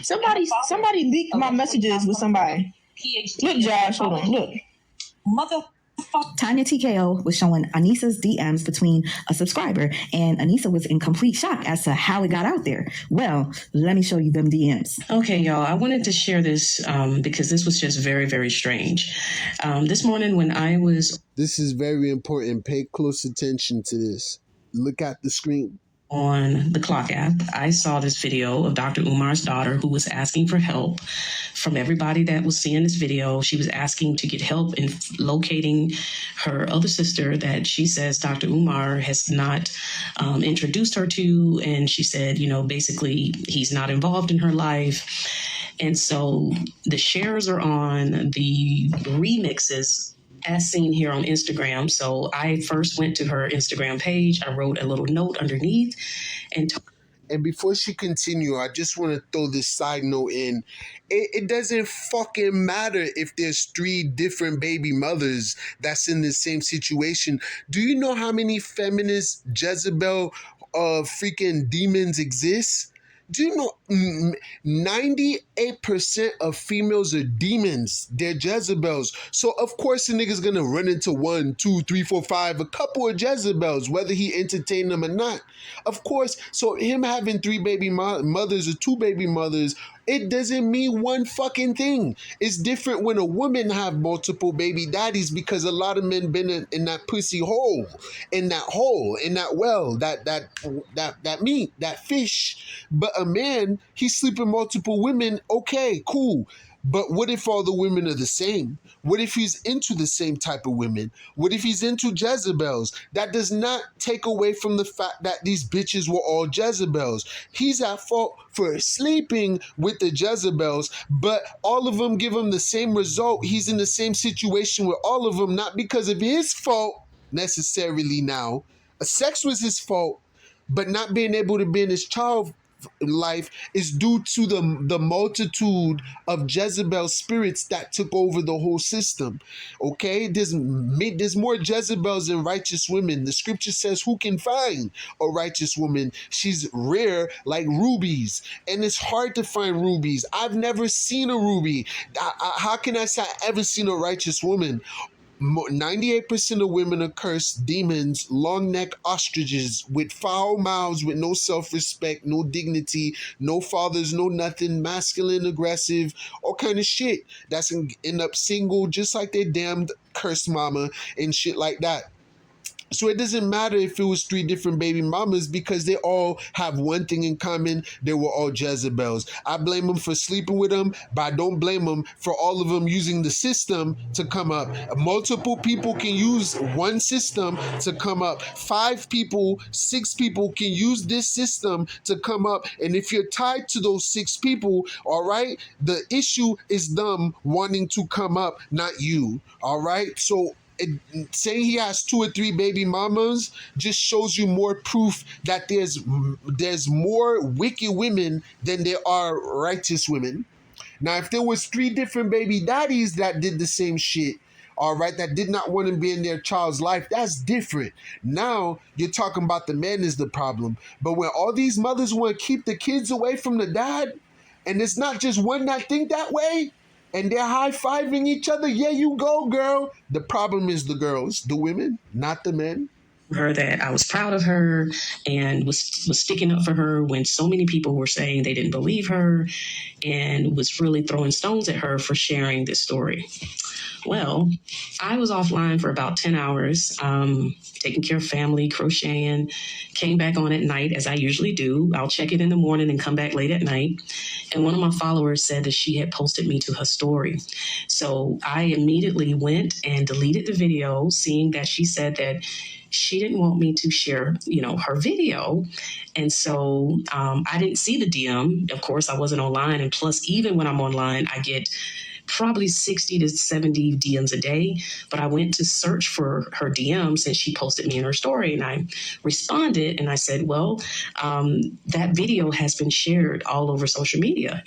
Somebody leaked my messages with somebody. Look, Josh, hold on, look. Tanya TKO was showing Anissa's DMs between a subscriber, and Anissa was in complete shock as to how it got out there. Well, let me show you them DMs. Okay, y'all, I wanted to share this because this was just very, very strange. This morning when I was... This is very important. Pay close attention to this. Look at the screen. On the Clock app, I saw this video of Dr. Umar's daughter who was asking for help from everybody that was seeing this video. She was asking to get help in locating her other sister that she says Dr. Umar has not introduced her to. And she said, you know, basically he's not involved in her life. And so the shares are on, the remixes as seen here on Instagram. So I first went to her Instagram page. I wrote a little note underneath. And before she continue, I just want to throw this side note in. It doesn't fucking matter if there's 3 different baby mothers that's in the same situation. Do you know how many feminist Jezebel freaking demons exist? Do you know 98% of females are demons? They're Jezebels. So of course the nigga's gonna run into 1, 2, 3, 4, 5, a couple of Jezebels, whether he entertain them or not. Of course, so him having 3 baby mothers or 2 baby mothers, it doesn't mean one fucking thing. It's different when a woman have multiple baby daddies, because a lot of men been in that pussy hole, in that well, that meat, that fish. But a man, he's sleeping multiple women. Okay, cool. But what if all the women are the same? What if he's into the same type of women? What if he's into Jezebels? That does not take away from the fact that these bitches were all Jezebels. He's at fault for sleeping with the Jezebels, but all of them give him the same result. He's in the same situation with all of them, not because of his fault necessarily now. Sex was his fault, but not being able to be in his child life is due to the multitude of Jezebel spirits that took over the whole system. Okay, there's more Jezebels than righteous women. The scripture says, who can find a righteous woman? She's rare like rubies, and it's hard to find rubies. I've never seen a ruby. How can I say I ever seen a righteous woman? 98% of women are cursed demons, long neck ostriches with foul mouths, with no self-respect, no dignity, no fathers, no nothing, masculine, aggressive, all kind of shit. That's end up single, just like their damned cursed mama and shit like that. So it doesn't matter if it was 3 different baby mamas, because they all have one thing in common. They were all Jezebels. I blame them for sleeping with them, but I don't blame them for all of them using the system to come up. Multiple people can use one system to come up. 5 people, 6 people can use this system to come up. And if you're tied to those 6 people, all right, the issue is them wanting to come up, not you. All right, so saying he has 2 or 3 baby mamas just shows you more proof that there's more wicked women than there are righteous women. Now, if there was 3 different baby daddies that did the same shit, all right, that did not want to be in their child's life, that's different. Now you're talking about the man is the problem. But when all these mothers want to keep the kids away from the dad, and it's not just one that think that way, and they're high-fiving each other, yeah, you go, girl. The problem is the girls, the women, not the men. Her that I was proud of her and was sticking up for her when so many people were saying they didn't believe her, and was really throwing stones at her for sharing this story. Well, I was offline for about 10 hours, taking care of family, crocheting, came back on at night as I usually do. I'll check it in the morning and come back late at night. And one of my followers said that she had posted me to her story. So I immediately went and deleted the video, seeing that she said that she didn't want me to share, her video. And so I didn't see the DM. Of course, I wasn't online. And plus, even when I'm online, I get probably 60 to 70 DMs a day. But I went to search for her DM since she posted me in her story. And I responded and I said, well, that video has been shared all over social media.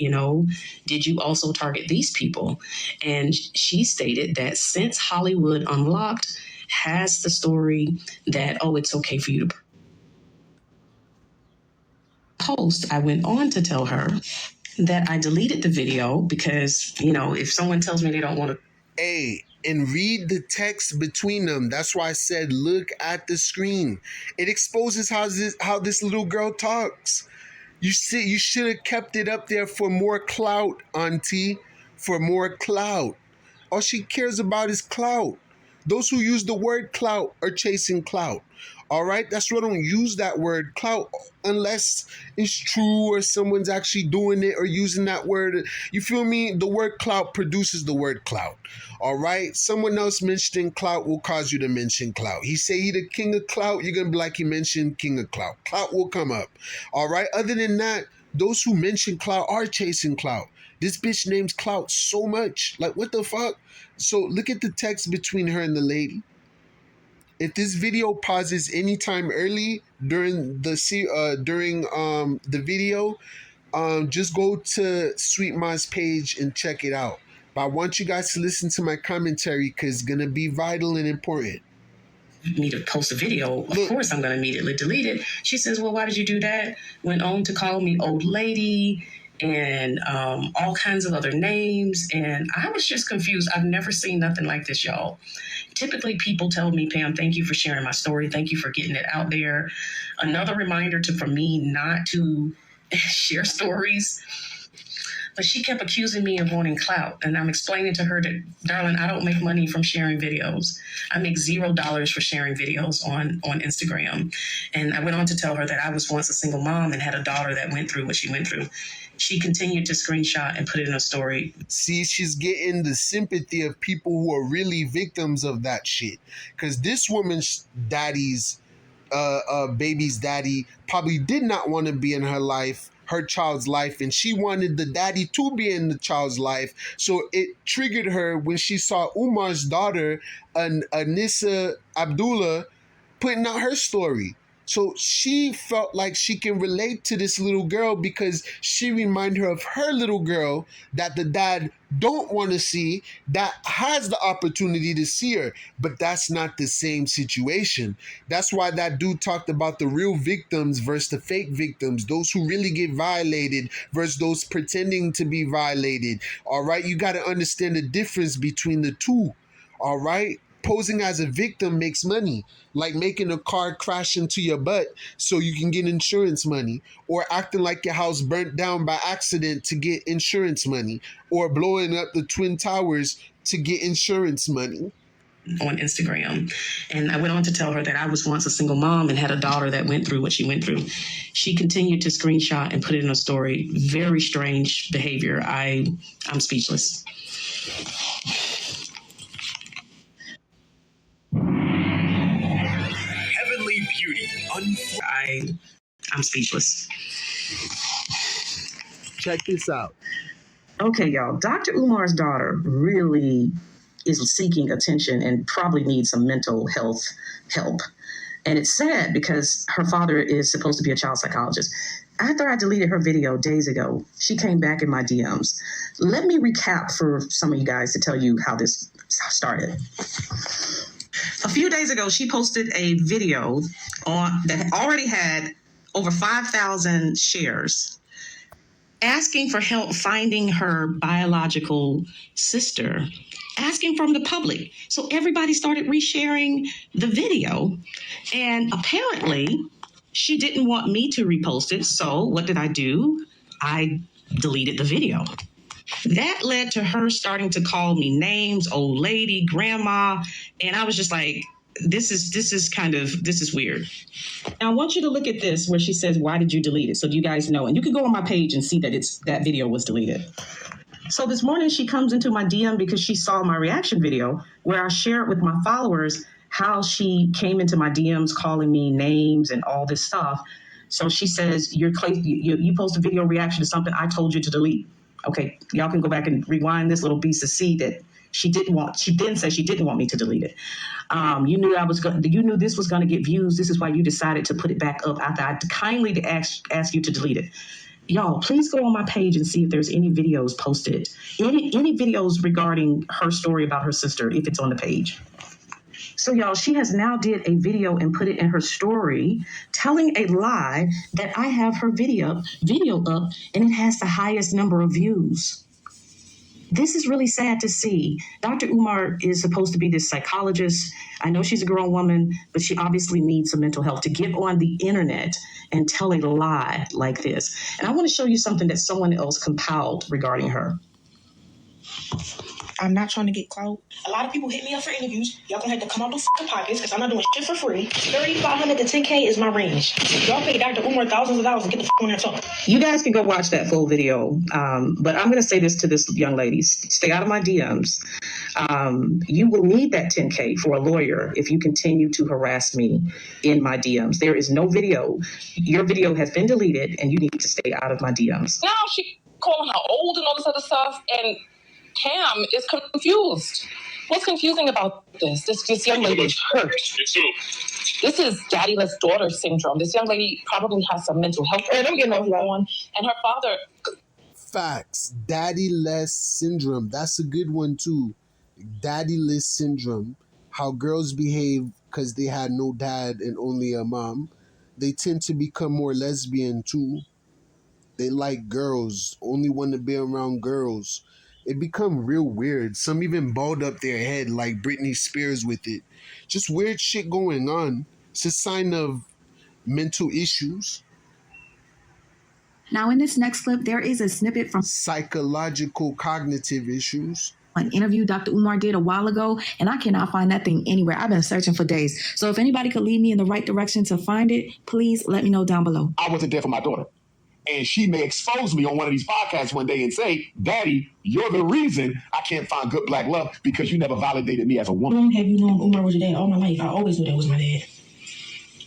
Did you also target these people? And she stated that since Hollywood Unlocked has the story that, it's okay for you to post, I went on to tell her that I deleted the video because, if someone tells me they don't want to. Hey, and read the text between them. That's why I said, look at the screen. It exposes how this little girl talks. You should have kept it up there for more clout, auntie, for more clout. All she cares about is clout. Those who use the word clout are chasing clout. All right? That's why I don't use that word clout unless it's true or someone's actually doing it or using that word. You feel me? The word clout produces the word clout. All right? Someone else mentioning clout will cause you to mention clout. He say he the king of clout, you're going to be like he mentioned king of clout. Clout will come up. All right? Other than that, those who mention clout are chasing clout. This bitch names clout so much. Like, what the fuck? So look at the text between her and the lady. If this video pauses anytime early during the video, just go to Sweet Ma's page and check it out. But I want you guys to listen to my commentary because it's gonna be vital and important. Me to post a video, of course I'm going to immediately delete it. She says, well, why did you do that? Went on to call me old lady and all kinds of other names. And I was just confused. I've never seen nothing like this, y'all. Typically, people tell me, Pam, thank you for sharing my story. Thank you for getting it out there. Another reminder for me not to share stories. But she kept accusing me of wanting clout. And I'm explaining to her that, darling, I don't make money from sharing videos. I make $0 for sharing videos on Instagram. And I went on to tell her that I was once a single mom and had a daughter that went through what she went through. She continued to screenshot and put it in a story. See, she's getting the sympathy of people who are really victims of that shit. Because this woman's daddy's, baby's daddy probably did not want to be in her child's life, and she wanted the daddy to be in the child's life. So it triggered her when she saw Umar's daughter, Abdullah, putting out her story. So she felt like she can relate to this little girl because she reminded her of her little girl that the dad don't want to see, that has the opportunity to see her. But that's not the same situation. That's why that dude talked about the real victims versus the fake victims, those who really get violated versus those pretending to be violated. All right? You got to understand the difference between the two. All right? Posing as a victim makes money, like making a car crash into your butt so you can get insurance money, or acting like your house burnt down by accident to get insurance money, or blowing up the Twin Towers to get insurance money. On Instagram. And I went on to tell her that I was once a single mom and had a daughter that went through what she went through. She continued to screenshot and put it in a story. Very strange behavior. I'm speechless. Heavenly beauty. I'm speechless. Check this out. Okay, y'all. Dr. Umar's daughter really is seeking attention and probably needs some mental health help. And it's sad because her father is supposed to be a child psychologist. After I deleted her video days ago, she came back in my DMs. Let me recap for some of you guys to tell you how this started. A few days ago, she posted a video that already had over 5,000 shares, asking for help finding her biological sister, asking from the public. So everybody started resharing the video. And apparently, she didn't want me to repost it. So what did I do? I deleted the video. That led to her starting to call me names, old lady, grandma, and I was just like, this is weird. Now I want you to look at this where she says, why did you delete it? So you guys know, and you can go on my page and see that that video was deleted. So this morning she comes into my DM because she saw my reaction video where I shared with my followers how she came into my DMs calling me names and all this stuff. So she says, you post a video reaction to something I told you to delete. Okay, y'all can go back and rewind this little piece to see that she didn't want. She then said she didn't want me to delete it. You knew this was going to get views. This is why you decided to put it back up after I kindly asked you to delete it. Y'all, please go on my page and see if there's any videos posted, any videos regarding her story about her sister, if it's on the page. So y'all, she has now did a video and put it in her story telling a lie that I have her video up and it has the highest number of views. This is really sad to see. Dr. Umar is supposed to be this psychologist. I know she's a grown woman, but she obviously needs some mental health to get on the internet and tell a lie like this. And I want to show you something that someone else compiled regarding her. I'm not trying to get clout. A lot of people hit me up for interviews. Y'all gonna have to come out the fucking pockets because I'm not doing shit for free. 3,500 to 10K is my range. Y'all pay Dr. Umar thousands of dollars to get the fuck on that talk. You guys can go watch that full video. But I'm going to say this to this young lady. Stay out of my DMs. You will need that 10K for a lawyer if you continue to harass me in my DMs. There is no video. Your video has been deleted and you need to stay out of my DMs. Now she calling her old and all this other stuff, and Cam is confused. What's confusing about this? This young lady is hurt. This is daddyless daughter syndrome. This young lady probably has some mental health issues going on, and her father. Facts. Daddyless syndrome. That's a good one too. Daddyless syndrome. How girls behave because they had no dad and only a mom. They tend to become more lesbian too. They like girls. Only want to be around girls. It become real weird. Some even balled up their head like Britney Spears with it. Just weird shit going on. It's a sign of mental issues. Now in this next clip, there is a snippet from psychological cognitive issues. An interview Dr. Umar did a while ago, and I cannot find that thing anywhere. I've been searching for days. So if anybody could lead me in the right direction to find it, please let me know down below. I wasn't there for my daughter. And she may expose me on one of these podcasts one day and say, Daddy, you're the reason I can't find good black love because you never validated me as a woman. How long have you known Umar was your dad? All my life. I always knew that was my dad.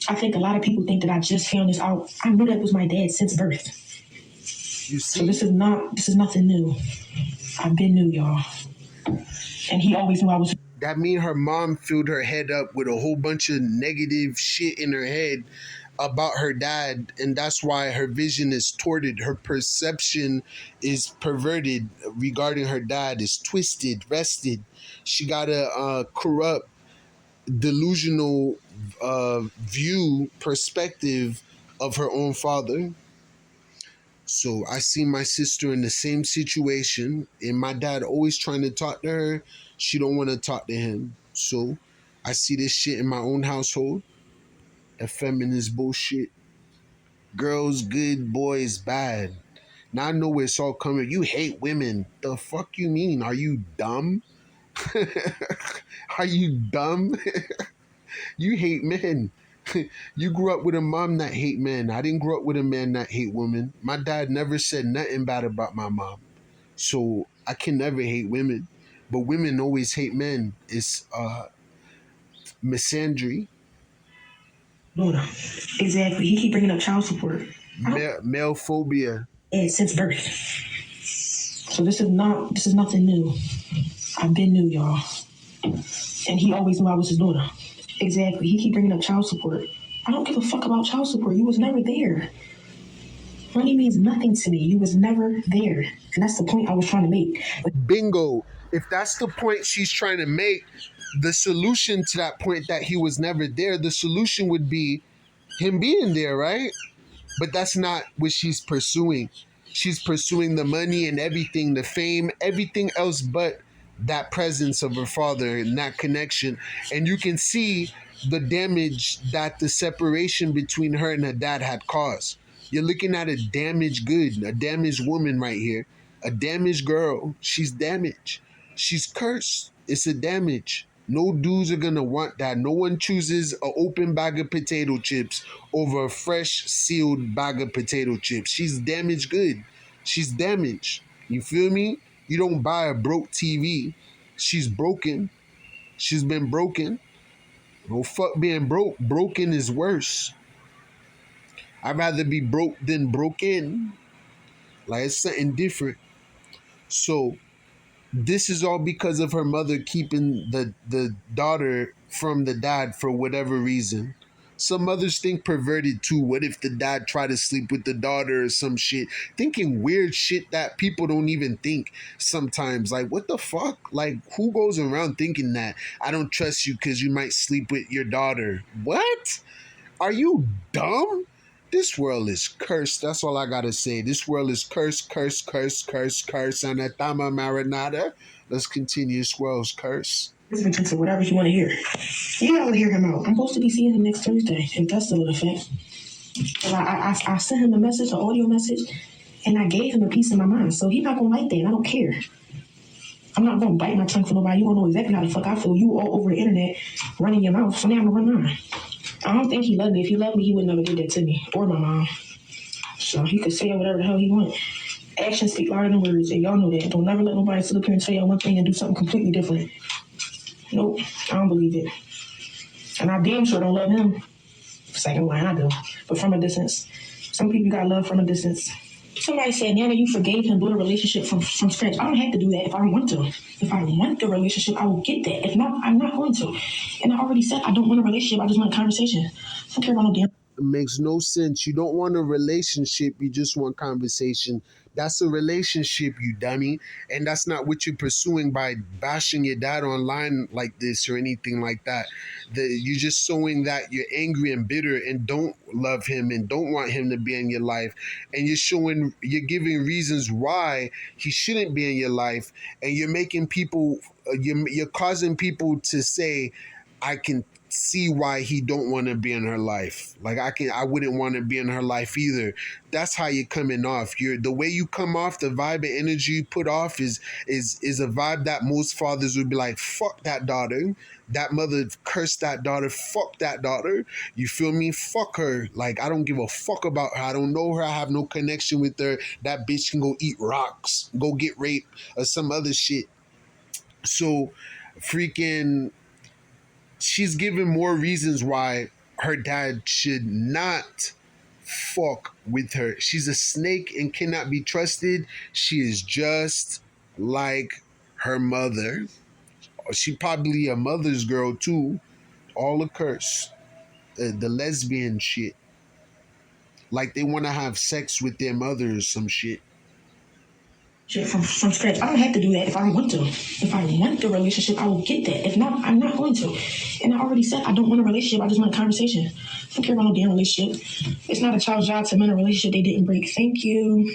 I think a lot of people think that I just found this out. I knew that was my dad since birth. You see? So this is nothing new. I've been new, y'all. And he always knew I was. That mean her mom filled her head up with a whole bunch of negative shit in her head about her dad, and that's why her vision is torted. Her perception is perverted regarding her dad, is twisted, rested. She got a corrupt, delusional perspective of her own father. So I see my sister in the same situation, and my dad always trying to talk to her. She don't want to talk to him. So I see this shit in my own household. That feminist bullshit. Girls good, boys bad. Now I know where it's all coming. You hate women. The fuck you mean? Are you dumb? Are you dumb? You hate men. You grew up with a mom that hate men. I didn't grow up with a man that hate women. My dad never said nothing bad about my mom. So I can never hate women. But women always hate men. It's misandry. Exactly. He keep bringing up child support. Male phobia. And since birth. So this is nothing new. I've been new, y'all. And he always knew I was his daughter. Exactly. He keep bringing up child support. I don't give a fuck about child support. You was never there. Money means nothing to me. You was never there. And that's the point I was trying to make. Bingo. If that's the point she's trying to make, the solution to that point that he was never there, the solution would be him being there, right? But that's not what she's pursuing. She's pursuing the money and everything, the fame, everything else but that presence of her father and that connection. And you can see the damage that the separation between her and her dad had caused. You're looking at a damaged good, a damaged woman right here. A damaged girl. She's damaged. She's cursed. It's a damage. No dudes are gonna want that. No one chooses an open bag of potato chips over a fresh sealed bag of potato chips. She's damaged good. She's damaged. You feel me? You don't buy a broke TV. She's broken. She's been broken. No fuck being broke. Broken is worse. I'd rather be broke than broken. Like, it's something different. So this is all because of her mother keeping the daughter from the dad for whatever reason. Some mothers think perverted too. What if the dad tried to sleep with the daughter or some shit? Thinking weird shit that people don't even think sometimes. Like, what the fuck? Like, who goes around thinking that? I don't trust you because you might sleep with your daughter. What? Are you dumb? This world is cursed. That's all I gotta say. This world is cursed, cursed, cursed, cursed, cursed. Anatama marinata. Let's continue. This world's cursed. Listen to whatever you want to hear. You gotta hear him out. I'm supposed to be seeing him next Thursday, if that's still in effect. And I sent him a message, an audio message, and I gave him a piece of my mind. So he's not gonna like that, and I don't care. I'm not gonna bite my tongue for nobody. You don't know exactly how the fuck I feel. You all over the internet running your mouth, so now I'm gonna run mine. I don't think he loved me. If he loved me, he would never do that to me or my mom. So he could say whatever the hell he wants. Actions speak louder than words, and y'all know that. Don't never let nobody sit up here and tell y'all one thing and do something completely different. Nope, I don't believe it. And I damn sure don't love him. Second line, I do. But from a distance. Some people got love from a distance. Somebody said, Nana, you forgave him, build a relationship from scratch. I don't have to do that if I don't want to. If I want the relationship, I will get that. If not, I'm not going to. And I already said I don't want a relationship. I just want a conversation. I don't care about no damn. It makes no sense. You don't want a relationship. You just want conversation. That's a relationship, you dummy. And that's not what you're pursuing by bashing your dad online like this or anything like that. You're just showing that you're angry and bitter and don't love him and don't want him to be in your life. And you're giving reasons why he shouldn't be in your life. And you're making people, you're causing people to say, I can see why he don't want to be in her life. Like I wouldn't want to be in her life either. That's how you're coming off. The way you come off, the vibe and energy you put off is a vibe that most fathers would be like, fuck that daughter. That mother cursed that daughter. Fuck that daughter. You feel me? Fuck her. Like, I don't give a fuck about her. I don't know her. I have no connection with her. That bitch can go eat rocks, go get raped or some other shit. So freaking she's given more reasons why her dad should not fuck with her. She's a snake and cannot be trusted. She is just like her mother. She probably a mother's girl too. All a curse. The lesbian shit. Like they want to have sex with their mother or some shit. From scratch. I don't have to do that if I want to. If I want the relationship, I will get that. If not, I'm not going to. And I already said I don't want a relationship. I just want a conversation. I don't care about no damn relationship. It's not a child's job to mend a relationship they didn't break. Thank you.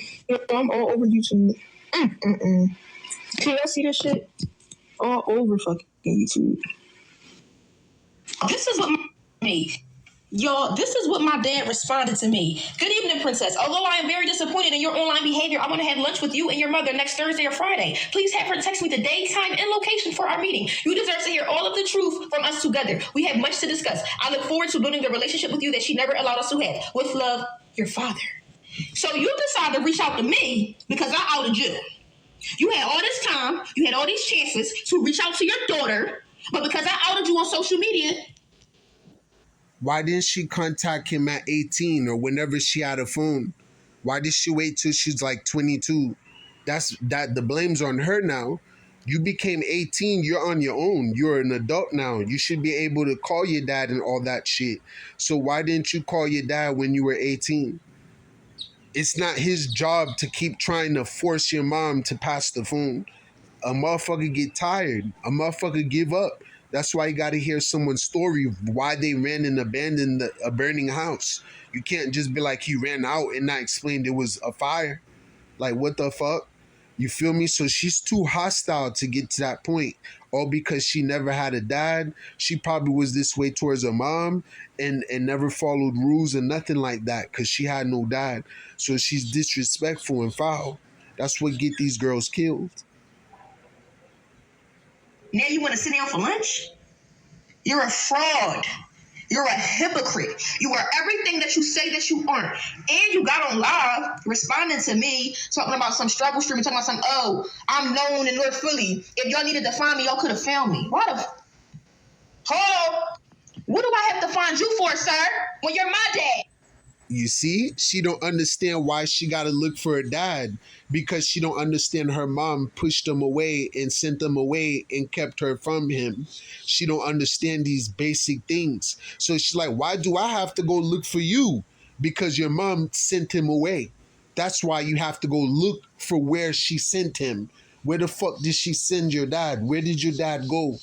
I'm all over YouTube. Can y'all see this shit? All over fucking YouTube. This is what Y'all, this is what my dad responded to me. Good evening, Princess. Although I am very disappointed in your online behavior, I want to have lunch with you and your mother next Thursday or Friday. Please have her text me the day, time, and location for our meeting. You deserve to hear all of the truth from us together. We have much to discuss. I look forward to building the relationship with you that she never allowed us to have. With love, your father. So you decided to reach out to me because I outed you. You had all this time, you had all these chances to reach out to your daughter, but because I outed you on social media, why didn't she contact him at 18 or whenever she had a phone? Why did she wait till she's like 22? The blame's on her now. You became 18, you're on your own. You're an adult now. You should be able to call your dad and all that shit. So why didn't you call your dad when you were 18? It's not his job to keep trying to force your mom to pass the phone. A motherfucker get tired. A motherfucker give up. That's why you got to hear someone's story of why they ran and abandoned a burning house. You can't just be like, he ran out and not explain there was a fire. Like, what the fuck? You feel me? So she's too hostile to get to that point. All because she never had a dad. She probably was this way towards her mom and never followed rules and nothing like that because she had no dad. So she's disrespectful and foul. That's what get these girls killed. Now you want to sit down for lunch? You're a fraud. You're a hypocrite. You are everything that you say that you aren't. And you got on live responding to me, talking about some struggle stream, talking about some, oh, I'm known in North Philly. If y'all needed to find me, y'all could have found me. What the? Hold. What do I have to find you for, sir? When you're my dad. You see, she don't understand why she got to look for her dad, because she don't understand her mom pushed him away and sent him away and kept her from him. She don't understand these basic things. So she's like, why do I have to go look for you? Because your mom sent him away. That's why you have to go look for where she sent him. Where the fuck did she send your dad? Where did your dad go?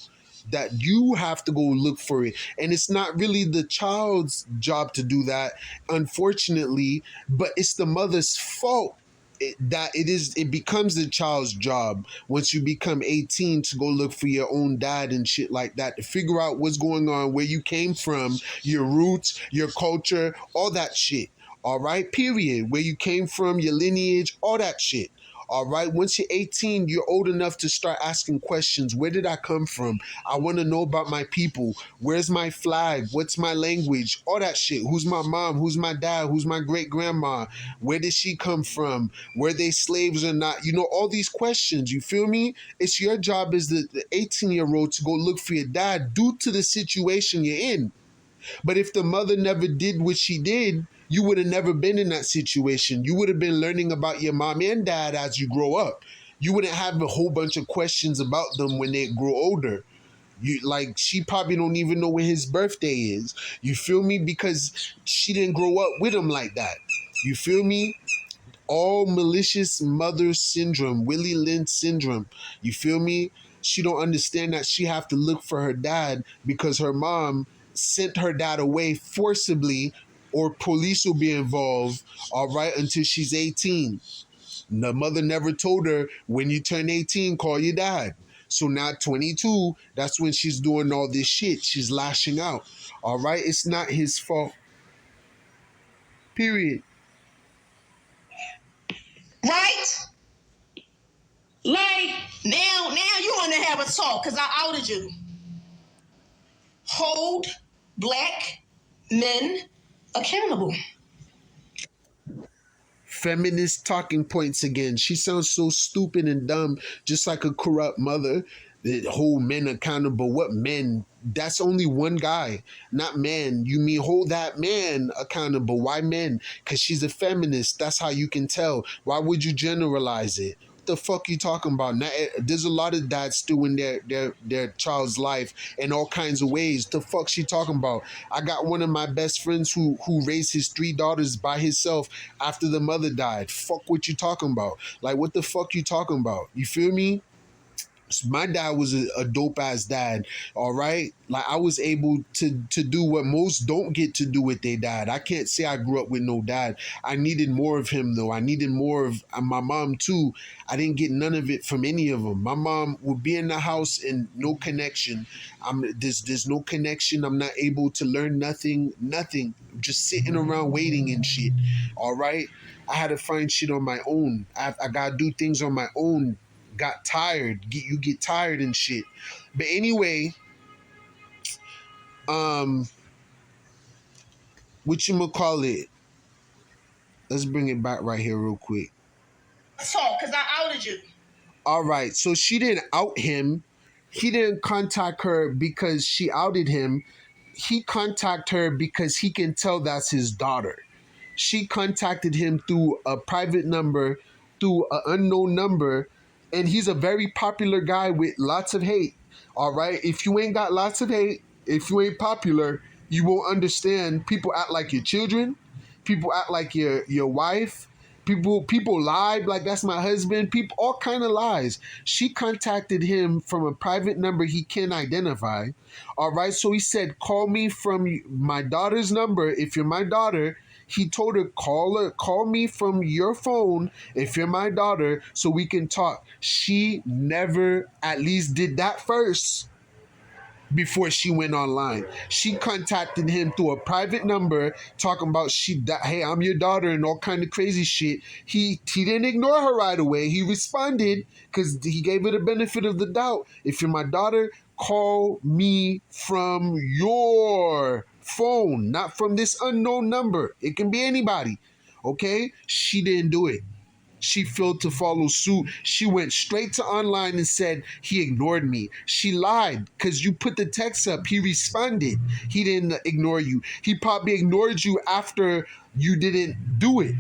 That you have to go look for it. And it's not really the child's job to do that, unfortunately, but it's the mother's fault it becomes the child's job once you become 18 to go look for your own dad and shit like that, to figure out what's going on, where you came from, your roots, your culture, all that shit. All right, period. Where you came from, your lineage, all that shit. All right, once you're 18, you're old enough to start asking questions. Where did I come from? I want to know about my people. Where's my flag? What's my language? All that shit. Who's my mom? Who's my dad? Who's my great grandma? Where did she come from? Were they slaves or not? You know, all these questions. You feel me? It's your job as the 18-year-old to go look for your dad due to the situation you're in. But if the mother never did what she did, you would have never been in that situation. You would have been learning about your mom and dad as you grow up. You wouldn't have a whole bunch of questions about them when they grow older. She probably don't even know when his birthday is. You feel me? Because she didn't grow up with him like that. You feel me? All malicious mother syndrome, Willie Lynch syndrome. You feel me? She don't understand that she have to look for her dad because her mom sent her dad away forcibly, or police will be involved, all right, until she's 18. The mother never told her, when you turn 18, call your dad. So now at 22, that's when she's doing all this shit. She's lashing out, all right? It's not his fault. Period. Right? Like, now you want to have a talk because I outed you. Hold black men accountable. Feminist talking points again. She sounds so stupid and dumb, just like a corrupt mother. The hold men accountable. What men? That's only one guy, not men. You mean hold that man accountable. Why men? Because she's a feminist. That's how you can tell. Why would you generalize it? What the fuck you talking about? Now, there's a lot of dads still in their child's life in all kinds of ways. The fuck she talking about? I got one of my best friends who raised his 3 daughters by himself after the mother died. Fuck what you talking about? Like, what the fuck you talking about? You feel me? My dad was a dope ass dad, all right? Like, I was able to do what most don't get to do with their dad. I can't say I grew up with no dad. I needed more of him, though. I needed more of my mom, too. I didn't get none of it from any of them. My mom would be in the house and no connection. There's no connection. I'm not able to learn nothing. I'm just sitting around waiting and shit, all right? I had to find shit on my own. I got to do things on my own. Got tired. You get tired and shit. But anyway, whatchamacallit? Let's bring it back right here real quick. Talk, because I outed you. All right, so she didn't out him. He didn't contact her because she outed him. He contacted her because he can tell that's his daughter. She contacted him through a private number, through an unknown number, and he's a very popular guy with lots of hate. All right? If you ain't got lots of hate, if you ain't popular, you won't understand. People act like your children. People act like your wife. People lied like that's my husband. People, all kind of lies. She contacted him from a private number he can't identify. All right? So he said, call me from my daughter's number if you're my daughter. He told her, call me from your phone if you're my daughter so we can talk. She never at least did that first. before she went online. She contacted him through a private number talking about hey, I'm your daughter and all kind of crazy shit. He didn't ignore her right away. He responded because he gave her the benefit of the doubt. If you're my daughter, call me from your phone, not from this unknown number. It can be anybody. Okay? She didn't do it. She failed to follow suit. She went straight to online and said, he ignored me. She lied because you put the text up. He responded. He didn't ignore you. He probably ignored you after you didn't do it.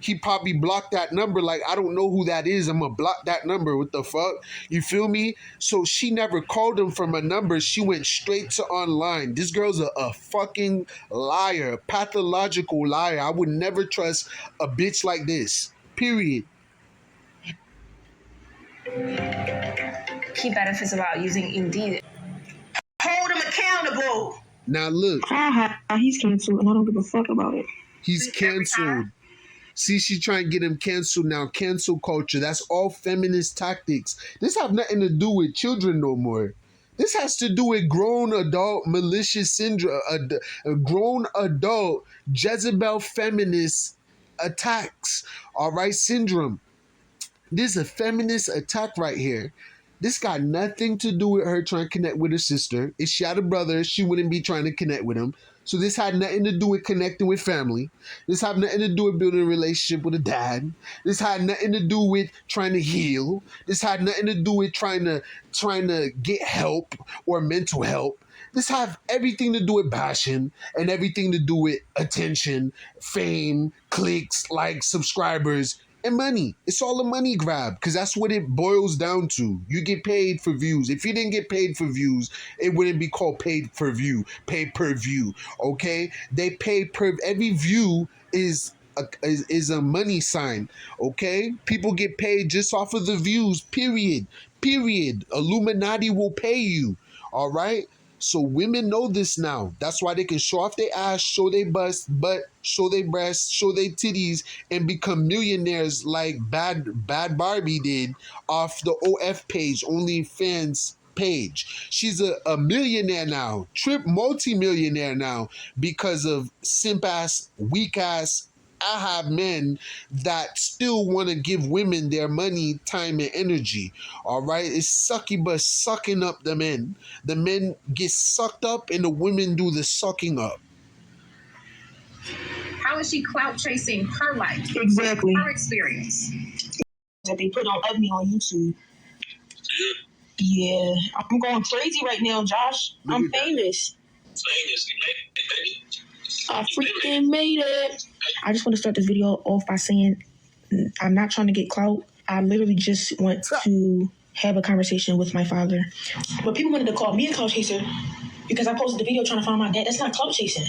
He probably blocked that number like, I don't know who that is. I'm going to block that number. What the fuck? You feel me? So she never called him from a number. She went straight to online. This girl's a fucking liar, a pathological liar. I would never trust a bitch like this. Period. Key benefits about using Indeed. Hold him accountable. Now look. He's canceled and I don't give a fuck about it. He's canceled. See, she trying to get him canceled now. Cancel culture. That's all feminist tactics. This have nothing to do with children no more. This has to do with grown adult malicious syndrome, a grown adult Jezebel feminist attacks. All right, syndrome. This is a feminist attack right here. This got nothing to do with her trying to connect with her sister. If she had a brother, she wouldn't be trying to connect with him. So this had nothing to do with connecting with family. This had nothing to do with building a relationship with a dad. This had nothing to do with trying to heal. This had nothing to do with trying to get help or mental help. This have everything to do with passion and everything to do with attention, fame, clicks, likes, subscribers, and money. It's all a money grab because that's what it boils down to. You get paid for views. If you didn't get paid for views, it wouldn't be called paid per view, pay per view. Okay, they pay per every view is a money sign. Okay, people get paid just off of the views. Period. Illuminati will pay you. All right. So women know this now. That's why they can show off their ass, show their butt, show their breasts, show their titties, and become millionaires like Bad Barbie did off the OF page, OnlyFans page. She's a millionaire now, multi-millionaire now because of simp-ass, weak-ass, I have men that still want to give women their money, time, and energy. All right? It's succubus sucking up the men. The men get sucked up and the women do the sucking up. How is she clout chasing her life? Exactly. Her experience. That they put on me on YouTube. Yeah. I'm going crazy right now, Josh. I'm famous. I freaking made it. I just want to start this video off by saying I'm not trying to get clout. I literally just want to have a conversation with my father. But people wanted to call me a clout chaser because I posted the video trying to find my dad. That's not clout chasing.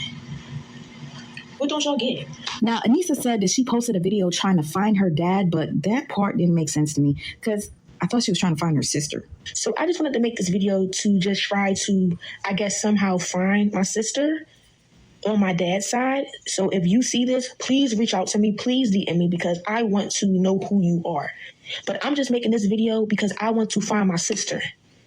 What don't y'all get? Now, Anissa said that she posted a video trying to find her dad, but that part didn't make sense to me because I thought she was trying to find her sister. So I just wanted to make this video to just try to, I guess, somehow find my sister on my dad's side. So if you see this, please reach out to me. Please DM me because I want to know who you are. But I'm just making this video because I want to find my sister.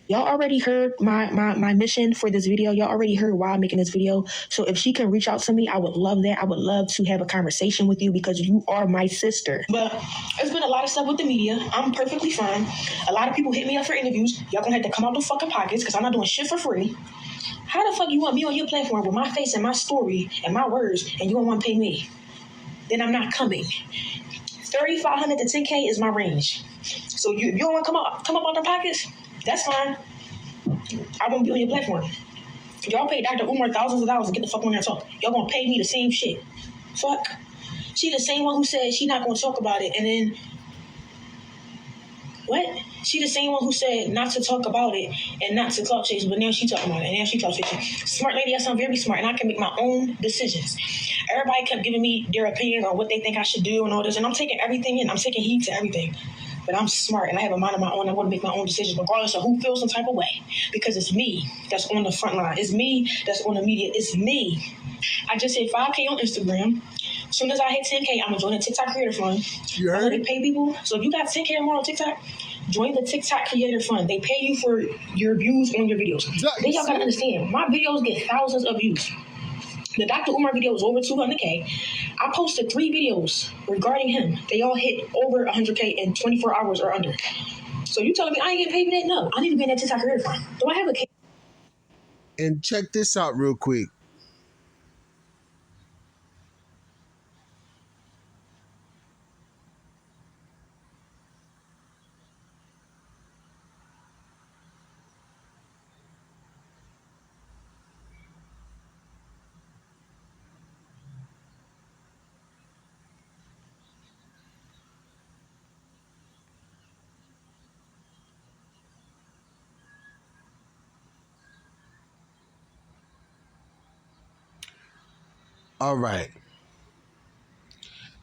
Y'all already heard my mission for this video. Y'all already heard why I'm making this video. So if she can reach out to me, I would love that. I would love to have a conversation with you because you are my sister. But it's been a lot of stuff with the media. I'm perfectly fine. A lot of people hit me up for interviews. Y'all gonna have to come out the fucking pockets because I'm not doing shit for free. How the fuck you want me on your platform with my face and my story and my words and you don't want to pay me? Then I'm not coming. 3,500 to 10K is my range. So you don't want to come up out the pockets? That's fine. I won't be on your platform. Y'all pay Dr. Umar thousands of dollars to get the fuck on there and talk. Y'all gonna pay me the same shit. Fuck. She the same one who said she not gonna talk about it and then what? She the same one who said not to talk about it and not to clout chase, but now she talking about it and now she clout chasing. Smart lady, I sound very smart and I can make my own decisions. Everybody kept giving me their opinion on what they think I should do and all this, and I'm taking everything in. I'm taking heed to everything. But I'm smart and I have a mind of my own. I want to make my own decisions regardless of who feels some type of way. Because it's me that's on the front line. It's me that's on the media. It's me. I just hit 5K on Instagram. As soon as I hit 10K, I'm going to join the TikTok Creator Fund. I'm going to pay people. So if you got 10K or more on TikTok, Join the TikTok Creator Fund. They pay you for your views on your videos. Then y'all gotta understand, my videos get thousands of views. The Dr. Umar video was over 200K. I posted 3 videos regarding him. They all hit over 100K in 24 hours or under. So you telling me I ain't getting paid for that? No, I need to be in that TikTok Creator Fund. Do I have a case? And check this out real quick. All right.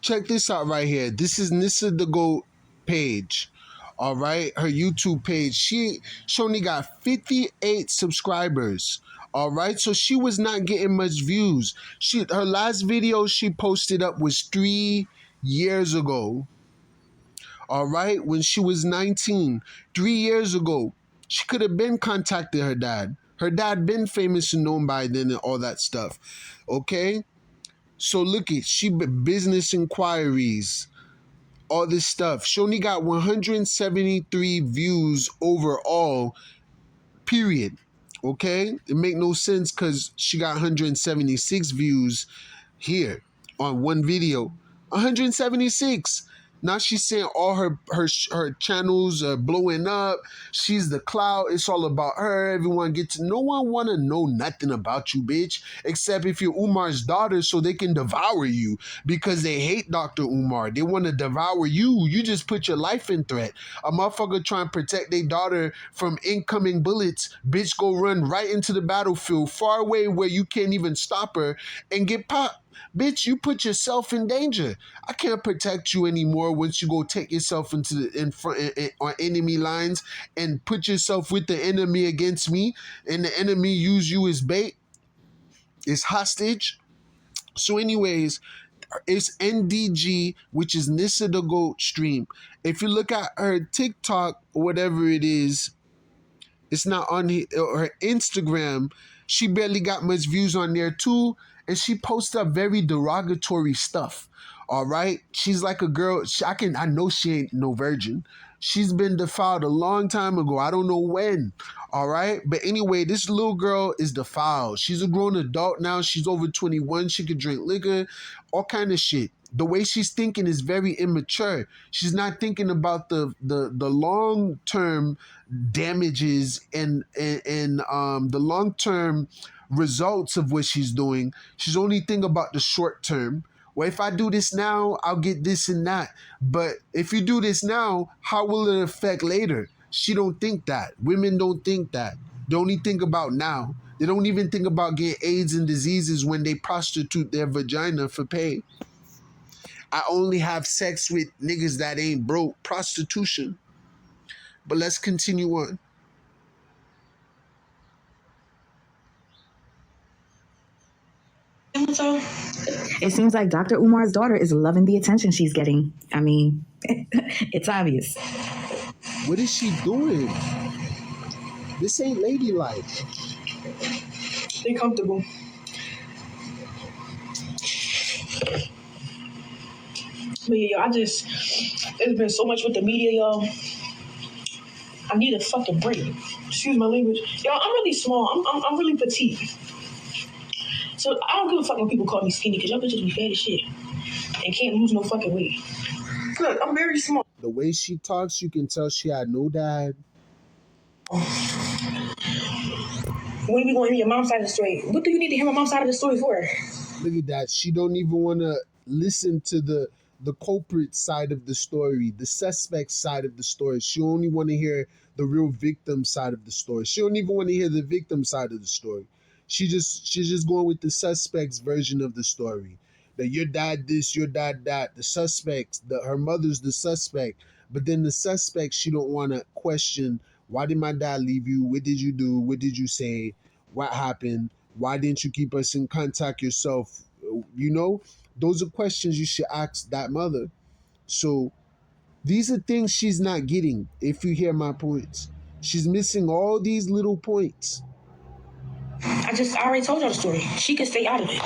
Check this out right here. This is anisadagoat page. All right, her YouTube page. She only got 58 subscribers. All right, so she was not getting much views. Her last video she posted up was 3 years ago. All right, when she was 19, 3 years ago. She could have been contacted her dad. Her dad been famous and known by then and all that stuff. Okay, so look at she business inquiries. All this stuff. She only got 173 views overall, period. Okay? It make no sense because she got 176 views here on one video. 176. Now she's saying all her channels are blowing up. She's the clout. It's all about her. Everyone no one want to know nothing about you, bitch, except if you're Umar's daughter so they can devour you because they hate Dr. Umar. They want to devour you. You just put your life in threat. A motherfucker trying to protect their daughter from incoming bullets. Bitch go run right into the battlefield far away where you can't even stop her and get popped. Bitch, you put yourself in danger. I can't protect you anymore once you go take yourself into on enemy lines and put yourself with the enemy against me, and the enemy use you as bait, as hostage. So anyways, it's NDG, which is anisadagoat stream. If you look at her TikTok or whatever it is, it's not on her Instagram. She barely got much views on there too. And she posts up very derogatory stuff. All right. She's like a girl. I know she ain't no virgin. She's been defiled a long time ago. I don't know when. All right. But anyway, this little girl is defiled. She's a grown adult now. She's over 21. She could drink liquor, all kind of shit. The way she's thinking is very immature. She's not thinking about the long term damages and the long term results of what she's doing. She's only thinking about the short term. Well, if I do this now, I'll get this and that. But if you do this now, how will it affect later? She don't think that. Women don't think that. They only think about now. They don't even think about getting AIDS and diseases when they prostitute their vagina for pay. I only have sex with niggas that ain't broke. Prostitution. But let's continue on. It seems like Dr. Umar's daughter is loving the attention she's getting. I mean, it's obvious. What is she doing? This ain't ladylike. Stay comfortable. But yeah, there's been so much with the media, y'all. I need a fucking break. Excuse my language. Y'all, I'm really small. I'm really petite. So I don't give a fuck when people call me skinny because y'all bitches be fat as shit and can't lose no fucking weight. Look, I'm very small. The way she talks, you can tell she had no dad. When we going to hear your mom's side of the story? What do you need to hear my mom's side of the story for? Look at that. She don't even want to listen to the culprit side of the story, the suspect side of the story. She only want to hear the real victim side of the story. She don't even want to hear the victim side of the story. She's just going with the suspect's version of the story. That your dad this, your dad that. The suspects, her mother's the suspect. But then the suspect, she don't want to question, why did my dad leave you? What did you do? What did you say? What happened? Why didn't you keep us in contact yourself? You know, those are questions you should ask that mother. So These are things she's not getting, if you hear my points. She's missing all these little points. I already told y'all the story. She can stay out of it.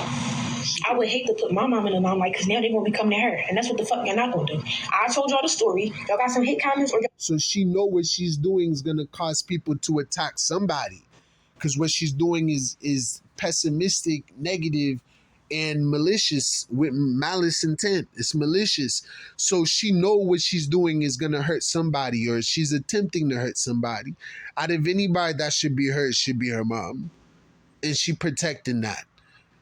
I would hate to put my mom in the limelight because now they're going to be coming to her. And that's what the fuck y'all not going to do. I told y'all the story. Y'all got some hate comments or... So she know what she's doing is going to cause people to attack somebody. Because what she's doing is pessimistic, negative, and malicious with malice intent. It's malicious. So she know what she's doing is going to hurt somebody, or she's attempting to hurt somebody. Out of anybody that should be hurt, should be her mom. And she protecting that.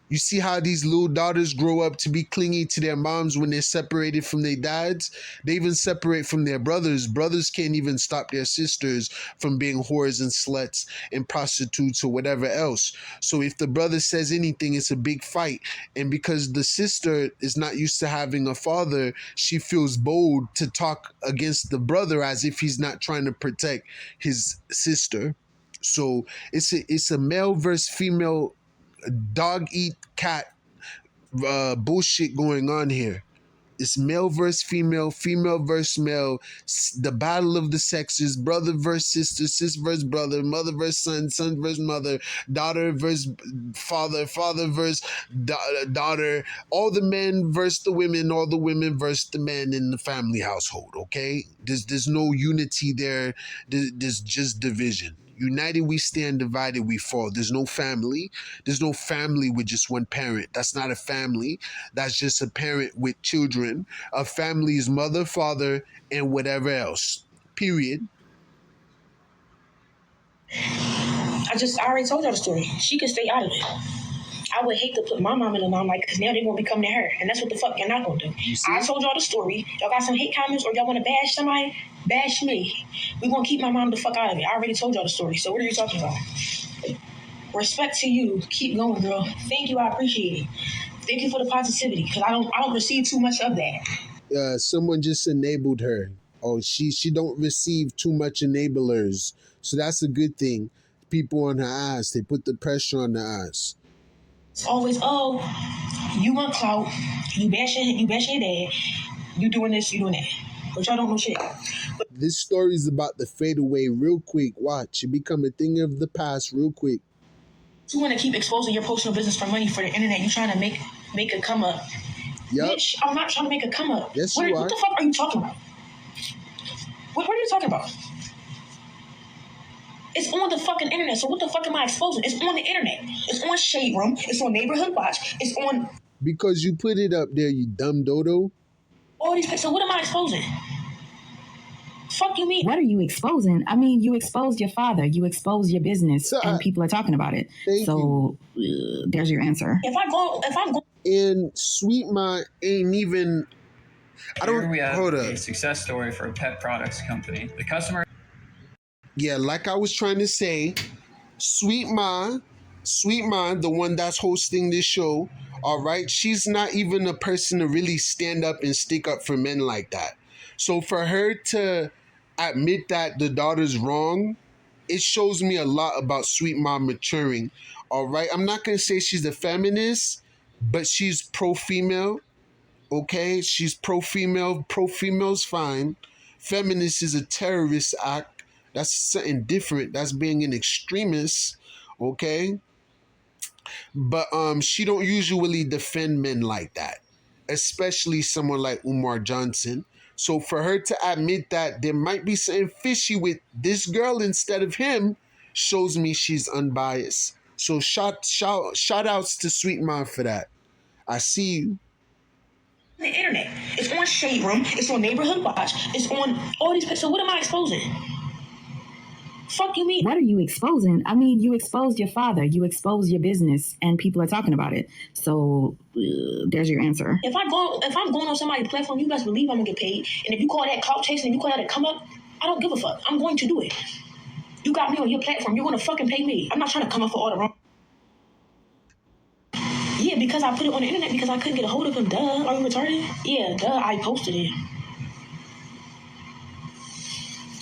You see how these little daughters grow up to be clingy to their moms when they're separated from their dads? They even separate from their brothers. Brothers can't even stop their sisters from being whores and sluts and prostitutes or whatever else. So if the brother says anything, it's a big fight. And because the sister is not used to having a father, she feels bold to talk against the brother as if he's not trying to protect his sister. So it's a male versus female, dog eat cat bullshit going on here. It's male versus female, female versus male, the battle of the sexes, brother versus sister, sister versus brother, mother versus son, son versus mother, daughter versus father, father versus daughter, all the men versus the women, all the women versus the men in the family household, okay? There's no unity there. There's just division. United we stand, divided we fall. There's no family. There's no family with just one parent. That's not a family. That's just a parent with children. A family is mother, father, and whatever else. Period. I already told y'all the story. She can stay out of it. I would hate to put my mom in the limelight because now they're going to be coming to her. And that's what the fuck you're not going to do. I told y'all the story. Y'all got some hate comments or y'all want to bash somebody? Bash me. We're going to keep my mom the fuck out of it. I already told y'all the story. So what are you talking about? Respect to you. Keep going, girl. Thank you. I appreciate it. Thank you for the positivity because I don't receive too much of that. Someone just enabled her. Oh, she don't receive too much enablers. So that's a good thing. People on her ass. They put the pressure on her ass. It's always, oh, you want clout, you bashing your dad, you doing this, you doing that. But y'all don't know shit. But this story is about to fade away real quick. Watch, it become a thing of the past real quick. You want to keep exposing your personal business for money for the internet. You trying to make a come up. Yep. Bitch, I'm not trying to make a come up. Yes, you are. What the fuck are you talking about? What are you talking about? It's on the fucking internet, so what the fuck am I exposing? It's on the internet. It's on Shade Room. It's on Neighborhood Watch. It's on... Because you put it up there, you dumb dodo. All these... So what am I exposing? Fuck you mean? What are you exposing? I mean, you exposed your father. You exposed your business, and people are talking about it. So there's your answer. If I'm going... And Sweet Ma ain't even... Here we have a success story for a pet products company. The customer... Yeah, like I was trying to say, Sweet Ma, the one that's hosting this show, all right, she's not even a person to really stand up and stick up for men like that. So for her to admit that the daughter's wrong, it shows me a lot about Sweet Ma maturing, all right? I'm not going to say she's a feminist, but she's pro-female, okay? She's pro-female. Pro-female's fine. Feminist is a terrorist act. That's something different. That's being an extremist, okay? But she don't usually defend men like that, especially someone like Umar Johnson. So for her to admit that there might be something fishy with this girl instead of him shows me she's unbiased. So shout outs to Sweet Ma for that. I see you. The internet. It's on Shade Room. It's on Neighborhood Watch. It's on all these... So what am I exposing? Fuck you mean? What are you exposing? I mean, you exposed your father. You exposed your business, and people are talking about it. So there's your answer. If I'm going on somebody's platform, you guys believe I'm gonna get paid. And if you call that clout chasing, and you call that a come up, I don't give a fuck. I'm going to do it. You got me on your platform. You're gonna fucking pay me. I'm not trying to come up for all the wrong. Yeah, because I put it on the internet because I couldn't get a hold of him. Duh. Are you retarded? Yeah, duh. I posted it.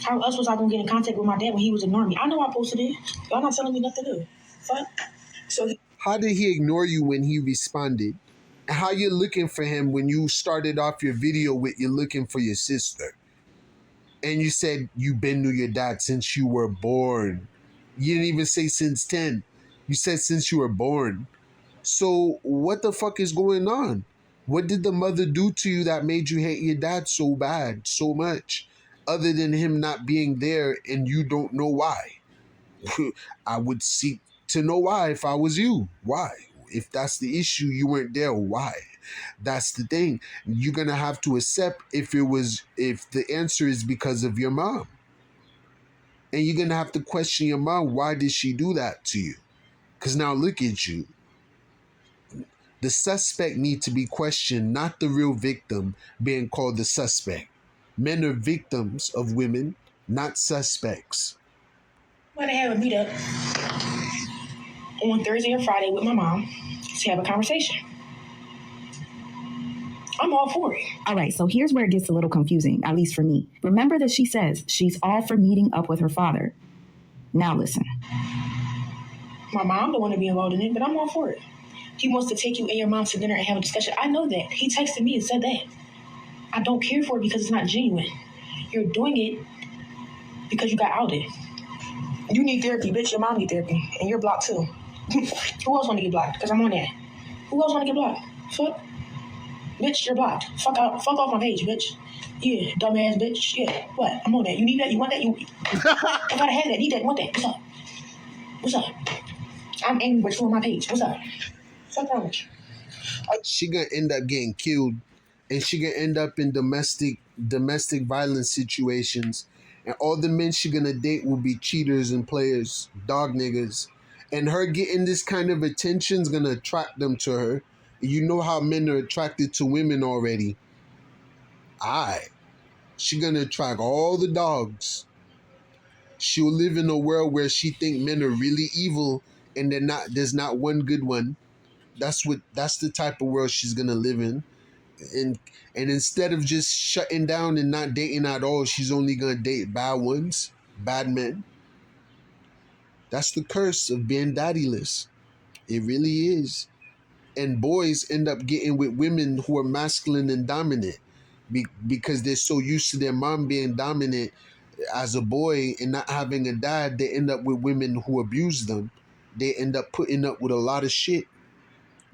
How else was I going to get in contact with my dad when he was ignoring me? I know I posted it. Y'all not telling me nothing to do. Fuck. How did he ignore you when he responded? And how you're looking for him when you started off your video with you're looking for your sister? And you said you been knew your dad since you were born. You didn't even say since 10. You said since you were born. So what the fuck is going on? What did the mother do to you that made you hate your dad so bad, so much? Other than him not being there and you don't know why. I would seek to know why if I was you. Why? If that's the issue, you weren't there. Why? That's the thing. You're gonna have to accept if the answer is because of your mom. And you're gonna have to question your mom, why did she do that to you? Because now look at you. The suspect need to be questioned, not the real victim being called the suspect. Men are victims of women, not suspects. I'm gonna have a meetup on Thursday or Friday with my mom to have a conversation. I'm all for it. All right, so here's where it gets a little confusing, at least for me. Remember that she says she's all for meeting up with her father. Now listen. My mom don't want to be involved in it, but I'm all for it. He wants to take you and your mom to dinner and have a discussion. I know that. He texted me and said that. I don't care for it because it's not genuine. You're doing it because you got outed. You need therapy, bitch. Your mom need therapy. And you're blocked too. Who else want to get blocked? Because I'm on that. Who else want to get blocked? Fuck. Bitch, you're blocked. Fuck out. Fuck off my page, bitch. Yeah, dumbass bitch. Yeah. What? I'm on that. You need that? You want that? I gotta have that. Need that. Want that? What's up? What's up? I'm angry, but you're on my page. What's up? Fuck wrong with you? She gonna end up getting killed, and she gonna end up in domestic violence situations, and all the men she gonna date will be cheaters and players, dog niggas, and her getting this kind of attention is gonna attract them to her. You know how men are attracted to women already. She gonna attract all the dogs. She'll live in a world where she think men are really evil, and there's not one good one. That's the type of world she's gonna live in. And instead of just shutting down and not dating at all, she's only gonna date bad ones, bad men. That's the curse of being daddyless. It really is. And boys end up getting with women who are masculine and dominant because they're so used to their mom being dominant as a boy and not having a dad. They end up with women who abuse them. They end up putting up with a lot of shit.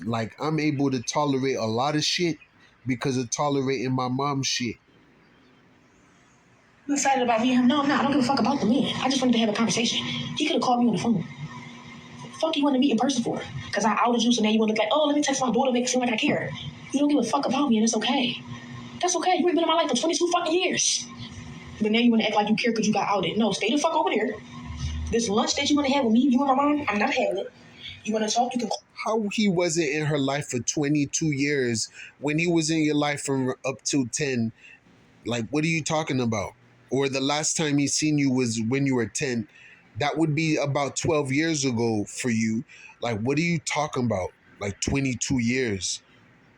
Like, I'm able to tolerate a lot of shit because of tolerating my mom's shit. You excited about me? No, I'm not. I don't give a fuck about the man. I just wanted to have a conversation. He could have called me on the phone. Fuck you want to meet in person for? Because I outed you, so now you want to look like, oh, let me text my daughter, make it seem like I care. You don't give a fuck about me, and it's okay. That's okay. You ain't been in my life for 22 fucking years. But now you want to act like you care because you got outed. No, stay the fuck over there. This lunch that you want to have with me, you and my mom, I'm not having it. You want to talk, you can... How he wasn't in her life for 22 years when he was in your life from up till 10? Like, what are you talking about? Or the last time he seen you was when you were 10. That would be about 12 years ago for you. Like, what are you talking about? Like 22 years.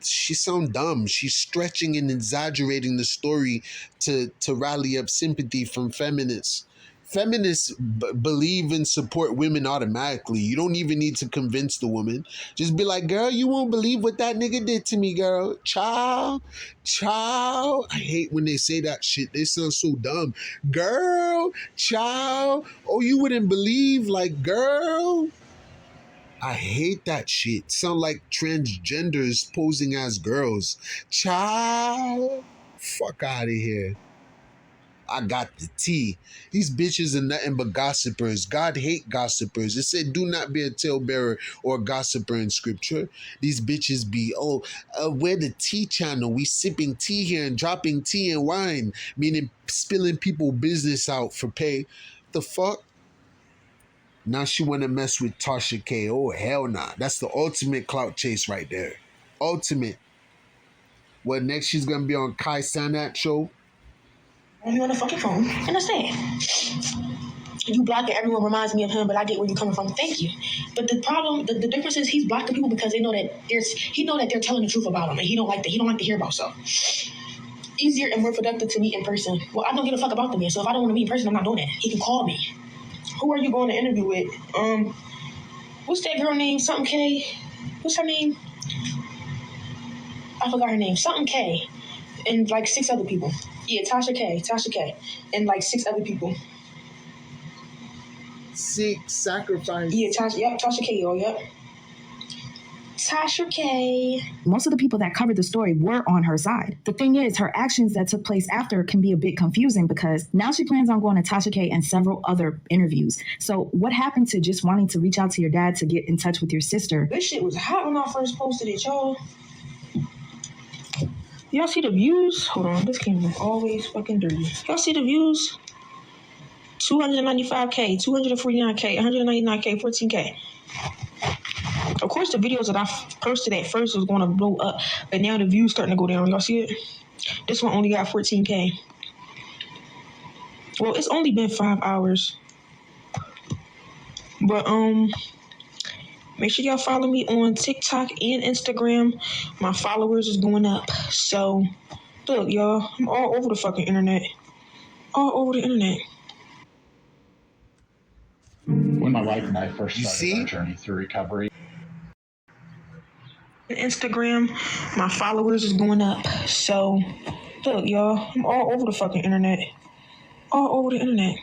She sounds dumb. She's stretching and exaggerating the story to rally up sympathy from feminists. Feminists believe and support women automatically. You don't even need to convince the woman. Just be like, girl, you won't believe what that nigga did to me, girl. Child. I hate when they say that shit. They sound so dumb. Girl, child. Oh, you wouldn't believe, like, girl. I hate that shit. Sound like transgenders posing as girls. Child. Fuck out of here. I got the tea. These bitches are nothing but gossipers. God hate gossipers. It said, do not be a talebearer or a gossiper in scripture. These bitches be, we're the tea channel. We sipping tea here and dropping tea and wine. Meaning spilling people business out for pay. The fuck? Now she want to mess with Tasha K. Oh, hell nah. That's the ultimate clout chase right there. Ultimate. What, next she's going to be on Kai Sanat show? You on the fucking phone, and that's it. You block it, everyone reminds me of him, but I get where you're coming from. Thank you. But the problem, the difference is he's blocking people because they know that they're telling the truth about him, and he don't like to hear about stuff. Easier and more productive to meet in person. Well, I don't give a fuck about the man, so if I don't want to meet in person, I'm not doing that. He can call me. Who are you going to interview with? What's that girl name? Something K. What's her name? I forgot her name. Something K. And like 6 other people. Yeah, Tasha K, and like 6 other people. Seek sacrifice. Yeah, Tasha K, y'all, yep. Tasha K. Most of the people that covered the story were on her side. The thing is, her actions that took place after can be a bit confusing because now she plans on going to Tasha K and several other interviews. So what happened to just wanting to reach out to your dad to get in touch with your sister? This shit was hot when I first posted it, y'all. Y'all see the views? Hold on, this camera always fucking dirty. Y'all see the views? 295K, 249K, 199K, 14K. Of course, the videos that I posted at first was going to blow up, but now the views starting to go down. Y'all see it? This one only got 14K. Well, it's only been 5 hours. But, make sure y'all follow me on TikTok and Instagram. My followers is going up. So, look, y'all, I'm all over the fucking internet. All over the internet. When my wife and I first started our journey through recovery. Instagram, my followers is going up. So, look, y'all, I'm all over the fucking internet. All over the internet.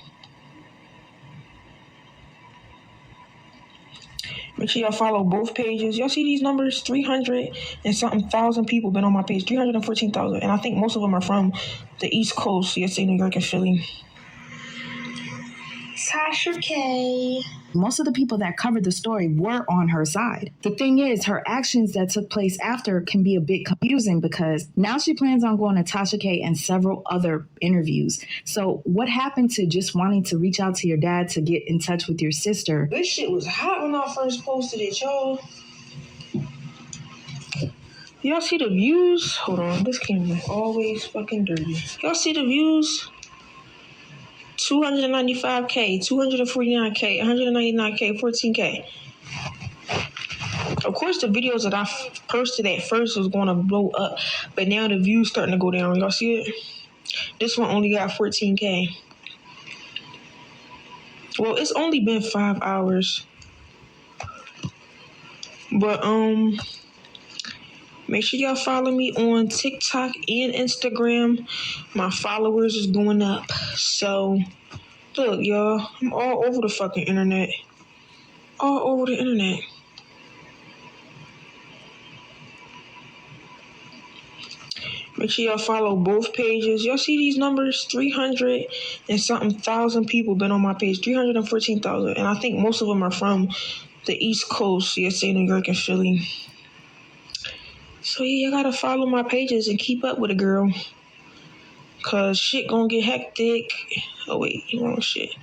Make sure y'all follow both pages. Y'all see these numbers? 300 and something thousand people been on my page. 314,000. And I think most of them are from the East Coast. Yes, New York and Philly. Tasha K. Most of the people that covered the story were on her side. The thing is, her actions that took place after can be a bit confusing because now she plans on going to Tasha K and several other interviews. So what happened to just wanting to reach out to your dad to get in touch with your sister? This shit was hot when I first posted it, y'all. Y'all see the views? Hold on, this camera always fucking dirty. Y'all see the views? 295K, 249K, 199K, 14K. Of course, the videos that I posted at first was going to blow up, but now the views starting to go down. Y'all see it? This one only got 14K. Well, it's only been 5 hours. But, make sure y'all follow me on TikTok and Instagram. My followers is going up. So, look, y'all, I'm all over the fucking internet. All over the internet. Make sure y'all follow both pages. Y'all see these numbers? 300 and something thousand people been on my page. 314,000. And I think most of them are from the East Coast. Yes, New York and Philly. So yeah, you gotta follow my pages and keep up with a girl. Cause shit gonna get hectic. Oh wait, wrong shit.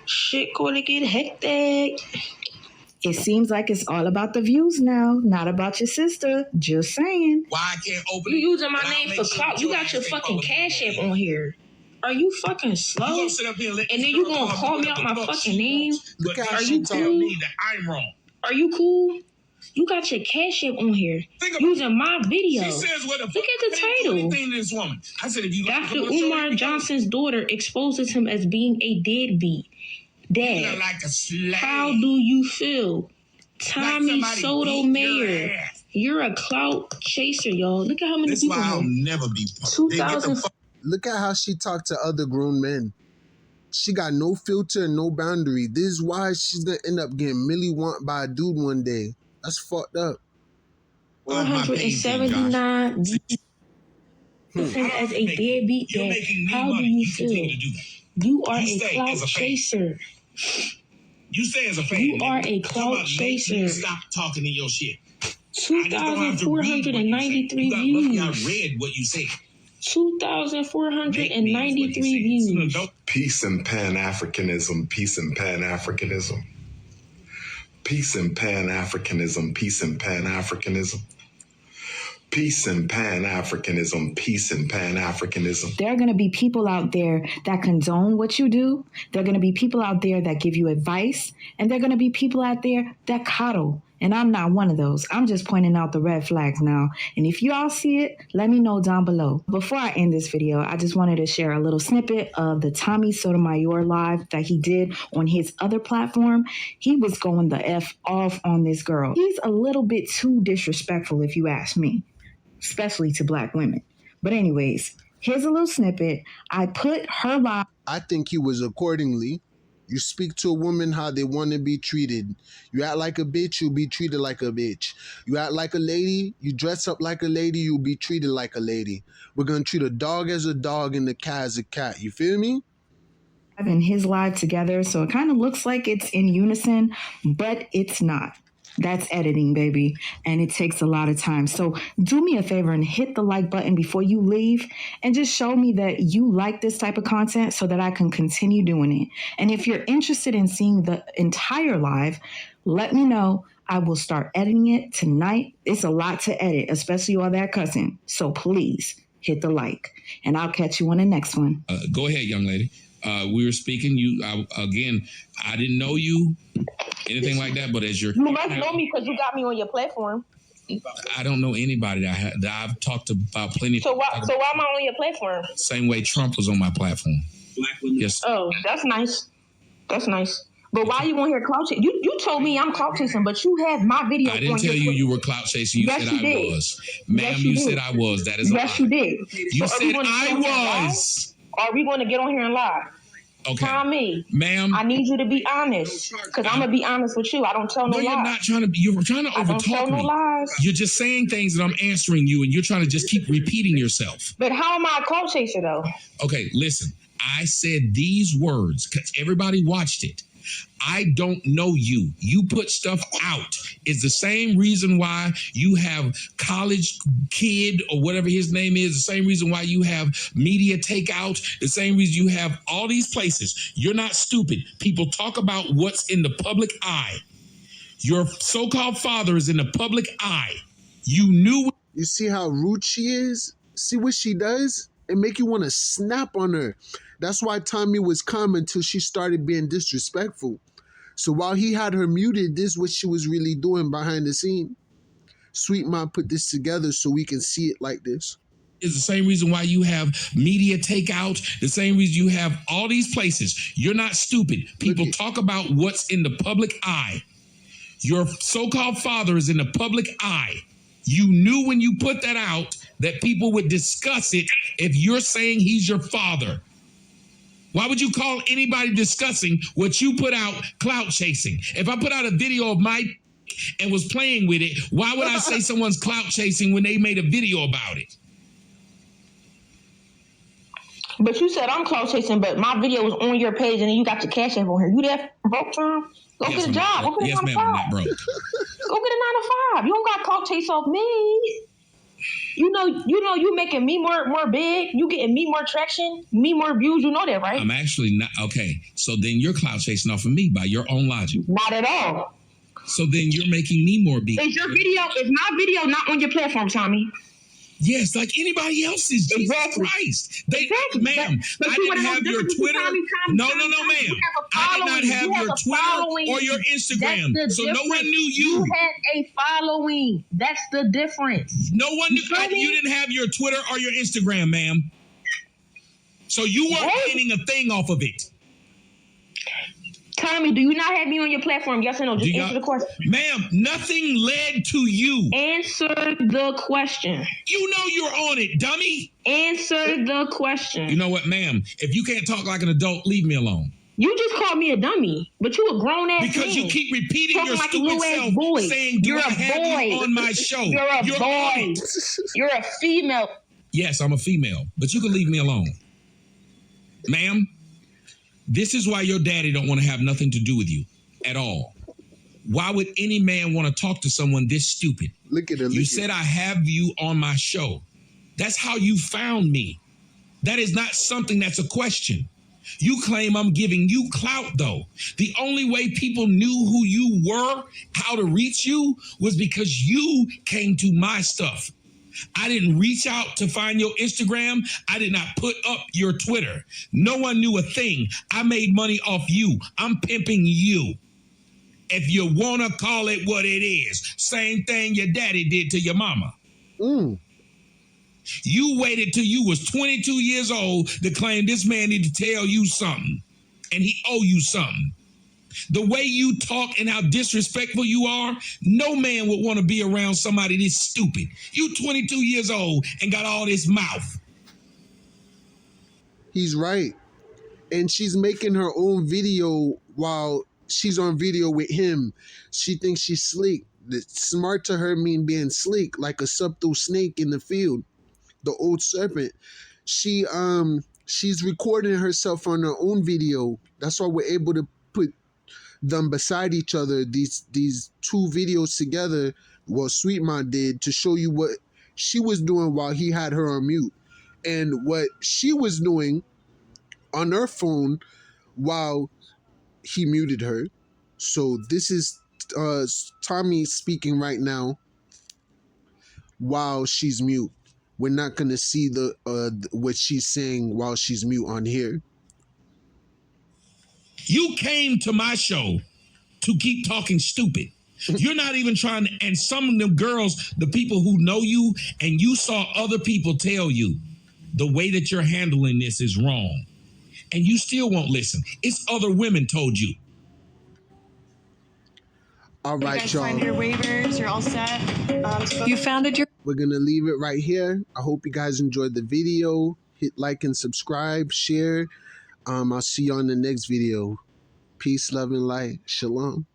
Shit gonna get hectic. It seems like it's all about the views now, not about your sister. Just saying. Why I can't open You it? using my name for clout. You got your fucking Cash App on here. Are you fucking slow? You gonna sit up here and then you gonna call me out my fucking name? Are you cool? Me that I'm wrong. Are you cool? You got your Cash App on here using my video. She says what the fuck. Look at the title. Anything to this woman. I said if you like Dr. Umar Johnson's daughter exposes him as being a deadbeat. Dad, like a slave. How do you feel? Tommy Sotomayor. You're a clout chaser, y'all. Look at how many people. That's why I'll never be. 2000. Look at how she talked to other grown men. She got no filter and no boundary. This is why she's gonna end up getting Millie want by a dude one day. That's fucked up. 179 as a deadbeat dad. How do you feel? You are a clout chaser. You say as a fan. You are a clout chaser. Stop talking in your shit. 2,493 views. I read what you said. 2,493 views. Peace and Pan-Africanism, peace and Pan-Africanism. Peace and Pan-Africanism, peace and Pan-Africanism. Peace and Pan-Africanism, peace and Pan-Africanism. There are going to be people out there that condone what you do. There are going to be people out there that give you advice. And there are going to be people out there that coddle. And I'm not one of those. I'm just pointing out the red flags now. And if you all see it, let me know down below. Before I end this video, I just wanted to share a little snippet of the Tommy Sotomayor live that he did on his other platform. He was going the F off on this girl. He's a little bit too disrespectful, if you ask me, especially to black women. But anyways, Here's a little snippet. I put her live. I think he was accordingly. You speak to a woman how they want to be treated. You act like a bitch, you'll be treated like a bitch. You act like a lady, you dress up like a lady, you'll be treated like a lady. We're going to treat a dog as a dog and a cat as a cat. You feel me? And his live together, so it kind of looks like it's in unison, but it's not. That's editing, baby, and it takes a lot of time. So do me a favor and hit the like button before you leave and just show me that you like this type of content so that I can continue doing it. And if you're interested in seeing the entire live, let me know. I will start editing it tonight. It's a lot to edit, especially all that cussing. So please hit the like, and I'll catch you on the next one. Go ahead, young lady. We were speaking. I didn't know you, anything like that. But as you must know me because you got me on your platform. I don't know anybody that I've talked about plenty. So why am I on your platform? Same way Trump was on my platform. Yes. Oh, that's nice. That's nice. But why you want to hear clout chasing? You told me I'm clout chasing, but you have my video. I didn't tell you were clout chasing. You said I was. Ma'am, you said I was. That is a lie. Yes, you did. You said I was. Are we going to get on here and lie? Okay. Tommy, ma'am, I need you to be honest, because I'm gonna be honest with you. I don't tell no lies. You're not trying to. You're trying to overtalk me. Lies. You're just saying things and I'm answering you, and you're trying to just keep repeating yourself. But how am I a clout chaser though? Okay, listen. I said these words because everybody watched it. I don't know you. You put stuff out. It's the same reason why you have College Kid or whatever his name is. The same reason why you have Media Takeout. The same reason you have all these places. You're not stupid. People talk about what's in the public eye. Your so-called father is in the public eye. You knew. You see how rude she is? See what she does? It make you want to snap on her. That's why Tommy was calm until she started being disrespectful. So while he had her muted, this is what she was really doing behind the scene. Sweet Mom put this together so we can see it like this. It's the same reason why you have Media Takeout, the same reason you have all these places. You're not stupid. People talk about what's in the public eye. Your so-called father is in the public eye. You knew when you put that out that people would discuss it if you're saying he's your father. Why would you call anybody discussing what you put out clout chasing? If I put out a video of my and was playing with it, why would I say someone's clout chasing when they made a video about it? But you said I'm clout chasing, but my video was on your page and then you got your cash app on here. You there broke time? Go yes, get a job. Go get a 9 to 5. I'm not broke. Go get a 9 to 5. You don't got clout chase off me. You know, you making me more big. You getting me more traction, me more views. You know that, right? I'm actually not. Okay, so then you're clout chasing off of me by your own logic. Not at all. So then you're making me more big. Is my video not on your platform, Tommy? Yes, like anybody else's. Exactly. Jesus Christ. Ma'am, I didn't have your Twitter. No, ma'am. I did not have your Twitter or your Instagram. So no one knew you. You had a following. That's the difference. No one knew. You didn't have your Twitter or your Instagram, ma'am. So you weren't gaining a thing off of it. Tommy, do you not have me on your platform? Yes or no? Just answer the question. Ma'am, nothing led to you. Answer the question. You know you're on it, dummy. Answer the question. You know what, ma'am? If you can't talk like an adult, leave me alone. You just called me a dummy, but you a grown-ass man. Because you keep repeating your stupid self, saying, do I have you on my show? You're a boy. You're a female. Yes, I'm a female, but you can leave me alone. Ma'am, this is why your daddy don't want to have nothing to do with you at all. Why would any man want to talk to someone this stupid? Look at it. You said I have you on my show. That's how you found me. That is not something that's a question. You claim I'm giving you clout, though. The only way people knew who you were, how to reach you, was because you came to my stuff. I didn't reach out to find your Instagram. I did not put up your Twitter. No one knew a thing. I made money off you. I'm pimping you. If you want to call it what it is. Same thing your daddy did to your mama. You waited till you was 22 years old to claim this man need to tell you something. And he owe you something. The way you talk and how disrespectful you are, no man would want to be around somebody this stupid. You 22 years old and got all this mouth. He's right. And she's making her own video while she's on video with him. She thinks she's sleek. Smart to her mean being sleek, like a subtle snake in the field, the old serpent. She's recording herself on her own video. That's why we're able to put them beside each other, these two videos together. Well, Sweet Mom did, to show you what she was doing while he had her on mute, and what she was doing on her phone while he muted her. So this is Tommy speaking right now while she's mute. We're not gonna see the what she's saying while she's mute on here. You came to my show to keep talking stupid. You're not even trying to, and some of them girls, the people who know you, and you saw other people tell you the way that you're handling this is wrong. And you still won't listen. It's other women told you. All right, you guys y'all. signed your waivers. You're all set. You founded your... We're going to leave it right here. I hope you guys enjoyed the video. Hit like and subscribe, share. I'll see you on the next video. Peace, love, and light. Shalom.